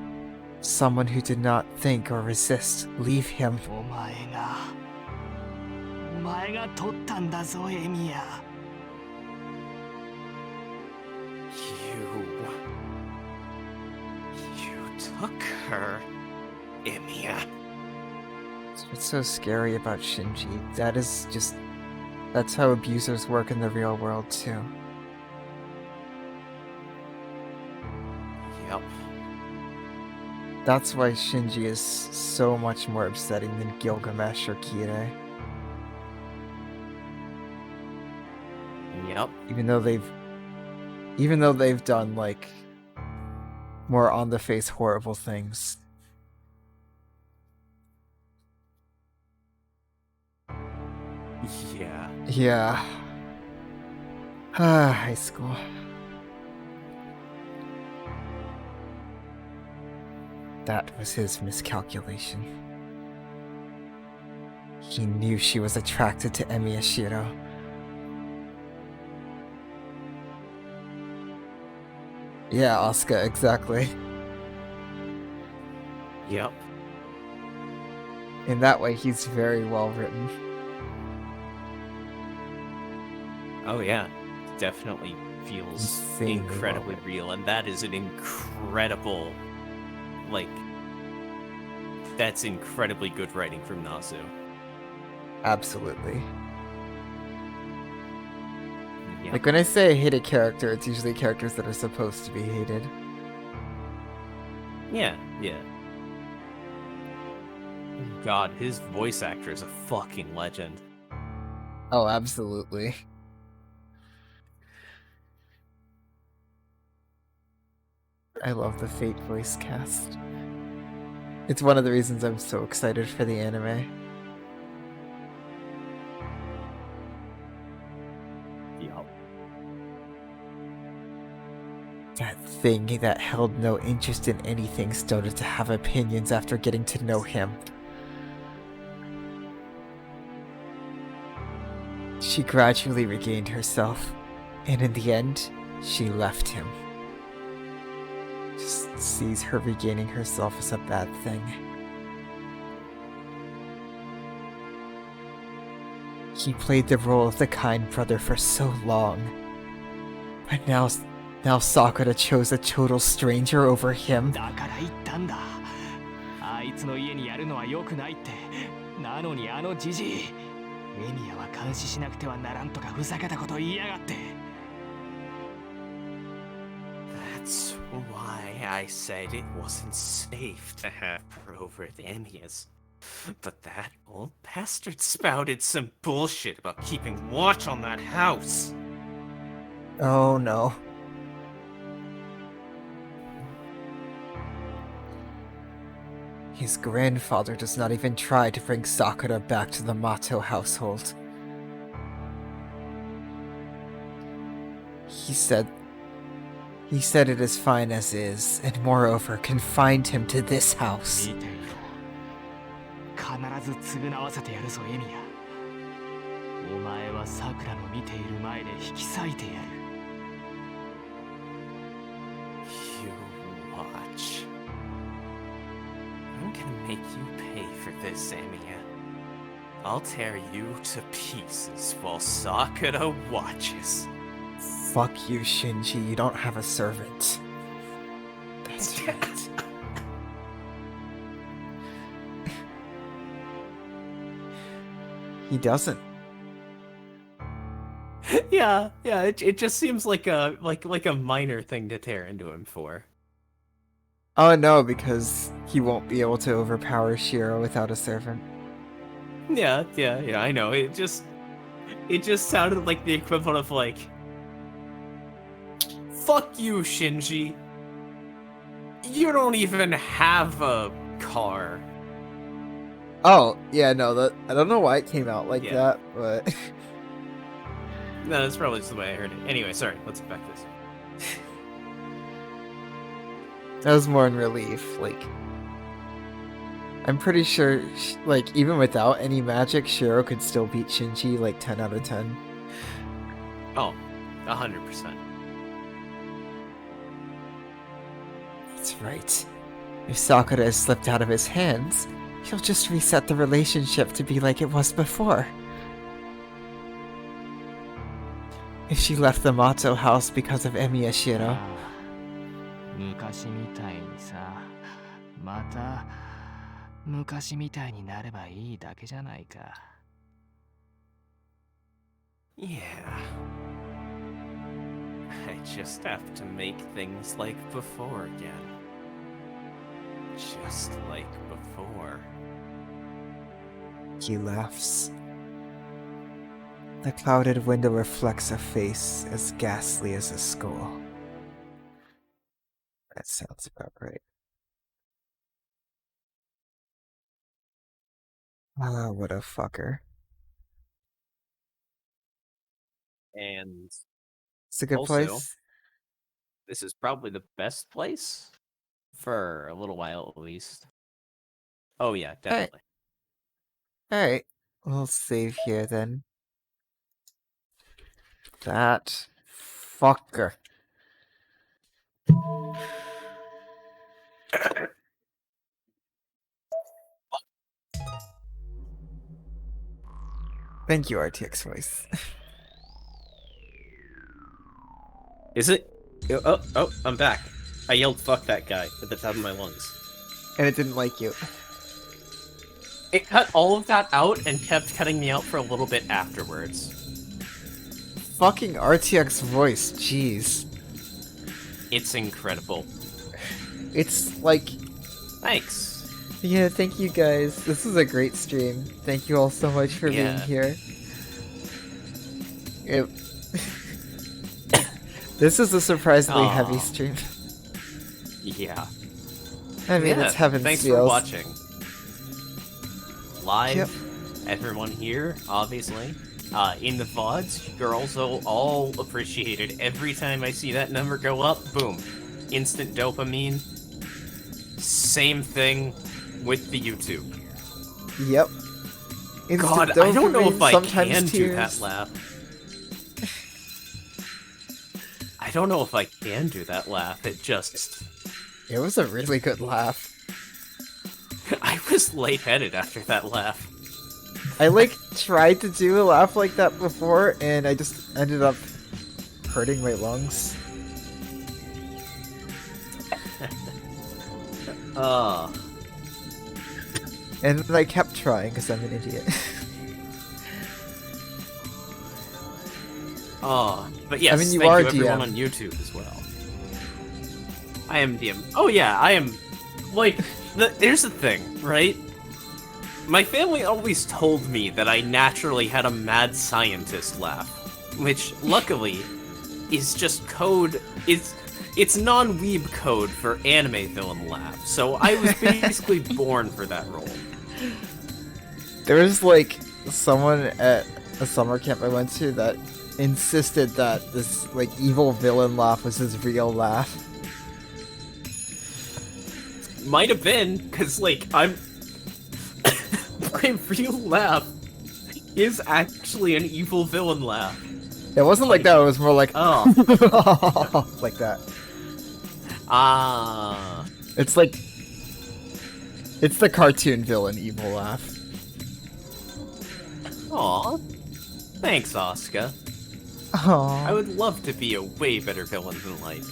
someone who did not think or resist, leave him? お前が取ったんだぞ、エミヤ。You took her, Emiya. What's so scary about Shinji? That's how abusers work in the real world too. Yep. That's why Shinji is so much more upsetting than Gilgamesh or Kirei. Yep. Even though they've done like more on the face horrible things. Yeah. Yeah. High school. That was his miscalculation. He knew she was attracted to Emiyashiro. Yeah, Asuka, exactly. Yep. In that way, he's very well written. Oh yeah. Definitely feels Insanely incredibly well real, and that is an incredible, like, that's incredibly good writing from Nasu. Absolutely. Yep. Like, when I say I hate a character, it's usually characters that are supposed to be hated. Yeah, yeah. God, his voice actor is a fucking legend. Oh, absolutely. I love the Fate voice cast. It's one of the reasons I'm so excited for the anime. Yep. That thing that held no interest in anything started to have opinions after getting to know him. She gradually regained herself, and in the end, she left him. Just sees her regaining herself as a bad thing. He played the role of the kind brother for so long, but now Sakura chose a total stranger over him. だから言ったんだ。あいつの家にやるのは良くないって。なのにあのジジイ。エミヤは監視しなくてはならんとかふざけたこと言いやがって。That's why I said it wasn't safe to have her over at Emiya's. But that old bastard spouted some bullshit about keeping watch on that house. Oh no. His grandfather does not even try to bring Sakura back to the Mato household. He said it is fine as is, and moreover confined him to this house. 見ていろ。必ず償わせてやるぞエミヤ。お前はサクラの見ている前で引き裂いてやる。You watch. I'm gonna make you pay for this, Emiya. I'll tear you to pieces while Sakura watches. Fuck you, Shinji, you don't have a servant. That's right. He doesn't. Yeah, it just seems like a minor thing to tear into him for. Oh no, because he won't be able to overpower Shiro without a servant. Yeah, I know. It just sounded like the equivalent of like, fuck you, Shinji. You don't even have a car. Oh, yeah, no, I don't know why it came out like Yeah. that, but... No, that's probably just the way I heard it. Anyway, sorry, let's get back to this. That was more in relief, like... I'm pretty sure, like, even without any magic, Shiro could still beat Shinji, like, 10 out of 10. Oh, 100%. That's right. If Sakura has slipped out of his hands, he'll just reset the relationship to be like it was before. If she left the Mato house because of Emiyashiro, 昔みたいにさ、また昔みたいになればいいだけじゃないか。Yeah. I just have to make things like before again. Just like before. he laughs. The clouded window reflects a face as ghastly as a skull. That sounds about right. Ah, what a fucker. And It's a good also, place. this is probably the best place for a little while at least. Oh yeah, definitely. Alright. We'll save here then. That fucker. Thank you, RTX voice. Is it? Oh, I'm back. I yelled "fuck that guy" at the top of my lungs. And it didn't like you. It cut all of that out and kept cutting me out for a little bit afterwards. Fucking RTX voice, jeez. It's incredible. It's like... Thanks. Yeah, thank you guys. This was a great stream. Thank you all so much for being Yeah. here. It... This is a surprisingly heavy Aw. stream. Yeah. I mean, Yeah, it's heaven's thanks feels. for watching. Live, Yep. everyone here, obviously. In the VODs, you're also all appreciated. Every time I see that number go up, boom. Instant dopamine. Same thing with the YouTube. Yep. Instant God, I don't know if dopamine, I sometimes can do that tears. laugh. I don't know if I can do that laugh. It just... It was a really good laugh. I was lightheaded after that laugh. I like tried to do a laugh like that before, and I just ended up hurting my lungs. And then I kept trying because I'm an idiot. But yes, I mean, you thank are you everyone DM. on YouTube as well. I am DM. Oh yeah, I am. Like, here's the thing, right? My family always told me that I naturally had a mad scientist laugh, which luckily is just code. It's non-weeb code for anime villain laugh. So I was basically born for that role. There was like someone at a summer camp I went to that insisted that this like evil villain laugh was his real laugh. Might have been, because, like, my real laugh is actually an evil villain laugh. It wasn't like that, it was more like Oh. like that. Ah. It's like it's the cartoon villain evil laugh. Aw. Thanks, Asuka. I Aww. would love to be a way better villain than Light.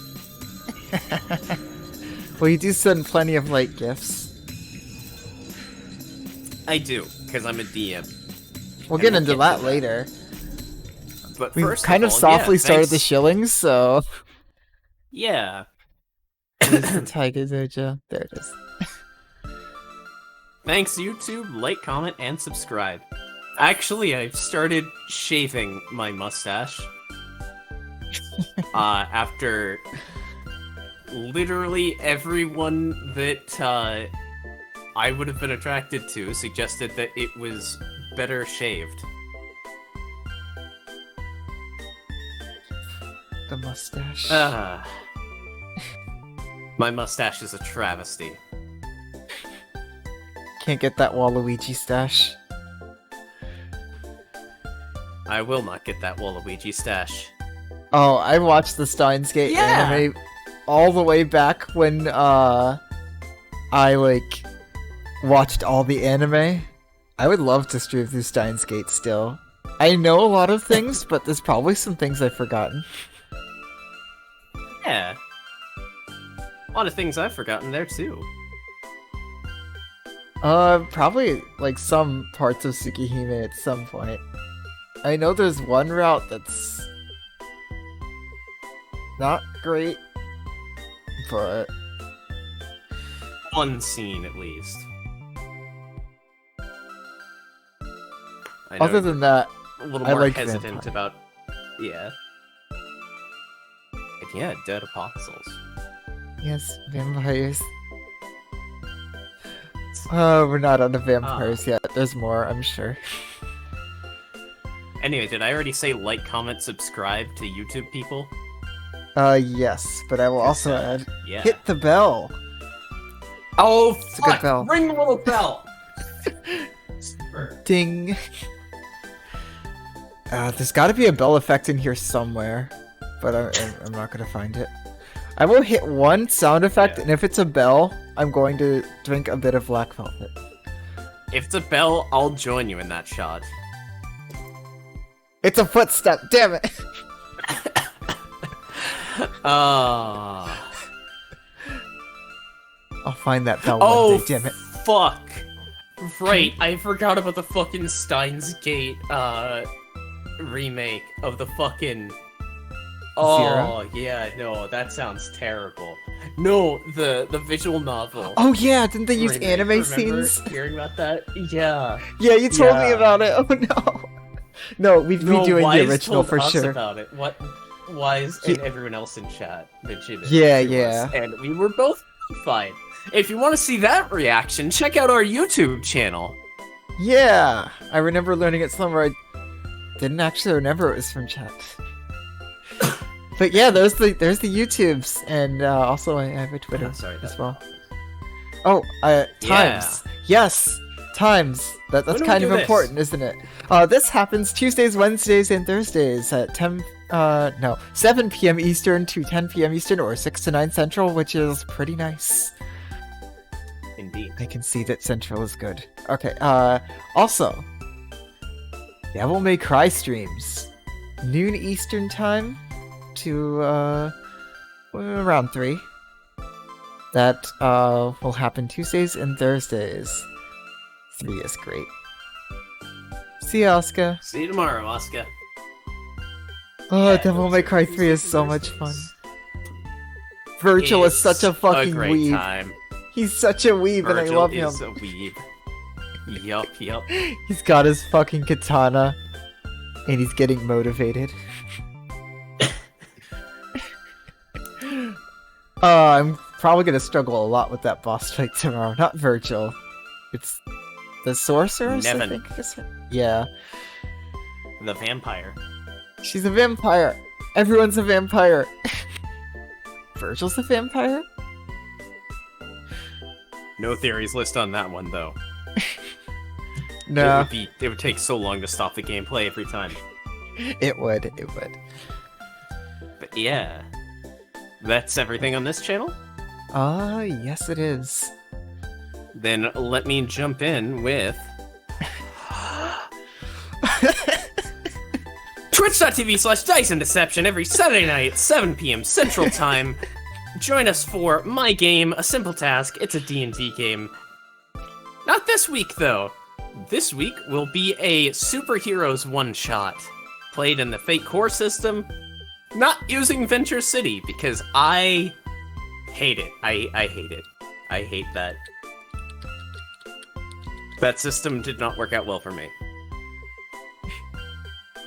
Well, you do send plenty of light gifts. I do, because I'm a DM. We'll And get we'll into get that to that. later. But We first kind of all, softly yeah, started the thanks- shillings, so Yeah. Where's the Tiger Dojo? There it is. Thanks, YouTube. Like, comment, and subscribe. Actually, I've started shaving my mustache. After literally everyone that I would have been attracted to suggested that it was better shaved. The mustache. My mustache is a travesty. Can't get that Waluigi stash. I will not get that Waluigi stash. Oh, I watched the Steins Gate Yeah! anime all the way back when I like watched all the anime. I would love to stream through Steins Gate still. I know a lot of things, but there's probably some things I've forgotten. Yeah. A lot of things I've forgotten there too. Probably like some parts of Tsukihime at some point. I know there's one route that's not great, but One scene at least. I know other than that, a little I more like hesitant vampire. about. Yeah. And yeah, dead apostles. Yes, vampires. We're not on the vampires yet. There's more, I'm sure. Anyway, did I already say like, comment, subscribe to YouTube people? Yes, but I will also add Yeah. hit the bell. Oh, It's a good bell. Ring the little bell! Ding. There's got to be a bell effect in here somewhere, but I'm not gonna find it. I will hit one sound effect, and if it's a bell, I'm going to drink a bit of black velvet. If it's a bell, I'll join you in that shot. It's a footstep. Damn it. Ah. I'll find that bell Oh, one day. Damn it. fuck. Right, I forgot about the fucking Steins Gate, remake of the fucking... Oh, yeah, no, that sounds terrible. No, the visual novel. Oh yeah, didn't they use remake. anime Remember scenes? hearing about that? Yeah. Yeah, you told me Yeah. about it. Oh no. No, we'd be No, doing the Wise original told for us sure. about it. What? Wise He- and everyone else in chat mentioned it. Yeah, to yeah. us, and we were both fine. If you want to see that reaction, check out our YouTube channel. Yeah, I remember learning it somewhere. I didn't actually remember it was from chat. But yeah, there's the YouTubes, and also I have a Twitter Sorry, as that- well. Oh, times. Yes, times. That's When do we kind do of this? important, isn't it? This happens Tuesdays, Wednesdays, and Thursdays at 7 p.m. Eastern to 10 p.m. Eastern, or 6 to 9 Central, which is pretty nice. Indeed. I can see that Central is good. Okay, also, Devil May Cry streams. Noon Eastern time to, around 3. That, will happen Tuesdays and Thursdays. 3 is great. See ya, Asuka. See you tomorrow, Asuka. Oh, Yeah, Devil those May are Cry 3 is Tuesdays so and much fun. Thursdays. Virgil is such a It's fucking great weeb. time. He's such a weeb, and I Virgil love him. is a weeb. Yup. He's got his fucking katana, and he's getting motivated. I'm probably gonna struggle a lot with that boss fight tomorrow. Not Virgil. It's the sorceress, I Nevin. think. Yeah. The vampire. She's a vampire. Everyone's a vampire. Virgil's a vampire? No theories list on that one, though. No, It would take so long to stop the gameplay every time. it would. But yeah. That's everything on this channel? Yes it is. Then let me jump in with Twitch.tv/Dyson Deception every Saturday night at 7 p.m. Central Time. Join us for my game, A Simple Task. It's a D&D game. Not this week, though. This week will be a Superheroes one-shot. Played in the Fate Core system. Not using Venture City, because I hate it. I hate it. I hate that. That system did not work out well for me.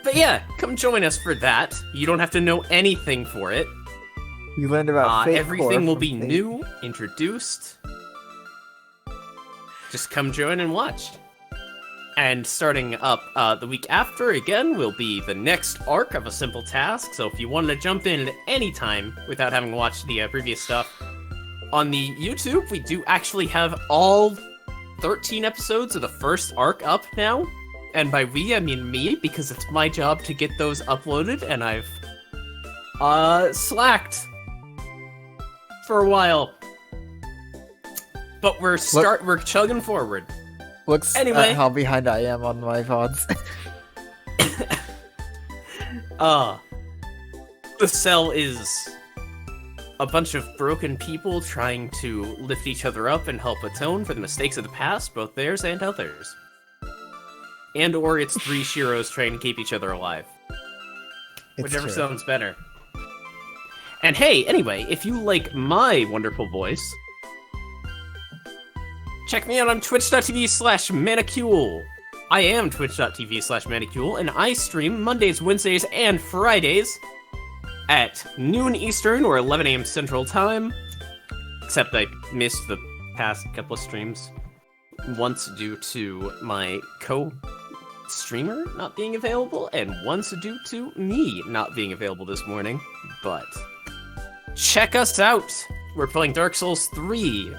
But yeah, come join us for that. You don't have to know anything for it. You learned about Fate Everything Core will from be Fate. new, introduced. Just come join and watch. And starting up the week after, again, will be the next arc of A Simple Task. So if you wanted to jump in at any time without having watched the previous stuff, on the YouTube, we do actually have all 13 episodes of the first arc up now. And by we, I mean me, because it's my job to get those uploaded, and I've slacked for a while. But we're chugging forward. Looks Anyway. at how behind I am on my VODs. The cell is a bunch of broken people trying to lift each other up and help atone for the mistakes of the past, both theirs and others. And or it's three Shiros trying to keep each other alive. It's Whichever true. sounds better. And hey, anyway, if you like my wonderful voice, check me out on twitch.tv/Manicule. I am twitch.tv/Manicule, and I stream Mondays, Wednesdays, and Fridays at noon Eastern or 11 a.m. Central Time. Except I missed the past couple of streams. Once due to my co-streamer not being available, and once due to me not being available this morning. But check us out! We're playing Dark Souls 3.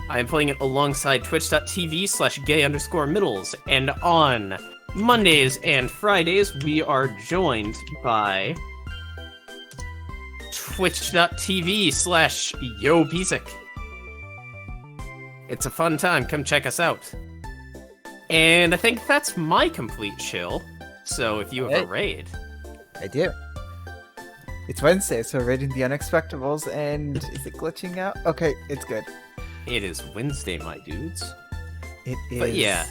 I am playing it alongside twitch.tv/gay_middles, and on Mondays and Fridays, we are joined by twitch.tv/YoPisic. It's a fun time, come check us out. And I think that's my complete chill, so if you have a raid. I do. It's Wednesday, so raiding the Unexpectables, and is it glitching out? Okay, it's good. It is Wednesday, my dudes. It is. But yeah.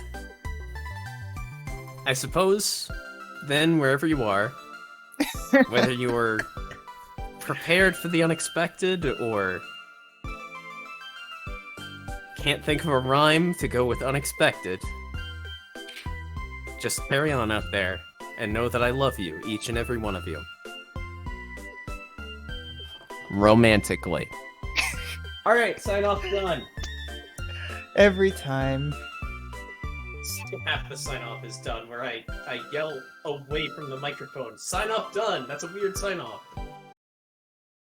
I suppose, then, wherever you are, whether you're prepared for the unexpected, or can't think of a rhyme to go with unexpected, just carry on out there, and know that I love you, each and every one of you. Romantically. Alright, sign off done. Every time. Half the sign off is done, where I yell away from the microphone. Sign off done! That's a weird sign off.